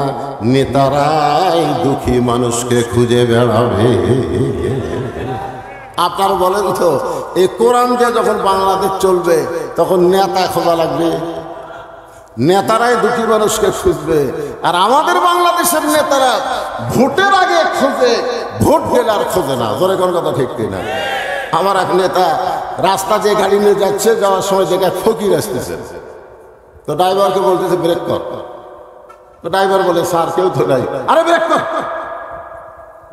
নেতারাই দুঃখী মানুষকে খুঁজে বেড়াবে। আপনার বলেন তো, এই কোরআন দিয়ে যখন বাংলাদেশ চলবে তখন নেতা খোঁজা লাগবে, নেতারাই দুঃখী মানুষকে খুঁজবে। আর আমাদের বাংলাদেশের নেতারা ভোটের আগে খোঁজে, ভোট গেলে আর খোঁজে না। ধরে কোন কথা ঠিক কিনা? আমার এক নেতা রাস্তা যে গাড়ি নিয়ে যাচ্ছে, যাওয়ার সময় জায়গায় ফকির আসতেছে, তো ড্রাইভারকে বলতেছে ব্রেক কর। তো ড্রাইভার বলে, স্যার কেউ তো নাই। আরে ব্রেক কর।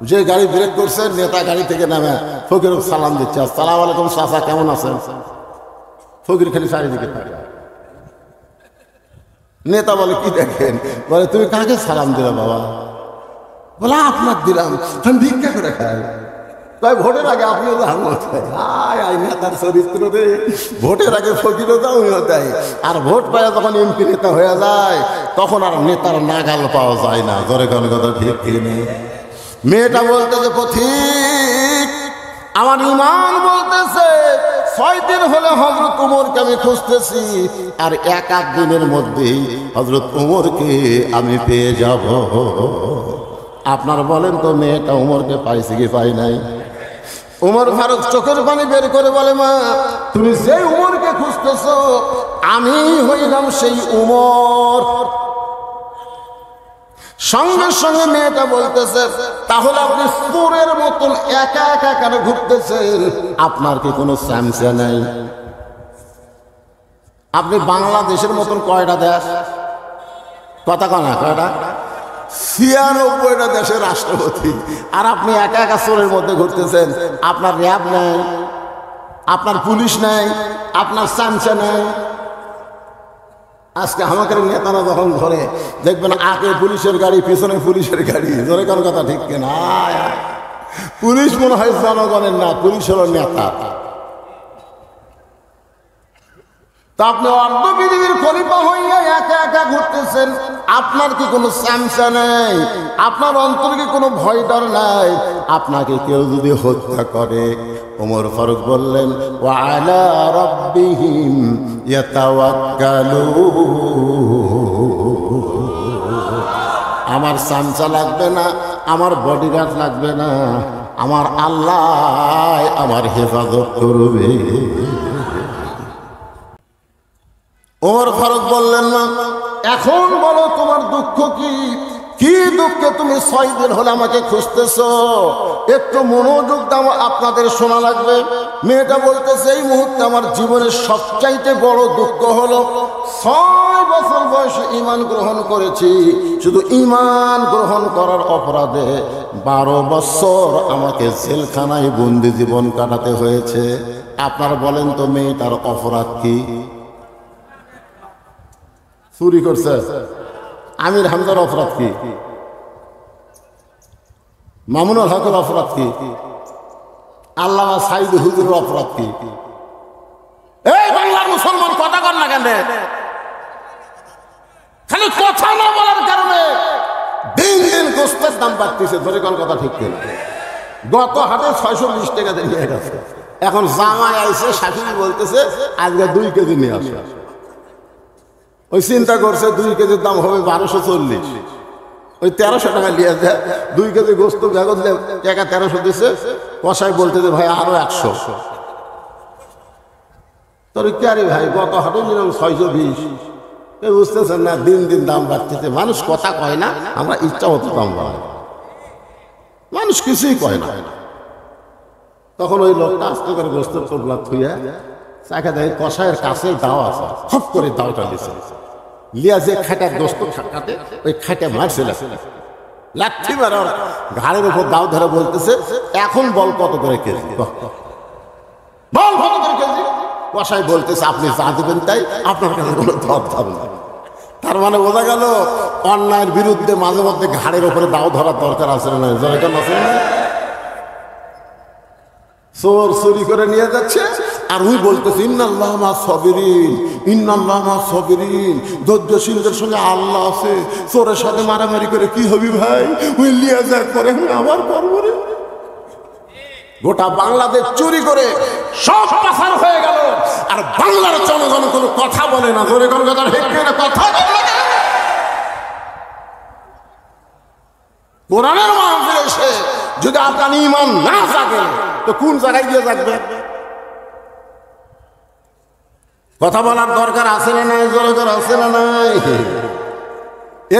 যে গাড়ি ব্রেক করছে, নেতা গাড়ি থেকে নামে ফকির সালাম দিচ্ছে, আসসালামু আলাইকুম চাচা, কেমন আছেন? ফকির খালি চারিদিকে থাকে। নেতা বলে, কি দেখেন? বলে, তুমি কাকে সালাম দিলে বাবা? বলে, আপনার দিলাম, আমি ভিক্ষা করে খাই। তাই ভোটের আগে আপনিও নেতার চরিত্র রে, ভোটের আগে ফকিরও দাও দেয়, আর ভোট পায় যখন এমপি নেতা হয়ে যায় তখন আর নেতার নাগাল পাওয়া যায় না। ধরে কোন কথা ঠিক কিনে? মেয়েটা বলতেছে, পথিক আমার ঈমান বলতেছে 6 দিন হলে হযরত ওমরকে আমি খুঁজতেছি, আর 1-8 দিনের মধ্যেই হযরত ওমরকে আমি পেয়ে যাব। আপনার বলেন তো, মেয়েটা ওমরকে পাইছে কি পাই নাই? ওমর ফারুক চোখের পানি বের করে বলে, মা তুমি সেই ওমরকে খুঁজতেছো, আমি হইলাম সেই ওমর। সঙ্গে সঙ্গে মেয়েটা বলতেছে, তাহলে আপনি চোরের মতন একা একা কেন ঘুরতেছেন? আপনার কি কোনো স্যামসা নাই? আপনি বাংলাদেশের মতন কয়টা দেশ, কথা কনা কয়টা? 96টা দেশের রাষ্ট্রপতি, আর আপনি একা একা চোরের মধ্যে ঘুরতেছেন। আপনার র্যাব নাই, আপনার পুলিশ নাই, আপনার স্যামসা নাই। আজকে আমাদের নেতারা যখন ধরে দেখবেন আগে পুলিশের গাড়ি, পিছনে পুলিশের গাড়ি। ধরে কোন কথা ঠিক কিনা? পুলিশ মনে হয় জনগণের না, পুলিশ হলো নেতা। তা আপনি অর্ধ পৃথিবীর খলিফা হইয়া একা একা ঘুরতেছেন, আপনার কি কোনো স্যামসা নেই? আপনার অন্তরে কি কোনো ভয় ডর নাই? আপনাকে কেউ যদি হত্যা করে, ওমর ফারুক বললেন ওয়া আলা রাব্বিহিম ইয়াতাওয়াক্কালুন। আমার চামচা লাগবে না, আমার বডিগার্ড লাগবে না, আমার আল্লাহ আমার হেফাজত করবে। ওমর ফারুক বললেন না, এখন বলো তোমার দুঃখ কি? কি দুঃখে তুমি 6 দিন হলে আমাকে খুঁজতেছো? একটু মনোযোগ দাও, আপনাদের শোনা লাগবে। মেয়েটা বলতেছে এই মুহূর্তে আমার জীবনের সবচাইতে বড় দুঃখ হলো 6 বছর বয়সে ঈমান গ্রহণ করেছি, শুধু ঈমান গ্রহণ করার অপরাধে 12 বছর আমাকে জেলখানায় বন্দি জীবন কাটাতে হয়েছে। আপনারা বলেন তো মেয়েটার অপরাধ কি? চুরি করছে। আমির হামজার অপরাধ কি? মামুনুল হকের অপরাধ কি? আল্লামা সাইদ হুজুরের অপরাধ কি? এই বাংলার মুসলমান কথা কর না কেন? খালি কথা না বলার কারণে দিন দিন গোস্তের দাম বাড়তেছে। ধরে কোন কথা ঠিক কিনা? গত হাটে 620 টাকা দিয়ে নিয়ে গেছে, এখন জামাই আইসে শাশুড়ি বলতেছে আজকে 2 কেজি নিয়ে আসে। ওই চিন্তা করছে 2 কেজির দাম হবে 1240, ওই 1300 টাকা নিয়ে যায়। 2 কেজি গোস্ত কাগজ টাকা 1300 দিচ্ছে। কষাই বলতে যে ভাই আরো 100। তোর কি আরে ভাই গত হাটে নিলাম 620। বুঝতেছেন না, দিন দিন দাম বাড়তেছে। মানুষ কথা কয় না, আমরা ইচ্ছা মতো দাম বাড়াই। মানুষ কিছুই কয় না। তখন ওই লোকটা আস্তে করে গোস্তের টুকরা থুইয়া চাকা দেয়, কষায়ের কাছে দাও আছে, হপ করে দাওটা দিছে। লিয়া যে খাটার গোস্ত কাটে ওই খাটা মারছে লাঠি মারার ঘাড়ের উপর দাও ধরে বলতেছে এখন বল কত করে কেজি, বল কত করে কেজি। কষাই বলতেছে আপনি যা দেবেন তাই, আপনার কাছে কোনো দর দাম না। তার মানে বোঝা গেল অন্যায়ের বিরুদ্ধে মাঝে মধ্যে ঘাড়ের উপরে দাও ধরার দরকার আছে না? জয়টা আছে না? চোর চুরি করে নিয়ে যাচ্ছে আর ওই বলতেছে ইন্নাল্লাহ মা সাবিরিন, ইন্নাল্লাহ মা সাবিরিন, ধৈর্যশীলদের সঙ্গে আল্লাহ আছে। চোরের সাথে মারামারি করে কি হবি ভাই? ওই লিয়া যায় করে আবার করবো রে। গোটা বাংলাদেশ চুরি করে সব পাচার হয়ে গেল, আর বাংলার জনগণ কোনো কথা বলে না। ধরে কোন কথা কথা কোরআনের মাহফিলে এসে যদি আপনার ঈমান না জাগে তো কোন জায়গায় গিয়ে জাগবে? কথা বলার দরকার আছে না নাই? দরকার আছে না নাই?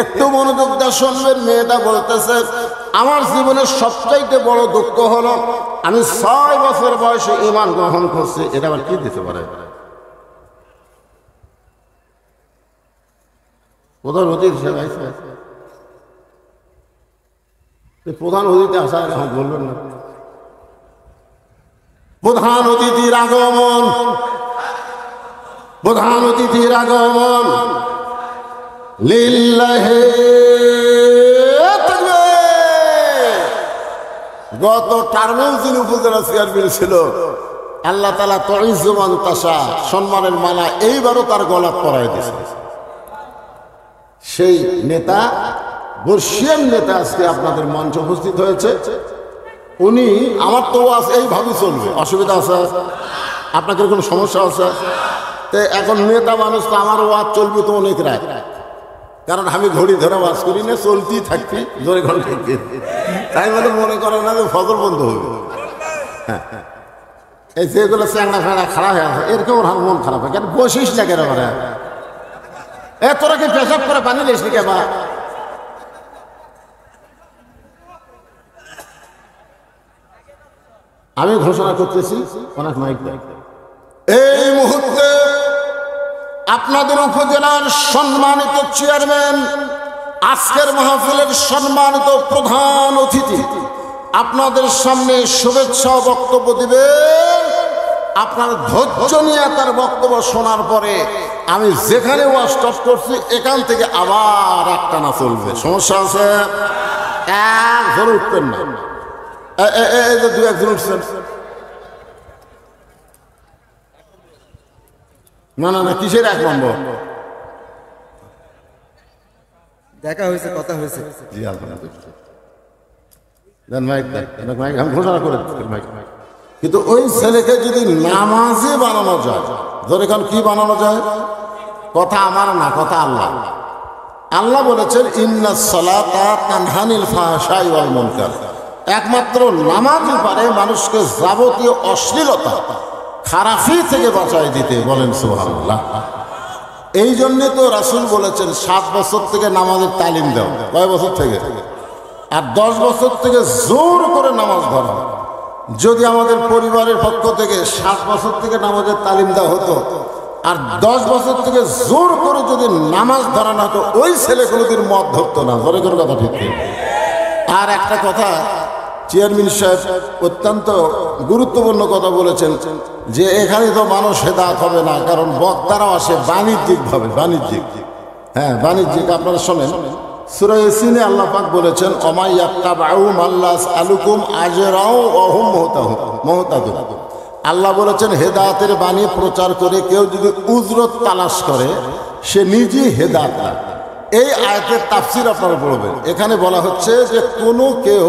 একটু মনোযোগ দিয়ে শুনবেন। মেয়েটা বলতেছে আমার জীবনের সবচাইতে বড় দুঃখ হলো আমি 6 বছর বয়সে ঈমান গ্রহণ করছি। এটা আবার কি দিতে পারে? প্রধান অতিথি হিসেবে প্রধান অতিথি আসা এখন বলবেন না। প্রধান অতিথির আগমন, প্রধান অতিথির আগমন লিল্লাহি তাকবীর। গত টার্মেও যিনি উপজেলা চেয়ারম্যান ছিল আল্লাহ তাআলা তুইজ্জু মান তাশা, সম্মানের মালা এইবারও তার গলা পরায় দিয়েছে। সেই নেতা, বর্ষিয়ান নেতা আজকে আপনাদের মঞ্চে উপস্থিত হয়েছে। উনি আমার তো এইভাবে চলবে, অসুবিধা আছে? আপনাদের কোনো সমস্যা আছে? তো এখন নেতা মানুষ তো আমার ওয়াজ চলবে তো অনেক রাত, কারণ আমি ঘড়ি ধরে ওয়াজ করি না, চলতেই থাকবি জোরে ঘন্টা। তাই বলে মনে করে না যে ফজর বন্ধ হবে। হ্যাঁ, এই যেগুলো চ্যাংড়া ফ্যাংড়া খারাপ হয়ে আছে এরকম ওর মন খারাপ হয় কেন? বসিস না কেন? এ তোরা কি পেশাব করে পানি লিস নি কেবা? আমি ঘোষণা করতেছি অনেক মাইক এই মুহূর্তে আপনাদের উপজেলার সম্মানিত চেয়ারম্যান, আজকের মাহফিলের সম্মানিত প্রধান অতিথি আপনাদের সামনে শুভেচ্ছা বক্তব্য দিবেন। আপনার ধৈর্য নিয়ে তার বক্তব্য শোনার পরে আমি যেখানে ওয়াজ স্টপ করছি এখান থেকে আবার একটানা চলবে। সমস্যা আছে? ধরে উঠবেন না। এই যে 2-1 উঠছেন, না না না, কিসের 1 নম্বর? দেখা হয়েছে, কথা হয়েছে। জি মাইক মাইক আমি ঘোষণা করে মাইক। কিন্তু ওই ছেলেকে যদি নামাজি বানানো যায়, ধরে এখন কি বানানো যায়? কথা আমার না, কথা আল্লাহ। আল্লাহ বলেছেন ইন্নাস সালাতা তানহানিল ফাহশাই ওয়াল মুনকার, একমাত্র নামাজই পারে মানুষকে যাবতীয় অশ্লীলতা খারাপি থেকে বাঁচায় দিতে। বলেন সুবহানাল্লাহ। এই জন্যে তো রাসূল বলেছেন 7 বছর থেকে নামাজের তালিম দাও। কয় বছর থেকে? আর 10 বছর থেকে জোর করে নামাজ ধরা। যদি আমাদের পরিবারের পক্ষ থেকে 7 বছর থেকে নামাজের তালিম দেওয়া হতো আর 10 বছর থেকে জোর করে যদি নামাজ ধরানো হতো, ওই ছেলেগুলোদের মত ধরতো না। ধরে কোনো কথা ঠিক নেই। আর একটা কথা, চেয়ারম্যান সাহেব অত্যন্ত গুরুত্বপূর্ণ কথা বলেছেন যে এখানে তো মানুষ হেদায়েত হবে না, কারণ বক্তারাও আসে বাণিজ্যিকভাবে। হ্যাঁ, বাণিজ্যিক। আপনারা শোনেন, সূরা ইয়াসিনে আল্লাহ পাক বলেছেন ওমাই ইয়াত্তাবিউ মাল্লাস আলুকুম আজরাও ওয়া হুম মুহতাদুন। আল্লাহ বলেছেন হেদায়েতের বাণী প্রচার করে কেউ যদি উজরত তালাশ করে সে নিজেই হেদায়েত না। এই আয়াতের তাফসীর আপনারা পড়বেন। এখানে বলা হচ্ছে যে কোনো কেউ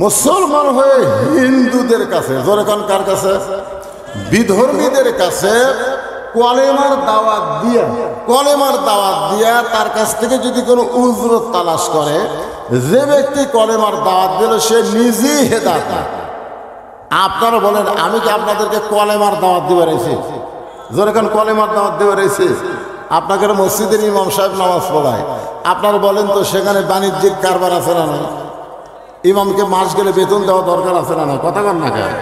মুসলমান হয়ে হিন্দুদের কাছে, জোরে কোন কার কাছে? বিধর্মীদের কাছে কলেমার দাওয়াত দিয়া তার কাছ থেকে যদি কোনো উজরত তালাশ করে, যে ব্যক্তি কলেমার দাওয়াত দিল সে নিজেই হেদায়েত। আপনারা বলেন আমি কি আপনাদেরকে কলেমার দাওয়াত দিবে রয়েছি? জোরে কোন কলেমার দাওয়াত দিবে রয়েছি? আপনাকে মসজিদের ইমাম সাহেব নামাজ পড়ায়, আপনারা বলেন তো সেখানে বাণিজ্যিক কারবার আছে না নাই? ইমামকে মাস গেলে বেতন দেওয়া দরকার আছে না নাই? কথা কন না কেন?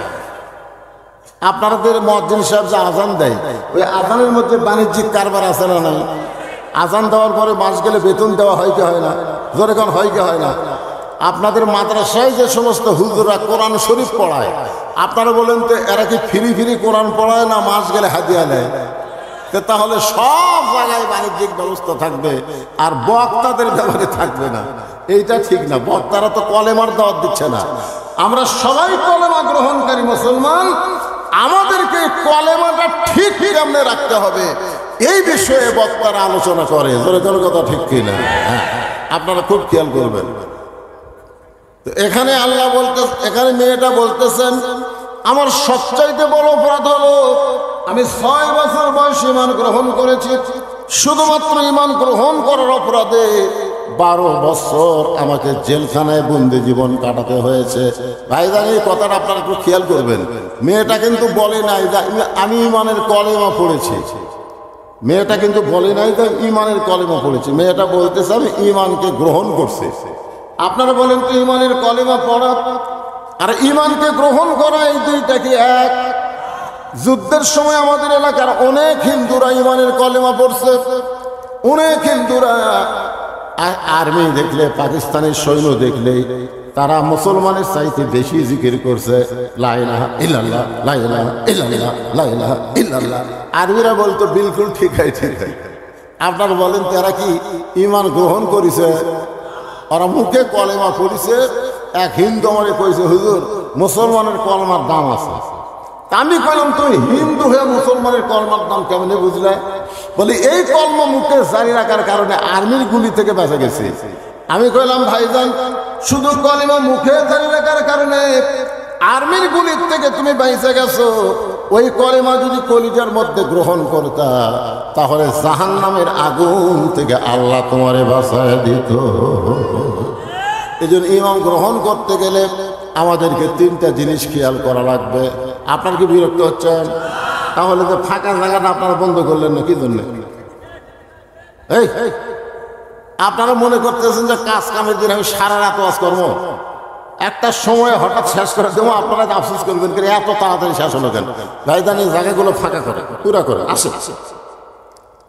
আপনাদের মুয়াজ্জিন সাহেব যে আজান দেয়, ওই আজানের মধ্যে বাণিজ্যিক কারবার আছে না নাই? আজান দেওয়ার পরে মাস গেলে বেতন দেওয়া হয় কি হয় না? জোরে কোন হয় কি হয় না? আপনাদের মাদ্রাসায় যে সমস্ত হুজুররা কোরআন শরীফ পড়ায়, আপনারা বলেন তো এরা কি ফ্রি কোরআন পড়ায় না মাস গেলে হাদিয়া নেয়? তাহলে সব জায়গায় বাণিজ্যিক ব্যবস্থা থাকবে আর বক্তাদের ব্যাপারে থাকবে না। এইটা ঠিক না। বক্তারা তো কলেমার দাওয়াত দিচ্ছে না। আমরা সবাই কলেমা গ্রহণকারী মুসলমান, আমাদেরকে কলেমাটা ঠিক কেমনে রাখতে হবে এই বিষয়ে বক্তারা আলোচনা করে। জোরে কোনো কথা ঠিক কিনা? হ্যাঁ, আপনারা খুব খেয়াল করবেন। তো এখানে আল্লাহ এখানে মেয়েটা বলতেছেন আমার সবচাইতে বড় অপরাধ হলো আমি 6 বছর বয়সে ঈমান গ্রহণ করেছি। শুধুমাত্র ঈমান গ্রহণ করার অপরাধে 12 বছর আমাকে জেলখানায় বন্দি জীবন কাটাতে হয়েছে। ভাইজান, এই কথাটা আপনারা একটু খেয়াল করবেন। মেয়েটা কিন্তু বলে নাই যে আমি ঈমানের কলেমা পড়েছি। মেয়েটা কিন্তু বলে নাই যে ঈমানের কলেমা পড়েছি। মেয়েটা বলতেছে আমি ঈমানকে গ্রহণ করছি। আপনারা বলেন তো ঈমানের কলেমা পড়া আর ঈমানকে গ্রহণ করা এই দুইটা কি এক? যুদ্ধের সময় আমাদের এলাকার অনেক হিন্দুরা ঈমানের কলেমা পড়ছে। অনেক হিন্দুরা আর্মি দেখলে, পাকিস্তানের সৈন্য দেখলে তারা মুসলমানের চাইতে বেশি জিকির করছে লা ইলাহা ইল্লাল্লাহ, লা ইলাহা ইল্লাল্লাহ, লা ইলাহা ইল্লাল্লাহ। আরবিরা বলতো বিলকুল ঠিক আছে। আপনারা বলেন তারা কি ঈমান গ্রহণ করেছে? ওরা মুখে কলেমা পড়েছে। এক হিন্দু আমারে কইছে হুজুর মুসলমানের কলমার দাম আছে। আমি কইলাম তুই হিন্দু হয়ে মুসলমানের কলমার দাম কেমনে বুঝলে? বলি এই কলমা মুখে জারি রাখার কারণে আর্মির গুলি থেকে বেঁচে গেছে। আমি কইলাম ভাইজান শুধু কলেমা মুখে জারি রাখার কারণে আর্মির গুলির থেকে তুমি বেঁচে গেছো, ওই কলেমা যদি কলিজার মধ্যে গ্রহণ করতা তাহলে জাহান্নামের আগুন থেকে আল্লাহ তোমারে বাঁচায় দিত। এই জন্য ঈমান গ্রহণ করতে গেলে আমাদেরকে 3টা জিনিস খেয়াল করা লাগবে। আপনার কি বিরক্ত হচ্ছেন? তাহলে যে ফাঁকা জায়গাটা আপনারা বন্ধ করলেন না কি জন্য? এই আপনারা মনে করতেছেন যে কাজ কামের দিন আমি সারা রাত ওয়াজ করবো, একটা সময় হঠাৎ শেষ করে দেবো, আপনারা আফসোস করবেন করে এত তাড়াতাড়ি শেষ হলো কেন? ভাইজান এই জায়গাগুলো ফাঁকা করে পুরা করে আসে।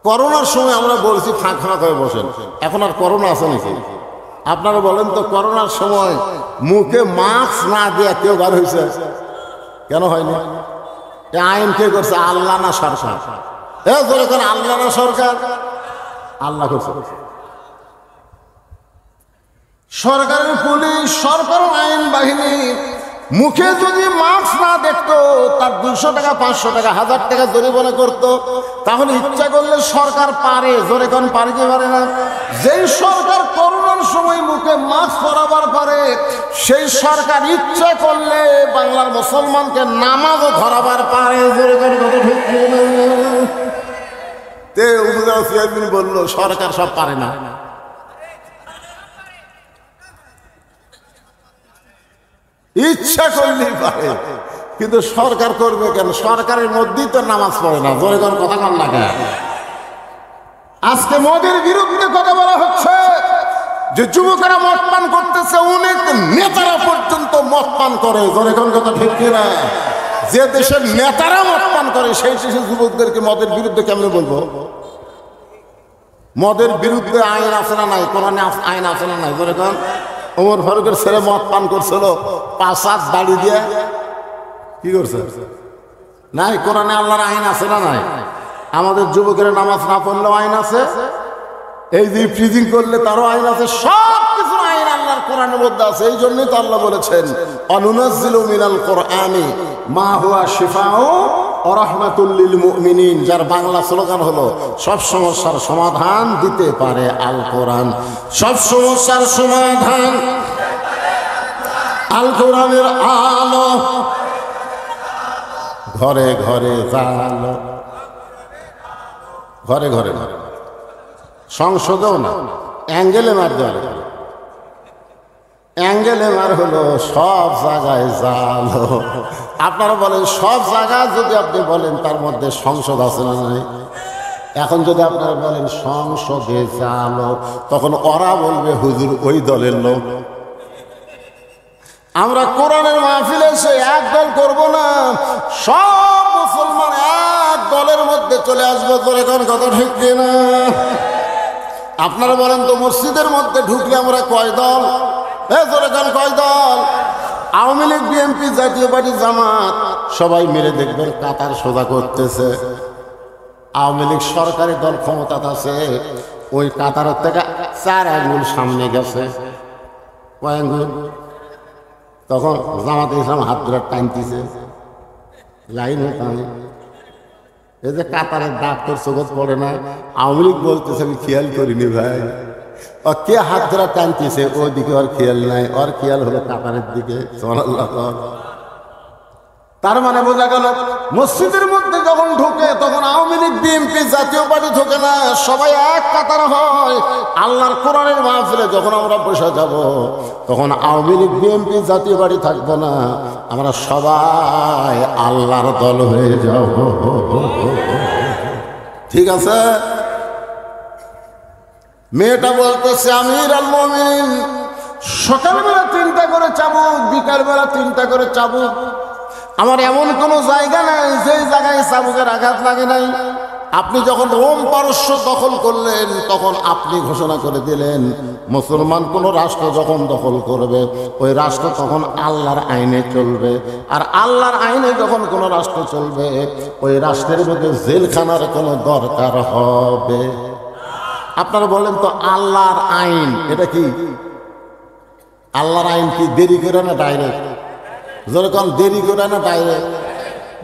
করোনার সময় আমরা বলছি ফাঁকা করে বসেন, এখন আর করোনা আছে নাকি? আপনারা বলেন তো করোনার সময় মুখে মাস্ক না দিয়ে কেউ বার হয়েছে? কেন হয়নি? আইন কে করছে? আল্লাহ না সরকার? আল্লাহ না সরকার? আল্লাহ করছে। সরকারের পুলিশ, সরকার আইন বাহিনী মুখে যদি মাস্ক না দেখতো তার 200 টাকা, 500 টাকা, 1000 টাকা জরিমানা করতো। তাহলে ইচ্ছা করলে সরকার পারে, জোরে কোন পারে কি পারে না? যেই সরকার করোনার সময় মুখে মাস্ক পরাবার পারে সেই সরকার ইচ্ছা করলে বাংলার মুসলমানকে নামাজও ধরাবার পারে। বললো সরকার সব পারে না। ইচ্ছা করলেই পারে, কিন্তু সরকার করবে কেন? সরকারের মধ্যেই তো নামাজ পড়ে না। জোরে কোন কথা কন লাগে। আজকে মোদির বিরুদ্ধে কথা বলা হচ্ছে যে যুবকেরা মদ পান করতেছে, অনেক নেতারা পর্যন্ত মদ পান করে। জোরে কোন কথা ঠিক কিনা? যে দেশের নেতারা মদ পান করে সেই দেশের যুবকদেরকে মদের বিরুদ্ধে কেমনে বলবো? মদের বিরুদ্ধে আইন আছে না নাই? কোরআনে আইন আছে না নাই? জোরে কোন। ওমর ফারুকের ছেলে মদ পান করছিল, 5 হাত দাড়ি দিয়ে কি করছে? নাই, কোরআনে আল্লাহর আইন আছে না নাই? আমাদের যুবকেরা নামাজ না পড়লেও আইন আছে, এই যে ফ্রিজিং করলে তারও আইন আছে। সব কিছু আইন আল্লাহর কোরআনের মধ্যে আছে। এই জন্যই তো আল্লাহ বলেছেন অনুনাজ্জিলু মিনাল কোরআনি মা হুয়া শিফাউ ওয়া রাহমাতুল লিল মুমিনিন। যার বাংলা স্লোগান হলো সব সমস্যার সমাধান দিতে পারে আল কোরআন। সব সমস্যার সমাধান আল কোরআনের আলো। ঘরে ঘরে জালো, ঘরে ঘরে ঘরে সংসদেও না, অ্যাঙ্গেলে মার দেওয়ার। অ্যাঙ্গেলে মার হলো সব জায়গায় জালো। আপনারা বলেন সব জায়গায় যদি আপনি বলেন তার মধ্যে সংসদ আছে না নাই? এখন যদি আপনারা বলেন সংসদে জালো, তখন ওরা বলবে হুজুর ওই দলের লোক। আমরা কোরআনের মাহফিলে এসে এক দল করবো না, সব মুসলমান এক দলের মধ্যে চলে আসবো। তোর এখন কথা ঠিক না? আপনারা বলেন তো মসজিদের মধ্যে ঢুকলে আমরা কয় দল? কয় দল? আওয়ামী লীগ, বিএনপি, জাতীয় পার্টি, জামাত সবাই মিলে দেখবেন কাতার সোজা করতেছে। আওয়ামী লীগ সরকারি দল ক্ষমতা আছে, ওই কাতারের থেকে 4 আঙ্গুল সামনে গেছে। কয় আঙ্গুল? তখন জামাত ইসলাম হাত ধরে টানতেছে, লাইন টানে। এই যে কাতারের দাগ তোর চোখত পড়ে না? আওয়ামী লীগ বলতেছে আমি খেয়াল করিনি ভাই। ও কে হাত ধরে টানতেছে ওইদিকে ওর খেয়াল নাই, ওর খেয়াল হলো কাতারের দিকে। তার মানে বোঝা গেল মসজিদের মধ্যে যখন ঢুকে তখন আওয়ামী লীগ, বিএনপি, জাতীয় পার্টি ঢোকে না, সবাই এক কাতার হয়। আল্লাহর কোরআনের মাহফিলে যখন আমরা বসে যাব তখন আওয়ামী লীগ, বিএনপি, জাতীয় পার্টি থাকবো না, আমরা সবাই আল্লাহর দল হয়ে যাব। ঠিক আছে? মেয়েটা বলতেছে আমির আল মুমিনিন, সকালবেলা 3টা করে চাবুক, বিকালবেলা 3টা করে চাবুক। আমার এমন কোনো জায়গা নাই যে জায়গায় চাবুকের আঘাত লাগে নাই। আপনি যখন রোম পারস্য দখল করলেন তখন আপনি ঘোষণা করে দিলেন মুসলমান কোন রাষ্ট্র যখন দখল করবে ওই রাষ্ট্র তখন আল্লাহর আইনে চলবে। আর আল্লাহর আইনে যখন কোন রাষ্ট্র চলবে ওই রাষ্ট্রের মধ্যে জেলখানার কোনো দরকার হবে। আপনারা বলেন তো আল্লাহর আইন এটা কি? আল্লাহর আইন কি দেরি করে না ডাইরেক্ট? যেরকম দেরি করে না ডাইরেক্ট?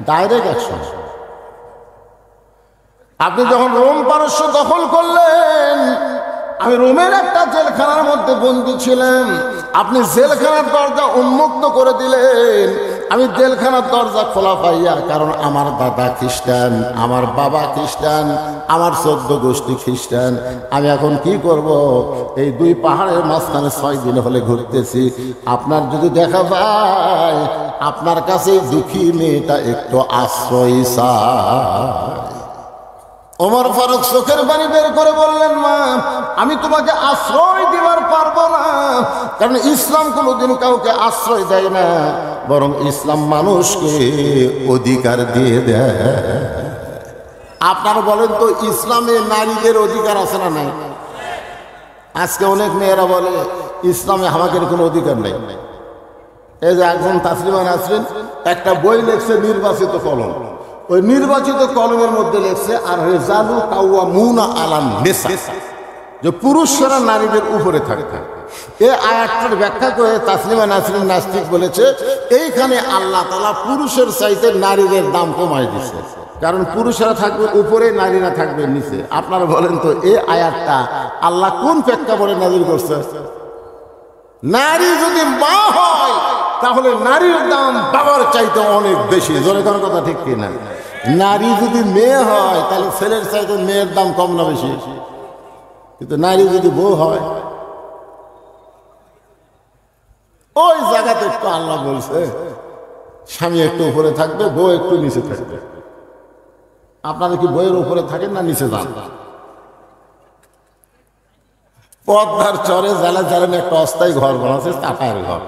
Direct action. আপনি যখন রোম পারস্য দখল করলেন, আমি রোমের একটা জেলখানার মধ্যে বন্দী ছিলাম, আপনি জেলখানার দরজা উন্মুক্ত করে দিলেন। আমি জেলখানার দরজা খোলা পাইয়া, কারণ আমার দাদা খ্রিস্টান, আমার বাবা খ্রিস্টান, আমার 14 গোষ্ঠী খ্রিস্টান। আমি এখন কি করব? এই 2 পাহাড়ের মাঝখানে 6 দিন হলে ঘুরতেছি। আপনার যদি দেখা যায় আপনার কাছে দুঃখী মেয়েটা একটু আশ্রয় চায়। ওমর ফারুক চোখের পানি বের করে বললেন, মা আমি তোমাকে আশ্রয় দিবার পারবো না, কারণ ইসলাম কোনোদিন কাউকে আশ্রয় দেয় না, বরং ইসলাম মানুষকে অধিকার দিয়ে দেয়। আপনারা বলেন তো ইসলামে নারীদের অধিকার আছে না নাই? আজকে অনেক মেয়েরা বলে ইসলামে আমাদের কোনো অধিকার নেই। এই যে একজন তাসলিমা নাসরিন একটা বই লিখছে নির্বাচিত কলম, ওই নির্বাচিত কলমের মধ্যে লেখছে আর রিজালু কাওয়ামুনা আলান নিসা, যে পুরুষরা নারীদের উপরে থাকে। এই আয়াতটার ব্যাখ্যা করে তাসলিমা নাসরিন নাস্তিক বলেছে এইখানে আল্লাহ তাআলা পুরুষের চাইতে নারীদের দাম কমায় দিছে, কারণ পুরুষরা থাকবে উপরে, নারীরা থাকবে নিচে। আপনারা বলেন তো এই আয়াতটা আল্লাহ কোন প্রেক্ষাপটে নাযিল করছে? নারী যদি মা হয় তাহলে নারীর দাম বাবার চাইতে অনেক বেশি। জোরে কোনো কথা ঠিক কিনা? নারী যদি মেয়ে হয় তাহলে ছেলের চাইতে মেয়ের দাম কম না বেশি? কিন্তু নারী যদি বউ হয়, ওই জায়গাতে একটু আল্লাহ বলছে স্বামী একটু উপরে থাকবে, বউ একটু নিচে থাকবে। আপনারা কি বইয়ের উপরে থাকেন না নিচে যান? পদ্মার চরে জালা জালেন একটা অস্থায়ী ঘর বানাচ্ছে, টাকার ঘর।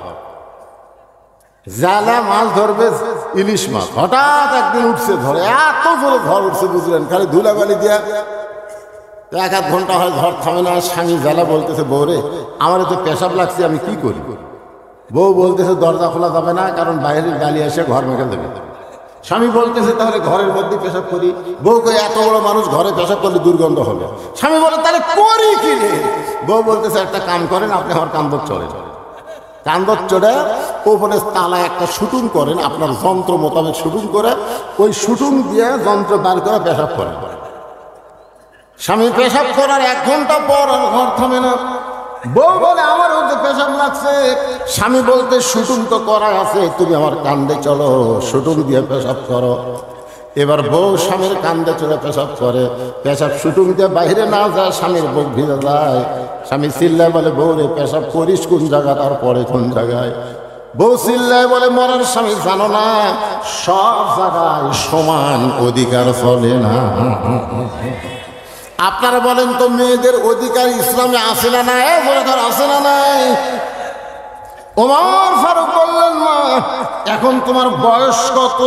জালা মাছ ধরবে, ইলিশ মাছ, হঠাৎ একদিন উঠছে ধরে, এত জোরে ঝড় উঠছে বুঝলেন, খালি ধুলাবালি দিয়া এক আধ ঘন্টা হয় ঝড় থামে না। স্বামী জালা বলতেছে, বউরে আমার তো পেশাব লাগছে, আমি কি করি? বউ বলতেছে দরজা খোলা যাবে না, কারণ বাইরের গালি এসে ঘর মেখে দেবে। স্বামী বলতেছে তাহলে ঘরের মধ্যে পেশাব করি। বউ কই এত বড় মানুষ ঘরে পেশাব করলে দুর্গন্ধ হবে। স্বামী বলে তাহলে করি কি রে? বউ বলতেছে একটা কাম করেন, আপনি আমার কান্দর চড়ে কান্দর চড়ে ওপরে তালায় একটা শুটুং করেন, আপনার যন্ত্র মোতাবেক শুটুং করে ওই শুটুং দিয়ে যন্ত্র দাঁড় করে পেশাব করেন। স্বামী পেশাব করার 1 ঘন্টা পর আর ঘর থামে না। বউ বলে আমারও যে পেশাব লাগছে। স্বামী বলতে শুটুং তো করা আছে, তুমি আমার কান্দে চলো, শুটুং দিয়ে পেশাব করো। এবার বউ স্বামীর কান্দে চলে পেশাব করে, পেশাব শুটুং দিয়ে বাইরে না যায়, স্বামীর বুক ভিজে যায়। স্বামী চিল্লায় বলে, বউ রে পেশাব করিস কোন জায়গা, তারপরে কোন জায়গায়? বউ চিল্লায় বলে, মরার স্বামী জানো না সব জায়গায় সমান অধিকার চলে না। আপনারা বলেন তো মেয়েদের অধিকার ইসলামে আছে না নাই? আছে না নাই? ওমর ফারুক বললেন, মা এখন তোমার বয়স কত?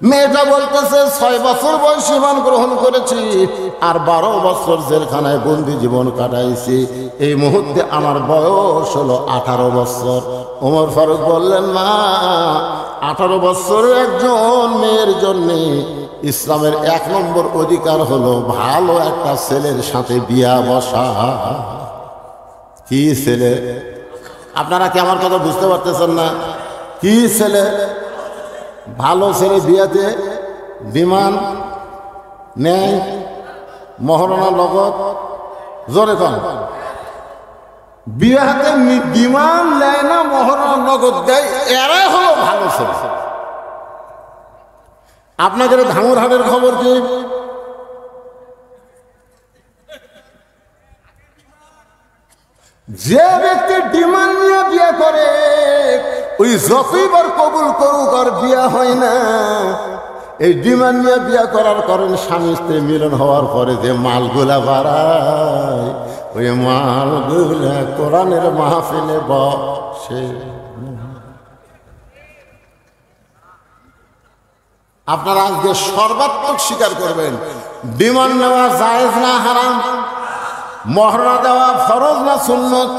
মেয়েটা বলতেছে 6 বছর বয়স ঈমান গ্রহণ করেছি আর 12 বছর জেলখানায় বন্দি জীবন কাটাইছি। এই মুহূর্তে আমার বয়স হলো 18 বছর। ওমর ফারুক বললেন, মা 18 বছরের একজন মেয়ের জন্য ইসলামের 1 নম্বর অধিকার হলো ভালো একটা ছেলের সাথে বিয়া বসা। কি ছেলে? আপনারা কি আমার কথা বুঝতে পারতেছেন না? কি ছেলে? ভালো ছেলে বিয়াতে বিমান নেয়, মহারণা লগত। জোরে কন, বিয়াতে বিমান নেয় না, মহারণা নগদ দেয়, এরাই হলো ভালো ছেলে। আপনাদের ধামুরহাটের খবর কি? যে ব্যক্তি ডিমান্ড নিয়ে বিয়ে করে ওই যতই বার কবুল করুক আর বিয়া হয় না। এই ডিমান্ড নিয়ে বিয়া করার কারণে স্বামী স্ত্রী মিলন হওয়ার পরে যে মালগুলা বাড়ায়, ওই মালগুলা কোরআনের মাহফিলে বসে। আপনারা আজকে সর্বাত্মক স্বীকার করবেন ডিমান্ড নেওয়া জায়েজ না হারাম? মহরনা দেওয়া ফরজ না সুন্নত?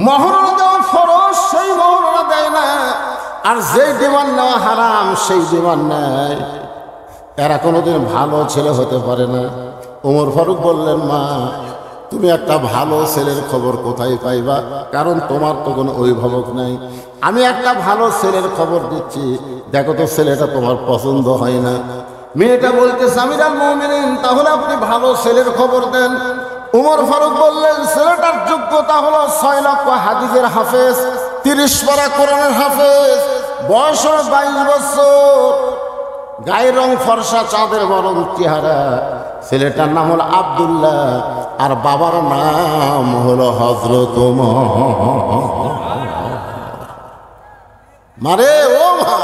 মহরনা দেওয়া ফরজ, সেই মহরনা দেয় না। আর যেই ডিমান্ড নেওয়া হারাম সেই ডিমান্ড নেয়। এরা কোনোদিন ভালো ছেলে হতে পারে না। ওমর ফারুক বললেন, মা তুমি একটা ভালো ছেলের খবর কোথায় পাইবা? কারণ তোমার তো কোনো অভিভাবক নাই। আমি একটা ভালো ছেলের খবর দিচ্ছি, দেখো তো ছেলেটা তোমার পছন্দ হয় না। মেয়েটা বলতেছে, আমিরুল মুমিনিন তাহলে আপনি ভালো ছেলের খবর দেন। ওমর ফারুক বললেন, ছেলেটার যোগ্যতা হলো 6 লক্ষ হাদিসের হাফেজ, 30 পারা কোরআনের হাফেজ, বয়স 22 বছর, গায়ের রং ফর্সা, চাঁদের বরং চেহারা। ছেলেটার নাম হলো আব্দুল্লাহ আর বাবার নাম হলো হযরত ওমর। মারে ও মা,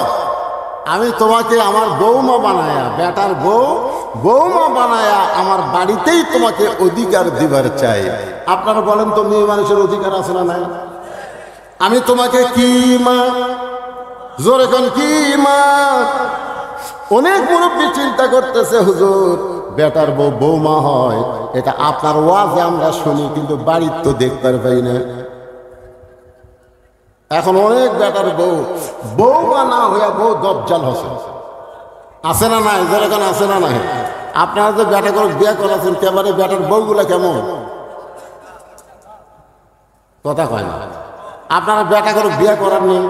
আমি তোমাকে আমার বৌমা বানায়া, বেটার বৌমা বানায়া আমার বাড়িতেই তোমাকে অধিকার দিবার চাই। আপনারা বলেন তো মেয়ে মানুষের অধিকার আছে না নাই? আমি তোমাকে কি মা, জোরে কোন কি মা? অনেক মুরব্বী চিন্তা করতেছে, হুজুর বেটার বৌমা হয়, এটা আপনার ওয়াজে আমরা শুনি, কিন্তু বাড়ির তো দেখতে পাই না। এখন অনেক বেটার বৌমা না হইয়া বউ দজ্জাল হসে, আছে না নাই? যেরকম আছে না নাই? আপনারা যে বেটা করে বিয়ে করাছেন, কেবারে বেটার বউগুলা কেমন? কথা কয় না। আপনারা বেটা করে বিয়ে করার নেই,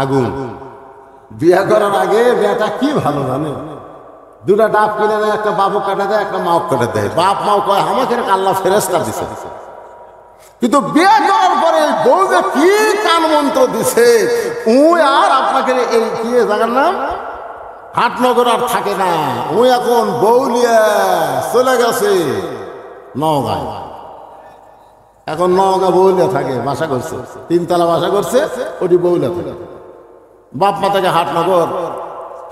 আগুন। বিয়ে করার আগে বেটা কি ভালো জানে, দুটা ডাব কিনে দেয়, একটা বাবু কাটা দেয়, একটা মাও কাটা দেয়। বাপ মাও কয় আমাকে আল্লাহ ফেরেশতা দিছে। কিন্তু বিয়ে করার পরে বউ যে কি কান মন্ত্র দিছে, আর আপনাকে এই কি জায়গার নাম হাটনগর আর থাকে না, এখন বউলিয়া চলে গেছে নওগাঁ। এখন নওগাঁ বউলিয়া থাকে, বাসা করছে, 3 তলা বাসা করছে, ওটি বউলিয়া থাকে। বাপ মা থেকে হাটনগর।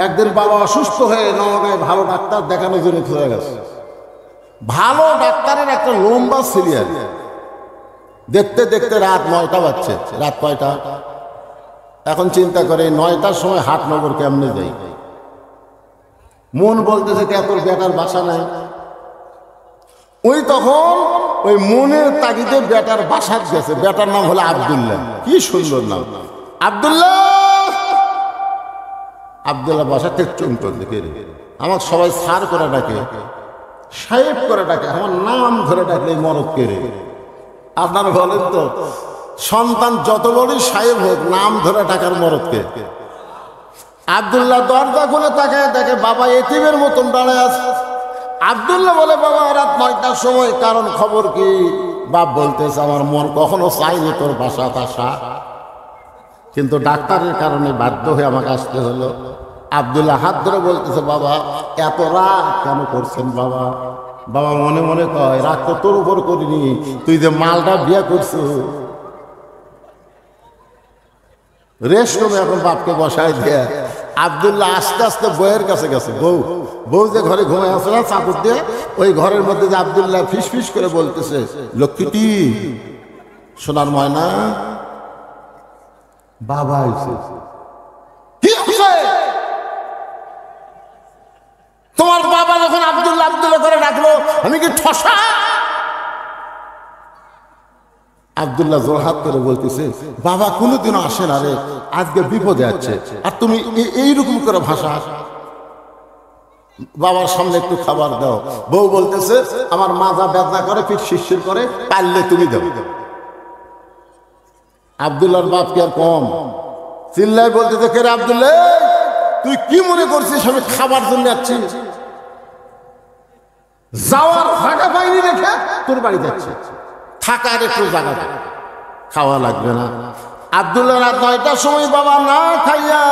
একদিন বাবা অসুস্থ হয়ে নওগাঁয় ভালো ডাক্তার দেখানোর জন্য চলে গেছে। ভালো ডাক্তারের একটা লম্বা সিরিয়াল। দেখতে দেখতে রাত 9টা বাজছে। রাত কয়টা? এখন চিন্তা করে 9টার সময় হাটনগর কেমনে যাই। মন বলতেছে কে তোর বেটার বাসা নাই। তখন ওই মনের তাগিদে বেটার বাসার গেছে। বেটার নাম হলো আব্দুল্লাহ। কি সুন্দর নাম, আব্দুল্লাহ। আব্দুল্লাহ বাসা থেকে চুমটন দেখে আমার সবাই সার করে ডাকে, সাহেব করে ডাকে, আমার নাম ধরে ডাকলে মরদ কেড়ে। আপনারা বলেন তো, সন্তান যত বড়ই সাহেব হোক, নাম ধরে ডাকার মরদকে। আব্দুল্লাহ দরজা খুলে তাকায় দেখে বাবা এতিমের মতন দাঁড়ায় আছে। আব্দুল্লাহ বলে বাবা রাত 9টার সময়, কারণ খবর কি? বাপ বলতেছে আমার মন কখনো চাইনি তোর বাসাত আসা, কিন্তু ডাক্তারের কারণে বাধ্য হয়ে আমাকে আসতে হলো। আব্দুল্লাহ হাত ধরে বলতেছে বাবা এত রাগ কেন করছেন বাবা? বাবা মনে মনে কয় রাগ তো তোর উপর করিনি, তুই যে মালটা বিয়ে করছো। রেস্ট রুমে এখন বাপকে বসায় দিয়ে আব্দুল্লাহ আস্তে আস্তে বউয়ের কাছে গেছে। বউ যে ঘরে ঘুমায় আসে না চাদর দিয়ে, ওই ঘরের মধ্যে যে আব্দুল্লাহ ফিস ফিস করে বলতেছে লক্ষ্মীটি, সোনার ময়না, বাবা আইছে। কি হচ্ছে? তোমার বাবা যখন আব্দুল্লাহ আব্দুল্লাহ করে ডাকলো, আমি কি ঠসা? আব্দুল্লাহ জোরহাত করে বলতেছে বাবা কোনোদিনও আসে না রে, আজকে বিপদে আছে, আর তুমি এইরকম করে ভাষা। বাবার সামনে একটু খাবার দাও। বউ বলতেছে আমার মাজা বেদনা করে, পিঠ শিরশির করে, পারলে তুমি দাও। আব্দুল্লাহর বাপ কি আর কম, চিল্লায় বলতেছে কে রে আব্দুল্লাহ, তুই কি মনে করছিস আমি খাবার জন্য যাচ্ছি? যাওয়ার জায়গা পাইনি রেখে তোর বাড়ি যাচ্ছে, থাকার একটু জায়গা, খাওয়া লাগবে না। আব্দুল্লাহ রাত 9টার সময় বাবা না খাইয়া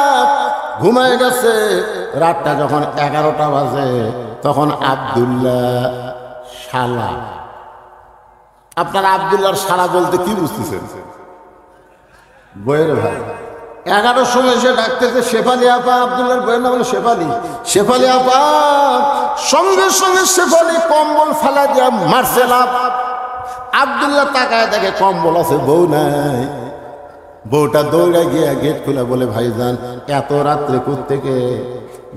ঘুমায় গেছে। রাতটা যখন 11টা বাজে, তখন আব্দুল্লাহ শালা। আপনারা আব্দুল্লাহর শালা বলতে কি বুঝতেছেন? বইয়ের ভাই। 11টার সময় সে ডাকতেছে শেফালি আপা, আব্দুল্লাহর বইয়ের নাম হলো শেফালি। শেফালি আপা, সঙ্গে সঙ্গে শেফালি কম্বল ফালা দিয়া মারছে লাভ। আব্দুল্লাহ তাকায় দেখে কম্বল আছে, বউ নাই। বউটা দৌড়ে গিয়ে গেট খুলে বলে ভাইজান এত রাত্রে কোত্থেকে?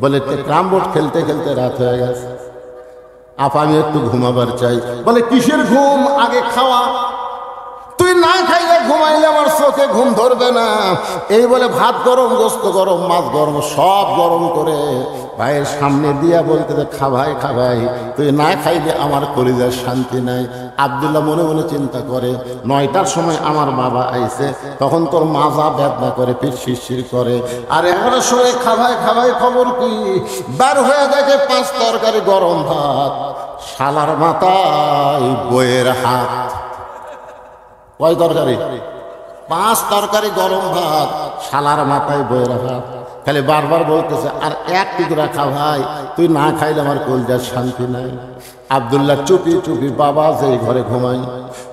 বলে ক্যারাম বোর্ড খেলতে খেলতে রাত হয়ে গেছে, আপা আমি একটু ঘুমাবার চাই। বলে কিসের ঘুম? আগে খাওয়া। তুই না খাইলে ঘুমাইলে আমার চোখে ঘুম ধরবে না। এই বলে ভাত গরম, গোস্ত গরম, মাছ গরম, সব গরম করে ভাইয়ের সামনে দিয়া বলতে খাভাই খাভাই, তুই না খাইলে আমার কলিজার শান্তি নাই। আব্দুল্লাহ মনে মনে চিন্তা করে 9টার সময় আমার বাবা আইছে, তখন তোর মাজা বেদনা করে, পিঠ শিরশির করে, আর 11টার সময় খাভাই খাভাই খবর কি? বার হয়ে দেখে 5 তরকারি গরম ভাত, শালার মাথায় বইয়ের হাত। কয় তরকারি? 5 তরকারি গরম ভাত, শালার মাথায় বইয়ের হাত। খালি বারবার বলতেছে আর এক টুকরা খা ভাই, তুই না খাইলে আমার কলিজার শান্তি নাই। আব্দুল্লাহ চুপি চুপি বাবা যেই ঘরে ঘুমাই,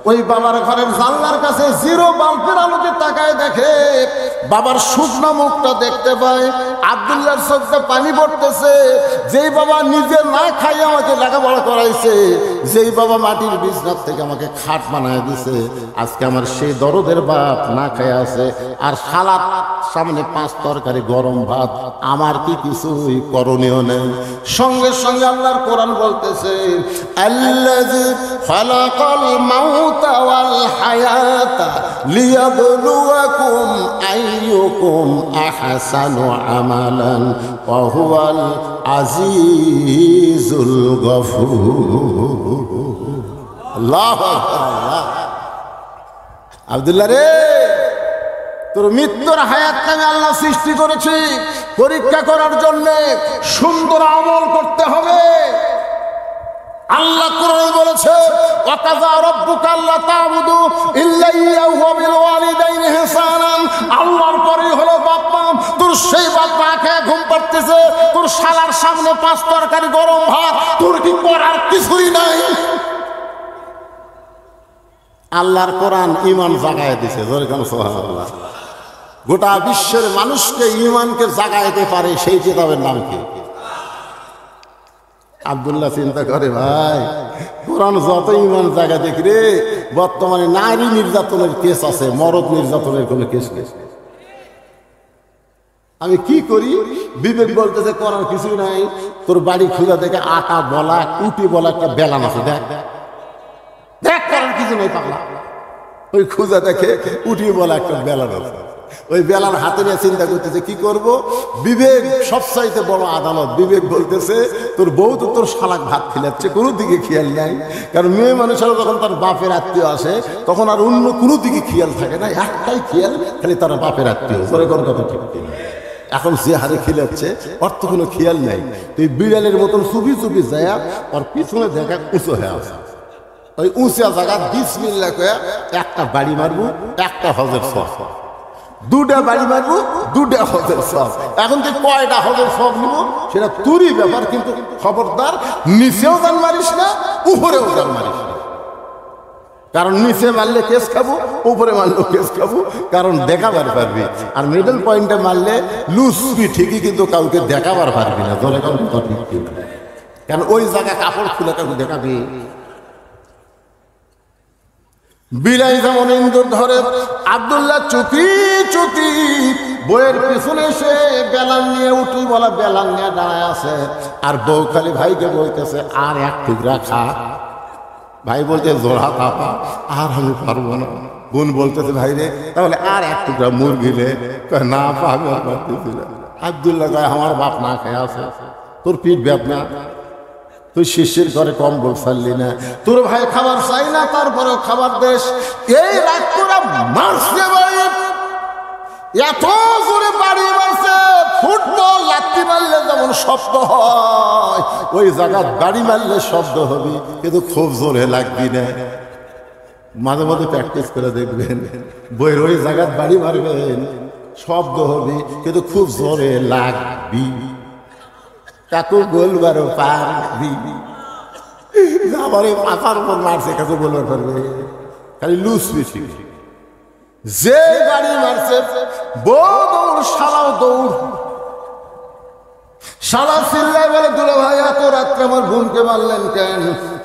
ওই বাবার ঘরের জানলার কাছে 0 বাল্বের আলোতে তাকায় দেখে বাবার শুকনো মুখটা দেখতে পায়। আব্দুল্লাহর চোখে পানি পড়তেছে। যেই বাবা নিজে না খাই আমাকে লেখাপড়া করাইছে, যেই বাবা মাটির বিছনার থেকে আমাকে খাট বানায় দিছে, আজকে আমার সেই দরদের বাপ না খাই আছে, আর সালাদ সামনে 5 তরকারি গরম ভাত, আমার কি কিছুই করণীয় নেই। সঙ্গে সঙ্গে আল্লাহর কোরআন বলতেছে আল্লাযী খালাকাল মাউতা ওয়াল হায়াতা লিয়াবলুয়াকুম আইয়ুকুম আহসানু আমালান ওয়া হুয়াল আজিজুল গফুর। আল্লাহু আকবার। আব্দুল্লাহ রে, তোর মৃত্যুর হায়াতকে আমি আল্লাহ সৃষ্টি করেছি, পরীক্ষা করার জন্য সুন্দর আমল করতে হবে। আল্লাহ কোরআনে বলেছে ওয়াকাযা রাব্বুকা আল্লা তা'বুদু ইল্লা ইয়্যাহু ওয়া বিল ওয়ালিদাইনি ইহসানান। আল্লাহর পরেই হলো বাপ মা। তোর সেই বাপ মা খেয়ে ঘুম পাড়তেছে, তোর শালার সামনে 5 তরকারি গরম ভাত, তোর কি করার কিছুই নাই? আল্লাহর কোরআন ঈমান জাগায় দিয়েছে, জোরে কোন সুবহানাল্লাহ। গোটা বিশ্বের মানুষকে ঈমানকে জাগাইতে পারে সেই কিতাবের নাম কি? আব্দুল্লাহ চিন্তা করে ভাই, কোরআন যত ঈমান জায়গা দেখি রে, বর্তমানে নারী নির্যাতনের কেস আছে, মরদ নির্যাতনের কোনো কেস নেই। আমি কি করি? বিবেক বলতেছে করার কিছুই নাই। তোর বাড়ি খুঁজা দেখে আটা বলা কুটি বলা একটা বেলান আছে, দেখ দেখ, করার কিছু নেই পাগলা। ওই খুঁজা দেখে উঠি বলা একটা বেলান আছে, ওই বেলার হাতে নিয়ে চিন্তা করতেছে কি করব। বিবেক সবচাইতে বড় আদালত। বিবেক বলতেছে তোর বউ তো তোর শালাক ভাত খিলাচ্ছে, কোনো দিকে খেয়াল নাই। কারণ মেয়ে মানুষেরা যখন তার বাপের আত্মীয় আসে তখন আর অন্য কোনো দিকে খেয়াল থাকে না, একটাই খেয়াল, খালি তার বাপের আত্মীয়। পরে কোন কথা ঠিক কিনা? এখন যে হারে খিলাচ্ছে ওর তো কোনো খেয়াল নাই। তুই বিড়ালের মতন চুপি চুপি যায় ওর পিছনে দেখা উঁচু হয়ে আসে, ওই উঁচা জায়গা বিসমিল্লাহ কয়ে একটা বাড়ি মারবো, একটা হজের সব, দুটা বাড়ি মারবো, দুটা হজের সব। এখন তুই কয়টা হজের সব নিব সেটা তোরই ব্যাপার, কিন্তু খবরদার নিচেও জান মারিস না, উপরেও জান মারিস না। কারণ নিচে মারলে কেস খাবো, উপরে মারলেও কেস খাবো, কারণ দেখাবার পারবি। আর মিডল পয়েন্টে মারলে লুসবি ঠিকই, কিন্তু কাউকে দেখাবার পারবি না। ধরে কারণ ঠিক কিনা? কারণ ওই জায়গায় কাপড় খুলে কাউকে দেখাবি। বিলাই যেমন ইন্দুর ধরে, আব্দুল্লাহ চুপি চুপি বইয়ের পিছনে এসে বেলান নিয়ে উঠি বলা বেলান নিয়ে দাঁড়ায় আছে। আর বউ খালি ভাইকে বলতেছে আর এক টুকরা খা। ভাই বলতে জোড়া কাপা, আর আমি পারবো না। বোন বলতেছে ভাই রে তাহলে আর এক টুকরা মুরগি রে, না পাবে। আব্দুল্লাহ কয় আমার বাপ না খেয়ে আছে, তোর পিঠ ব্যাপ না, তুই শিশির করে কম্বল ছাড়লি না, তোর ভাই খাবার চাই না তারপরেও খাবার দেশ। এই রাগ করে মারছে বাড়ি, এত জোরে বাড়ি মারছে, ফুটবল লাত্তি মারলে যেমন শব্দ হয় ওই জায়গা বাড়ি মারলে শব্দ হবে, কিন্তু খুব জোরে লাগবি না। মাঝে মাঝে প্র্যাকটিস করে দেখবেন, বইয়ের ওই জায়গায় বাড়ি মারবেন, শব্দ হবে কিন্তু খুব জোরে লাগবি। কাকু বলবার পারবি, আমার এই মাথার উপর মারছে, কাকু বলবার পারবে? খালি লুজ বেশি। যে গাড়ি মারছে বউ দৌড়, শালাও দৌড়। শালা চিল্লায় বলে দুলা ভাই এত রাত্রে আমার বোনকে মারলেন কেন?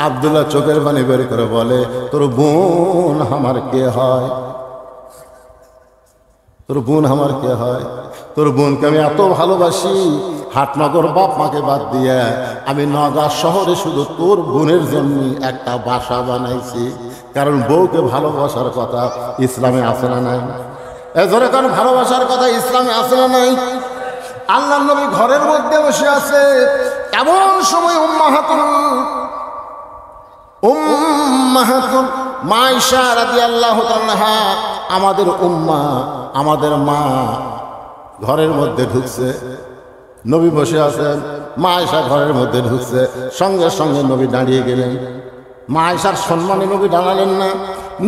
আব্দুল্লাহ চোখের পানি বের করে বলে তোর বোন আমার কে হয়? তোর বোন আমার কে হয়? তোর বোনকে আমি এত ভালোবাসি, হাটনগর বাপ মাকে বাদ দিয়ে আমি নগর শহরে শুধু তোর বোনের জন্য একটা বাসা বানাইছি। কারণ বউকে ভালোবাসার কথা ইসলামে আছে না নাই? এজরে কারণ ভালোবাসার কথা ইসলামে আছে না নাই? আল্লাহ নবী ঘরের মধ্যে বসে আছে, এমন সময় উম্মাহাতুল মা আয়েশা রাদিয়াল্লাহু তাআলা আমাদের উম্মা, আমাদের মা ঘরের মধ্যে ঢুকছে। নবী বসে আছেন, মা আয়েশা ঘরের মধ্যে ঢুকছে, সঙ্গে সঙ্গে নবী দাঁড়িয়ে গেলেন। মা আয়েশার সম্মানে নবী দাঁড়ালেন না,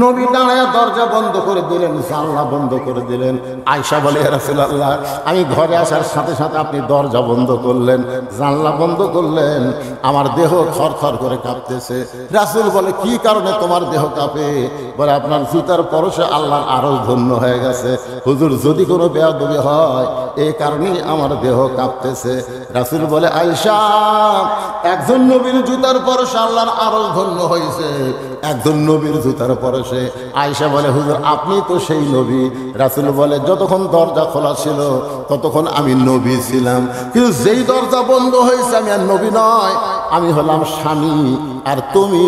নবী দাঁড়ায় দরজা বন্ধ করে দিলেন, জানলা বন্ধ করে দিলেন। আয়েশা বলে ইয়া রাসূলুল্লাহ, আমি ঘরে আসার সাথে সাথে আপনি দরজা বন্ধ করলেন, জানলা বন্ধ করলেন, আমার দেহ থরথর করে কাঁপতেছে। রাসূল বলে কি কারণে তোমার দেহ কাঁপে? বলে আপনার জুতার পরশে আল্লাহর আরশ ধন্য হয়ে গেছে। হুজুর যদি কোনো বেয়াদবি হয় এই কারণেই আমার দেহ কাঁপতেছে। রাসূল বলে আয়েশা, একজন নবীর জুতার পরশে আল্লাহর আরশ ধন্য হয়েছে, একজন নবীর জুতার পরশে। আয়েশা বলে হুজুর আপনি তো সেই নবী। রাসূল বলে যতক্ষণ দরজা খোলা ছিল ততক্ষণ আমি নবী ছিলাম, কিন্তু যেই দরজা বন্ধ হয়েছে আমি আর নবী নয়, আমি হলাম স্বামী আর তুমি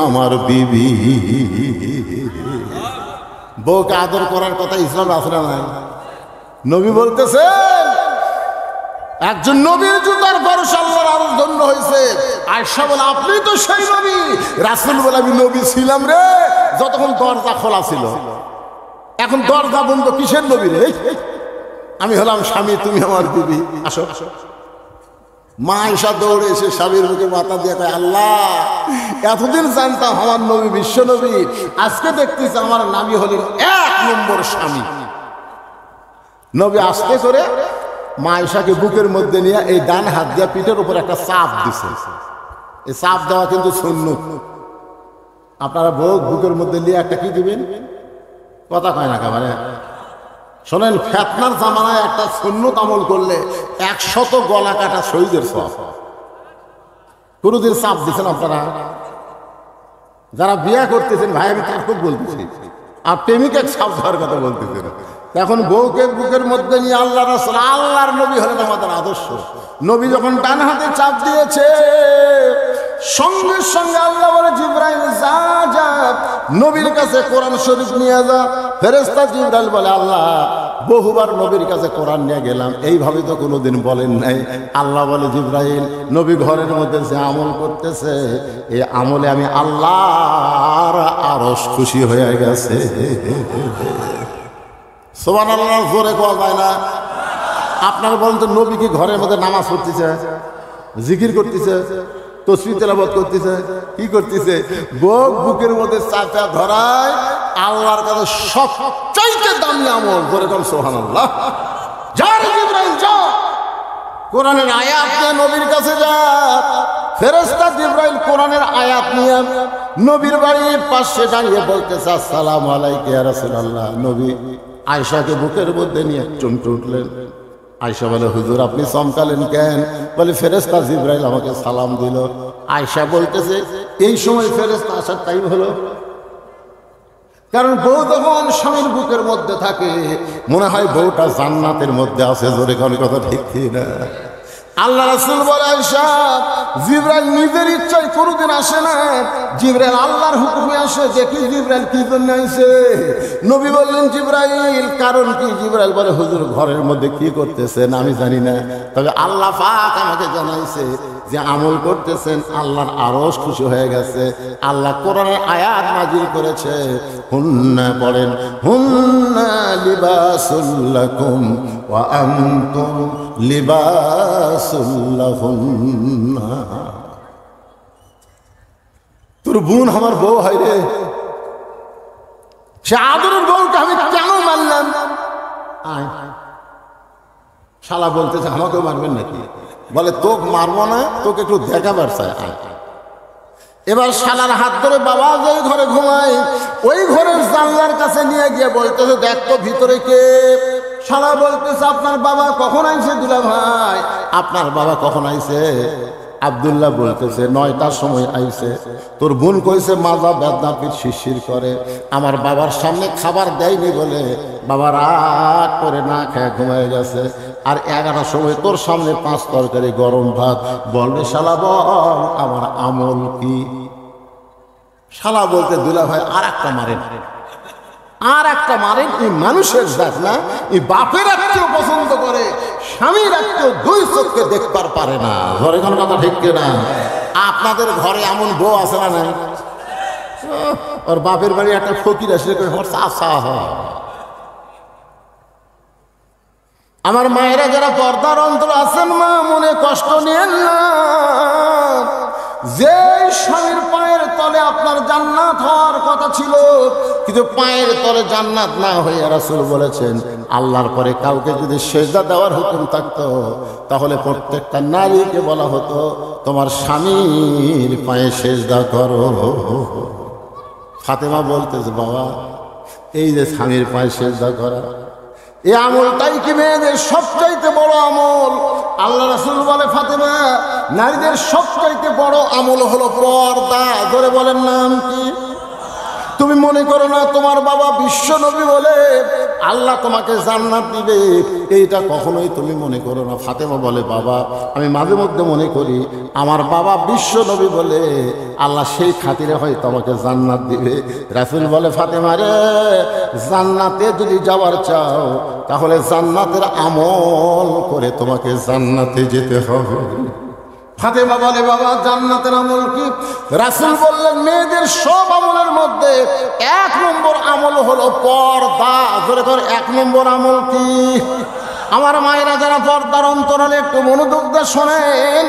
আমার বিবি। বউকে আদর করার কথা ইসলাম আছে না নাই? নবী বলতেছেন একজন নবীর জুতার পরশে আল্লাহর আরশ ধন্য হয়েছে। আয়েশা বলে আপনি তো সেই নবী। রাসূল বলে আমি নবী ছিলাম রে যতক্ষণ দরজা খোলা ছিল, এখন দরজা বন্ধ, কিসের নবী রে? আমি হলাম স্বামী, তুমি আমার বিবি, আসো। মা আয়েশা দৌড়ে এসে স্বামীর মুখে মাথা দিয়ে কয়, আল্লাহ, এতদিন জানতাম আমার নবী বিশ্ব নবী, আজকে দেখতেছি আমার নামই হলেন 1 নম্বর স্বামী। নবী আস্তে করে মা আয়েশাকে বুকের মধ্যে নিয়ে এই ডান হাত দিয়ে পিঠের উপর একটা চাপ দিছে। এই চাপ দেওয়া কিন্তু সুন্নত। আপনারা বুকের মধ্যে নিয়ে একটা কি দিবেন, কথা কয় না মানে শোনেন, ফেতনার জামানায় একটা সুন্নত আমল করলে 100 গলা কাটা শহীদের সওয়াব। কোনদিন চাপ দিচ্ছেন আপনারা? যারা বিয়ে করতেছেন ভাই, আমি তার খুব বলতেছি, আর প্রেমিকের চাপ দেওয়ার কথা বলতেছেন। এখন বউকে বুকের মধ্যে নিয়ে আল্লাহ রাসূল, আল্লাহর নবী হলেন আমাদের আদর্শ। নবী যখন ডান হাতে চাপ দিয়েছে, সঙ্গে সঙ্গে আল্লাহ বলে, জিবরাইল যা যা নবীর কাছে কোরআন শরীফ নিয়ে যা। ফেরেশতা জিবরাইল বলে, আল্লাহ, বহুবার নবীর কাছে কোরআন নিয়ে গেলাম, এইভাবে তো কোনোদিন বলেন নাই। আল্লাহ বলে, জিবরাইল, নবী ঘরের মধ্যে যে আমল করতেছে, এই আমলে আমি আল্লাহর আরশ খুশি হয়ে গেছে। সুবহানাল্লাহ, জোরে কোয়া যায় না? আপনারা বলেন তো, নবী কি ঘরের মধ্যে নামাজ পড়তেছে, জিকির করতেছে, তসবিহ তেলাওয়াত করতেছে, কি করতেছে? বুকের মধ্যে চাপা ধরায় আল্লাহর কাছে সবচাইতে দামি আমল। জোরে কোন সুবহানাল্লাহ। যা রে জিবরাইল, যা, কোরআনের আয়াত নিয়ে নবীর কাছে যা। ফেরেশতা জিবরাইল কোরআনের আয়াত নিয়ে নবীর বাড়ির পাশে দাঁড়িয়ে বলতেছে, আসসালামু আলাইকা ইয়া রাসূলুল্লাহ। নবী আয়েশাকে বুকের মধ্যে নিয়ে চমকে উঠলেন। আয়েশা বলে, হুজুর, আপনি চমকালেন কেন? বলে, ফেরেশতা জিবরাইল আমাকে সালাম দিল। আয়েশা বলতেছে, এই সময় ফেরেশতা আসার টাইম হলো। কারণ বউ যখন স্বামীর বুকের মধ্যে থাকে, মনে হয় বউটা জান্নাতের মধ্যে আছে। জোরে কোন কথা ঠিক না? আল্লাহ রাসূল বলে, আয়েশা, জিবরাইল নিজের ইচ্ছায় কোনোদিন আসে না, জিবরাইল আল্লাহর হুকুমে আসে। দেখি জিবরাইল কি জন্য আইছে। নবী বললেন, জিবরাইল, কারণ কি? জিবরাইল বলে, হুজুর, ঘরের মধ্যে কি করতেছেন আমি জানি না, তবে আল্লাহ পাক আমাকে জানাইছে যে আমল করতেছেন, আল্লাহর আরশ খুশি হয়ে গেছে। আল্লাহ কোরআনের আয়াত নাযিল করেছে, হুন্না, পড়েন, হুন্না লিবাসুল লাকুম ওয়া আনতুম লিবাসুল লাহুন্না। তোর বোন আমার বউ হয় রে, সে আদরের বউকে আমি কেন মানলাম? শালা বলতেছে, আমাকেও মারবেন নাকি? বলে, তোকে মারবো না, তোকে একটু দেখাবার চাই। এবার শালার হাত ধরে বাবা যে ঘরে ঘুমায়, ওই ঘরের জানলার কাছে নিয়ে গিয়ে বলতেছে, দেখ তো ভিতরে কে। শালা বলতেছে, আপনার বাবা কখন আইছে? দুলা ভাই, আপনার বাবা কখন আইছে? আব্দুল্লাহ বলতেছে, 9টার সময় আইছে। তোর বোন কইছে মাজা বেদনা, পিঠ শিরশির করে, আমার বাবার সামনে খাবার দেয়নি বলে বাবা রাগ করে না খেয়ে ঘুমায় গেছে। আর 11টার সময় তোর সামনে 5 তরকারি গরম ভাত। বলবে, শালা বল আমার আমল কি? শালা বলতে, দুলা ভাই আর একটা মারেন, আর একটা মারেন। এই মানুষের জাত না, এই বাপের আত্মীয় পছন্দ করে, স্বামীর আত্মীয় 2 চোখকে দেখবার পারে না। ঘরে কোন কথা ঠিক না? আপনাদের ঘরে এমন বউ আছে না? নাই? ওর বাপের বাড়ি একটা ফকির আসলে আমার মায়েরা যারা পর্দার অন্তর আছেন, মা মনে কষ্ট নিয়েন না। যে স্বামীর পায়ের তলে আপনার জান্নাত হওয়ার কথা ছিল, কিন্তু পায়ের তলে জান্নাত না হয়ে রাসূল বলেছেন, আল্লাহর পরে কাউকে যদি সেজদা দেওয়ার হুকুম থাকতো, তাহলে প্রত্যেকটা নারীকে বলা হতো, তোমার স্বামীর পায়ে সেজদা করো। ফাতেমা বলতেছে, বাবা, এই যে স্বামীর পায়ে সেজদা করা, এই আমলটাই কি মেয়েদের সবচাইতে বড় আমল? আল্লাহ রাসূল বলে, ফাতেমা, নারীদের সবচাইতে বড় আমল হলো পর্দা। ধরে বলেন, নাম কি? তুমি মনে করো না তোমার বাবা বিশ্ব নবী বলে আল্লাহ তোমাকে জান্নাত দিবে, এইটা কখনোই তুমি মনে করো না। ফাতেমা বলে, বাবা, আমি মাঝে মধ্যে মনে করি আমার বাবা বিশ্ব নবী বলে আল্লাহ সেই খাতিরে হয়তো আমাকে জান্নাত দিবে। রাসূল বলে, ফাতেমা রে, জান্নাতে যদি যাওয়ার চাও, তাহলে জান্নাতের আমল করে তোমাকে জান্নাতে যেতে হবে। ফাতেমা বলে, বাবা, জান্নাতের আমল কি? রাসূল বললেন, মেয়েদের সব আমলের মধ্যে 1 নম্বর আমল হলো পর্দা। ধরে ধরে 1 নম্বর আমল কি? আমার মায়েরা যারা পর্দার অন্তরালে একটু মনোযোগ দিয়ে শোনেন,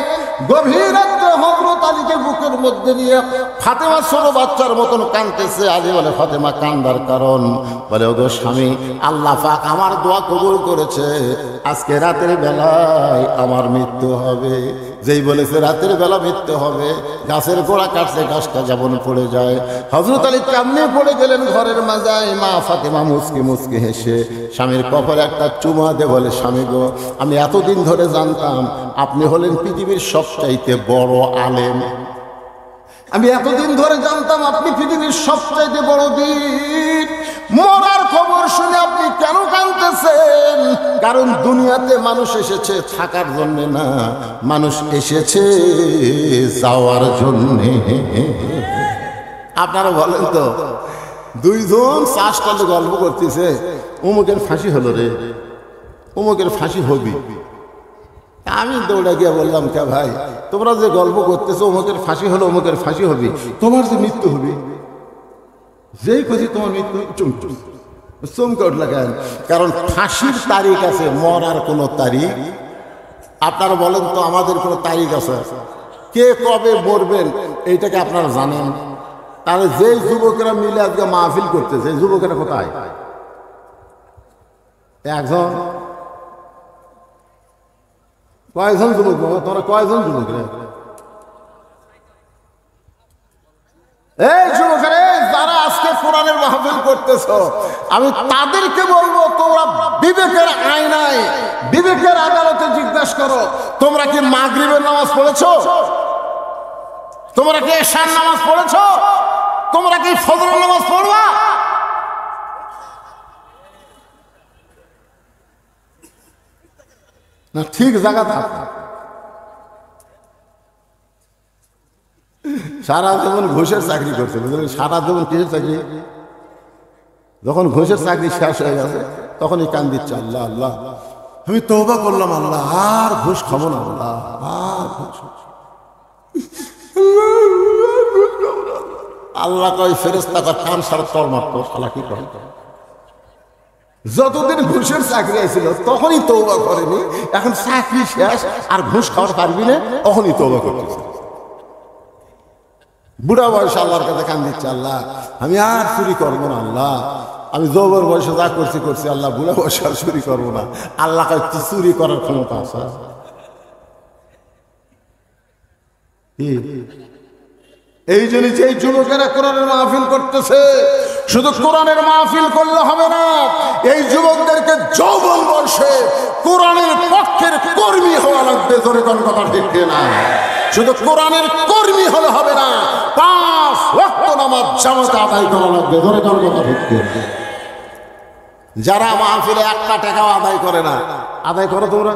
গভীর রাত্রে হযরত আলীকে বুকের মধ্যে নিয়ে ফাতেমা ছোট বাচ্চার মতন কাঁদতেছে। আলী বলে, ফাতেমা কান্দার কারণ? বলে, ওগো স্বামী, আল্লাহ পাক আমার দোয়া কবুল করেছে, আজকে রাতের বেলায় আমার মৃত্যু হবে। যেই বলেছে রাতের বেলা মৃত্যু হবে, গাছের গোড়া কাটছে, গাছটা যেমন পড়ে যায়। হযরত আলী কেমনে পড়ে গেলেন ঘরের মাজায়। মা ফাতেমা মুচকি মুচকি হেসে স্বামীর কপালে একটা চুমা দে বলে, স্বামী গো, আমি এতদিন ধরে জানতাম আপনি হলেন পৃথিবীর সবচাইতে বড় আলেম। আমি এতদিন ধরে জানতাম আপনি পৃথিবীর সবচাইতে বড় বীর। মরার খবর শুনে আপনি কেন কাঁদতেছেন? কারণ দুনিয়াতে মানুষ এসেছে থাকার জন্য না, মানুষ এসেছে যাওয়ার জন্যে। আপনারা বলেন তো, দুইজন চাষটালে গল্প করতেছে, অমুকের ফাঁসি হলো রে, অমুকের ফাঁসি হবি। আমি দৌড়া গিয়ে বললাম, কে ভাই, তোমরা যে গল্প করতেছো অমুকের ফাঁসি হলো, অমুকের ফাঁসি হবি, তোমার যে মৃত্যু হবে, যেই খুশি তোমার মৃত্যু চমকে উঠল কেন? কারণ ফাঁসির তারিখ আছে, মরার কোনো তারিখ। আপনারা বলেন তো, আমাদের কোনো তারিখ আছে? কে কবে মরবেন এইটাকে আপনারা জানেন? তাহলে যে যুবকেরা মিলে আজকে মাহফিল করতেছে, যুবকেরা কোথায়? একজন? কয়জন যুবক? তোমরা কয়জন যুবক? এই যুবকেরা যারা আজকে কোরআনের মাহফিল করতেছো, আমি তাদেরকে বলবো, তোমরা বিবেকের আয়নায়, বিবেকের আদালতে জিজ্ঞাসা করো, তোমরা কি মাগরিবের নামাজ পড়েছো? তোমরা কি এশার নামাজ পড়েছো? তোমরা কি ফজরের নামাজ পড়বা? না ঠিক জায়গা থাকা। সারা জীবন ঘুষের চাকরি করছে, বুঝলেন? সারা জীবন কিসের চাকরি? যখন ঘুষের চাকরি শেষ হয়ে গেছে তখনই কান দিচ্ছে, আল্লাহ আল্লাহ আমি তওবা করলাম, আল্লাহ আর ঘুষ খাবো না, আল্লাহ আর ঘুষ। আল্লাহ কয়, ফেরেশতা কয়, কান সারা তর মারতো, শালা কি করে? যতদিন ঘুষের চাকরি আইছিল তখনই তওবা করেনি, এখন চাকরি শেষ আর ঘুষ খাওয়ার পারবি না, তখনই তওবা করতেছে। বুড়া বয়সে আল্লাহর কাছে কান দিচ্ছে, আল্লাহ আমি আর চুরি করবো না, আল্লাহ আমি যৌবন বয়সে যা করছি করছি, আল্লাহ বুড়া বয়সে আর চুরি করবো না। আল্লাহ কয়, চুরি করার ক্ষমতা আছে? এই জন্য যে যুবকেরা কোরআনের মাহফিল করতেছে, শুধু কোরআনের মাহফিল করলে হবে না, এই যুবকদেরকে যৌবন বয়সে কোরআনের পক্ষের কর্মী হওয়া লাগবে। জোরে কোন কথা ঠিক না? শুধু কোরআনের কর্মী হলে হবে না, 5 ওয়াক্ত নামাজ জামাতে আদায় করা লাগবে। জোরে কোন কথা ঠিক না? যারা মাহফিলে একটা টাকাও আদায় করে না, আদায় করো তোমরা?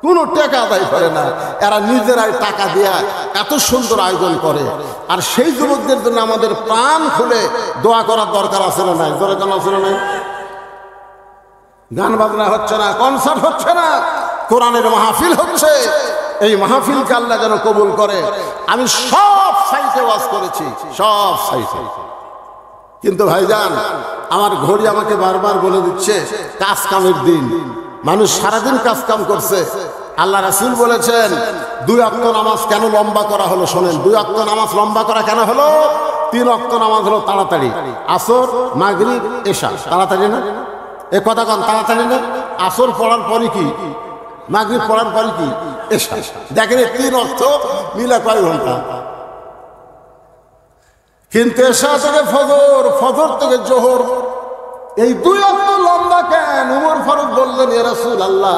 কোন টাকা আদায় করে না, এরা নিজেরাই টাকা দিয়া এত সুন্দর আয়োজন করে। আর সেই যুবকদের জন্য আমাদের প্রাণ খুলে দোয়া করার দরকার আছে না নাই? জোরে কেন আছে না নাই? গান বাজনা হচ্ছে না, কনসার্ট হচ্ছে না, কোরআনের মাহফিল হচ্ছে। এই মাহফিলকে আল্লাহ যেন কবুল করে। আমি সব সাইটে ওয়াজ করেছি, সব সাইটে, কিন্তু ভাইজান আমার ঘড়ি আমাকে বারবার বলে দিচ্ছে কাজ কামের দিন। মানুষ সারাদিন কাজ কাম করছে। আল্লাহ রাসূল বলেছেন 2 ওয়াক্ত নামাজ কেন লম্বা করা হলো? শোনেন, 2 ওয়াক্ত নামাজ লম্বা করা কেন হলো? 3 ওয়াক্ত নামাজ হলো তাড়াতাড়ি, আসর মাগরিব এশা তাড়াতাড়ি না? এ কথা কন, তাড়াতাড়ি না? আসর পড়ার পরে কি, মাগরিব পড়ার পরে কি, এশা। দেখেন 3 ওয়াক্ত মিলা কয় ঘন্টা? কিন্তু এশা থেকে ফজর, ফজর থেকে জোহর, এই 2 ওয়াক্ত লম্বা কেন? ওমর ফারুক বললেন, ইয়া রাসূলুল্লাহ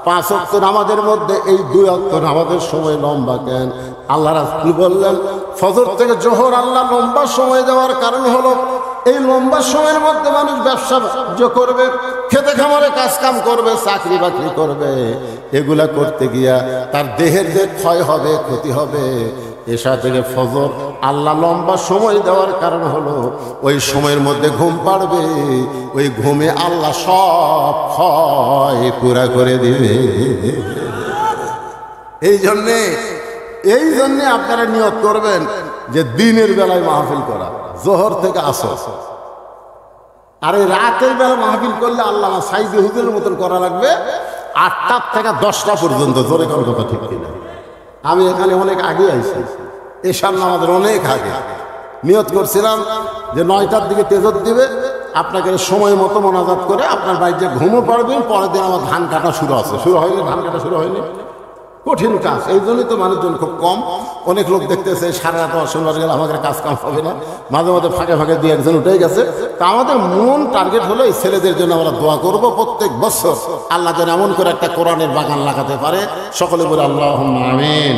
5 ওয়াক্ত নামাজের মধ্যে এই 2 ওয়াক্ত নামাজের সময় লম্বা কেন? আল্লাহ রাসূল বললেন, ফজর থেকে জোহর আল্লাহ লম্বা সময় দেওয়ার কারণ হলো এই লম্বা সময়ের মধ্যে মানুষ ব্যবসা বাণিজ্য করবে, খেতে খামারে কাজ কাম করবে, চাকরি বাকরি করবে। এগুলা করতে গিয়া তার দেহের যে ক্ষয় হবে, ক্ষতি হবে। এশা থেকে ফজর আল্লাহ লম্বা সময় দেওয়ার কারণ হলো ওই সময়ের মধ্যে ঘুম পাড়বে, ওই ঘুমে আল্লাহ সব ক্ষয় পুরা করে দিবে। এই জন্যে আপনারা নিয়ত করবেন যে দিনের বেলায় মাহফিল করা, জোহর থেকে আসর, আর এই রাতের বেলা মাহফিল করলে আল্লামা সাইদি হুজুরের মতন করা লাগবে 8টা থেকে 10টা পর্যন্ত। জোরে কোন কথা ঠিক কিনা? আমি এখানে অনেক আগে আইছি, এশার নামাজের অনেক আগে নিয়ত করছিলাম যে 9টার দিকে তেজত দিবে, আপনাকে সময় মতো মোনাজাত করে আপনার বাড়িতে ঘুমও পারবেন। পরের দিন আমার ধান কাটা শুরু আছে, শুরু হয়নি, ধান কাটা শুরু হয়নি, কঠিন কাজ। এই জন্যই তো মানুষজন খুব কম। অনেক লোক দেখতেছে সাড়ে 8 শনিবার গেলে আমাদের কাজ কাম হবে না, মাঝে মাঝে ফাঁকে ফাঁকে 2-1 উঠে গেছে। তা আমাদের মূল টার্গেট হলো এই ছেলেদের জন্য আমরা দোয়া করব প্রত্যেক বছর আল্লাহ যেন এমন করে একটা কোরআনের বাগান লাগাতে পারে। সকলে বলে আল্লাহুম্মা আমিন।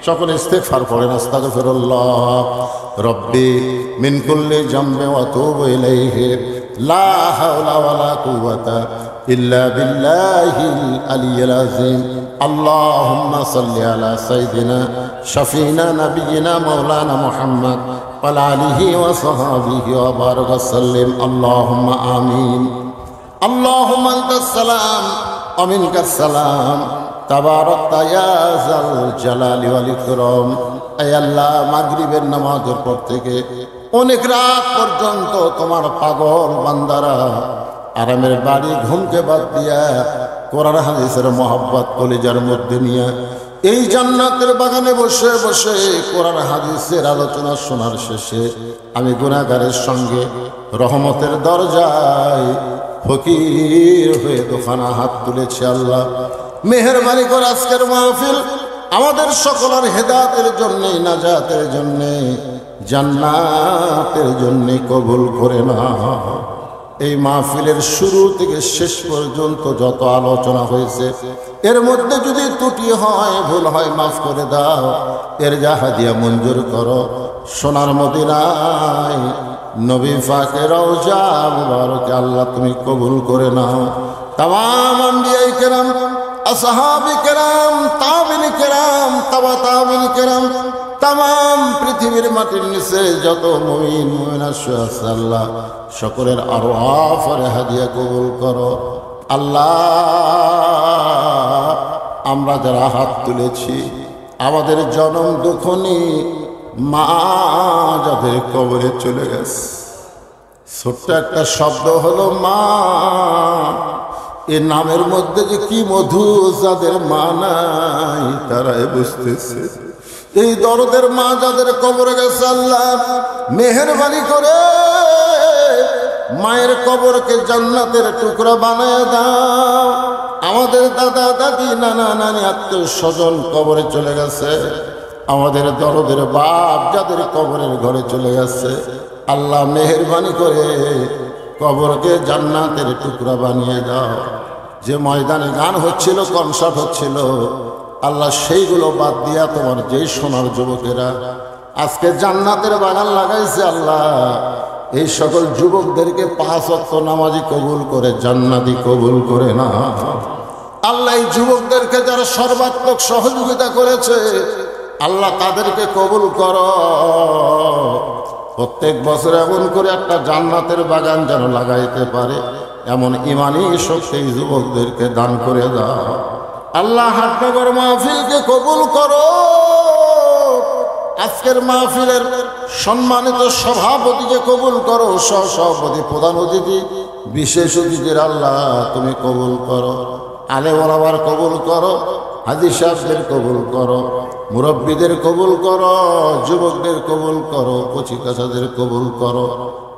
সকলে ইস্তেগফার করেন, আস্তাগফিরুল্লাহ রব্বি মিন কুল্লি জামবি ওয়া আতুবু ইলাইহি লা হাওলা ওয়ালা কুওয়াতা ইল্লা বিল্লাহিল আলিয়্যিল আযীম। আল্লাহুম্মা সাল্লি আলা সাইয়্যিদিনা শাফিনা নাবিয়িনা মাওলানা মুহাম্মদ ওয়া আলা আলিহি ওয়া সাহবিহি ওয়া বারাক ওয়া সাল্লিম। আল্লাহুম্মা আমিন। আল্লাহুম্মা আনতাস সালাম ওয়া মিনকাস সালাম তাবারাকতা ইয়া যাল জালালি ওয়াল ইকরাম। হে আল্লাহ, মাগরিবের নামাজের পর থেকে অনেক রাত পর্যন্ত তোমার পাগল বান্দারা আরামের বাড়ি ঘুমকে বাদ দিয়া কোরআন হাদিসের মহব্বত কলিজার মধ্যে নিয়ে এই জান্নাতের বাগানে বসে বসে কোরআন হাদিসের আলোচনা শোনার শেষে আমি গুনাহগারের সঙ্গে রহমতের দরজায় ফকির হয়ে দোকানা হাত তুলেছি। আল্লাহ মেহেরবানি করে আজকের মাহফিল আমাদের সকলের হেদায়েতের জন্য, নাজাতের জন্য, জান্নাতের জন্য কবুল করে না। এই মাহফিলের শুরু থেকে শেষ পর্যন্ত যত আলোচনা হয়েছে এর মধ্যে যদি ত্রুটি হয়, ভুল হয়, মাফ করে দাও। এর যা হাদিয়া মঞ্জুর করো সোনার মদিনায় নবী পাকের রওজা মুবারকে আল্লাহ তুমি কবুল করে নাও। তামাম আম্বিয়ায়ে কেরাম, আসহাবে কেরাম, তাবিঈন কেরাম, তাবা তাবিঈন কেরাম, তামাম পৃথিবীর মাটির নিচে যত মুমিন মুমিনাত আছে আল্লাহ সকলের আরওয়াহ আর হাদিয়া কবুল করো। আল্লাহ আমরা যারা হাত তুলেছি আমাদের জনম দুঃখনি মা যাদের কবরে চলে গেছে, ছোট্ট একটা শব্দ হলো মা, এ নামের মধ্যে যে কি মধু, যাদের মা নাই তারাই বুঝতেছে। এই দরদের মা যাদের কবরে গেছে আল্লাহ মেহেরবানি করে মায়ের কবরকে জান্নাতের টুকরা বানায় দাও। আমাদের দাদা দাদি নানা নানি আত্মীয় স্বজন কবরে চলে গেছে, আমাদের দরদের বাপ যাদের কবরের ঘরে চলে গেছে আল্লাহ মেহেরবানি করে কবরকে জান্নাতের টুকরা বানিয়ে দাও। যে ময়দানে গান হচ্ছিল, কনসার্ট হচ্ছিল আল্লাহ সেইগুলো বাদ দিয়া তোমার যেই সোনার যুবকেরা আজকে জান্নাতের বাগান লাগাইছে আল্লাহ এই সকল যুবকদেরকে 5 ওয়াক্ত নামাজি কবুল করে জান্নাতি কবুল করে না। আল্লাহ এই যুবকদেরকে যারা সর্বাত্মক সহযোগিতা করেছে আল্লাহ তাদেরকে কবুল করো। প্রত্যেক বছর এমন করে একটা জান্নাতের বাগান যেন লাগাইতে পারে এমন ইমানি শক্তি যুবকদেরকে দান করে দাও। আল্লাহ হাটনগর মাহফিলকে কবুল করো। আজকের মাহফিলের সম্মানিত সভাপতিকে কবুল করো, সহসভাপতি, প্রধান অতিথি, বিশেষ অতিথির আল্লাহ তুমি কবুল করো। আলেম ওলামার কবুল করো, হাজী সাহেবদের কবুল করো, মুরব্বীদের কবুল করো, যুবকদের কবুল করো, কচিকাচাদের কবুল করো।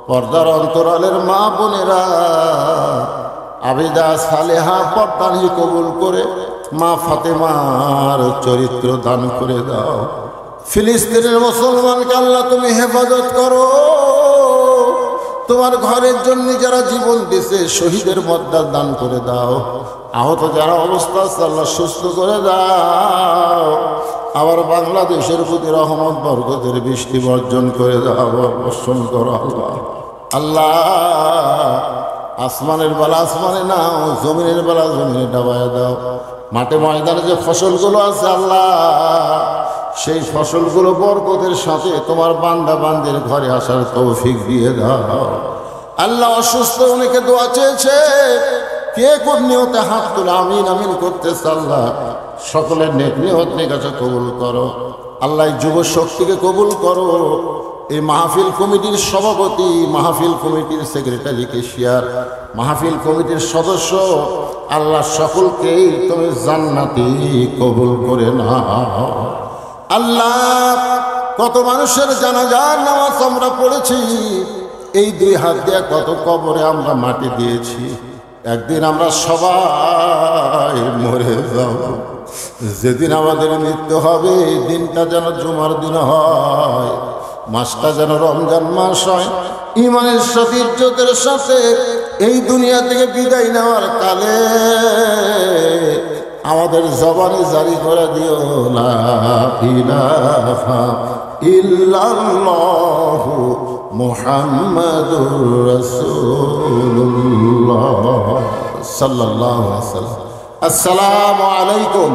পর্দার অন্তরালের মা বোনেরা আবিদা সালেহা পর্দানি কবুল করে মা ফাতেমার চরিত্র দান করে দাও। ফিলিস্তিনের মুসলমানকে আল্লাহ তুমি হেফাজত করো। তোমার ঘরের জন্য যারা জীবন দিছে শহীদের মর্যাদা দান করে দাও। আহত যারা অবস্থা আছে আল্লাহ সুস্থ করে দাও। আবার বাংলাদেশের প্রতি রহমত বরকতের বৃষ্টি বর্জন করে দাও, বর্ষণ করো আল্লাহ। আল্লাহ আসমানের বেলা আসমানে নাও, জমিনের বেলা জমিনে ডাবায় দাও। মাঠে ময়দানে যে ফসলগুলো আছে আল্লাহ সেই ফসলগুলো বরকতের সাথে তোমার বান্দা বান্দির ঘরে আসার তৌফিক দিয়ে দাও। আল্লাহ অসুস্থ অনেকে দোয়া চেয়েছে, কে কোন নিয়তে হাত তুলে আমিন আমিন করতেছে আল্লাহ সকলের নেক নিয়ত নিয়ে কাছে কবুল করো। আল্লাহ যুব শক্তিকে কবুল করো। এই মাহফিল কমিটির সভাপতি, মাহফিল কমিটির সেক্রেটারি, কেশিয়ার, মাহফিল কমিটির সদস্য, আল্লাহ সকলকেই তুমি জান্নাতি কবুল করে নাও। আল্লাহ কত মানুষের জানাজার নামাজ আমরা পড়েছি, এই দুই হাত দিয়ে কত কবরে আমরা মাটি দিয়েছি। একদিন আমরা সবাই মরে যাব, যেদিন আমাদের মৃত্যু হবে দিনটা যেন জুমার দিন হয়, মাসটা যেন রমজান মাস হয়। ইমানের সাথে ইজ্জতের সাথে এই দুনিয়া থেকে বিদায় নেওয়ার কালে আমাদের জবানে জারি করে দিও লা ইলাহা ইল্লাল্লাহু মুহাম্মাদুর রাসূলুল্লাহ সাল্লাল্লাহু আলাইহি ওয়াসাল্লাম। আসসালামু আলাইকুম।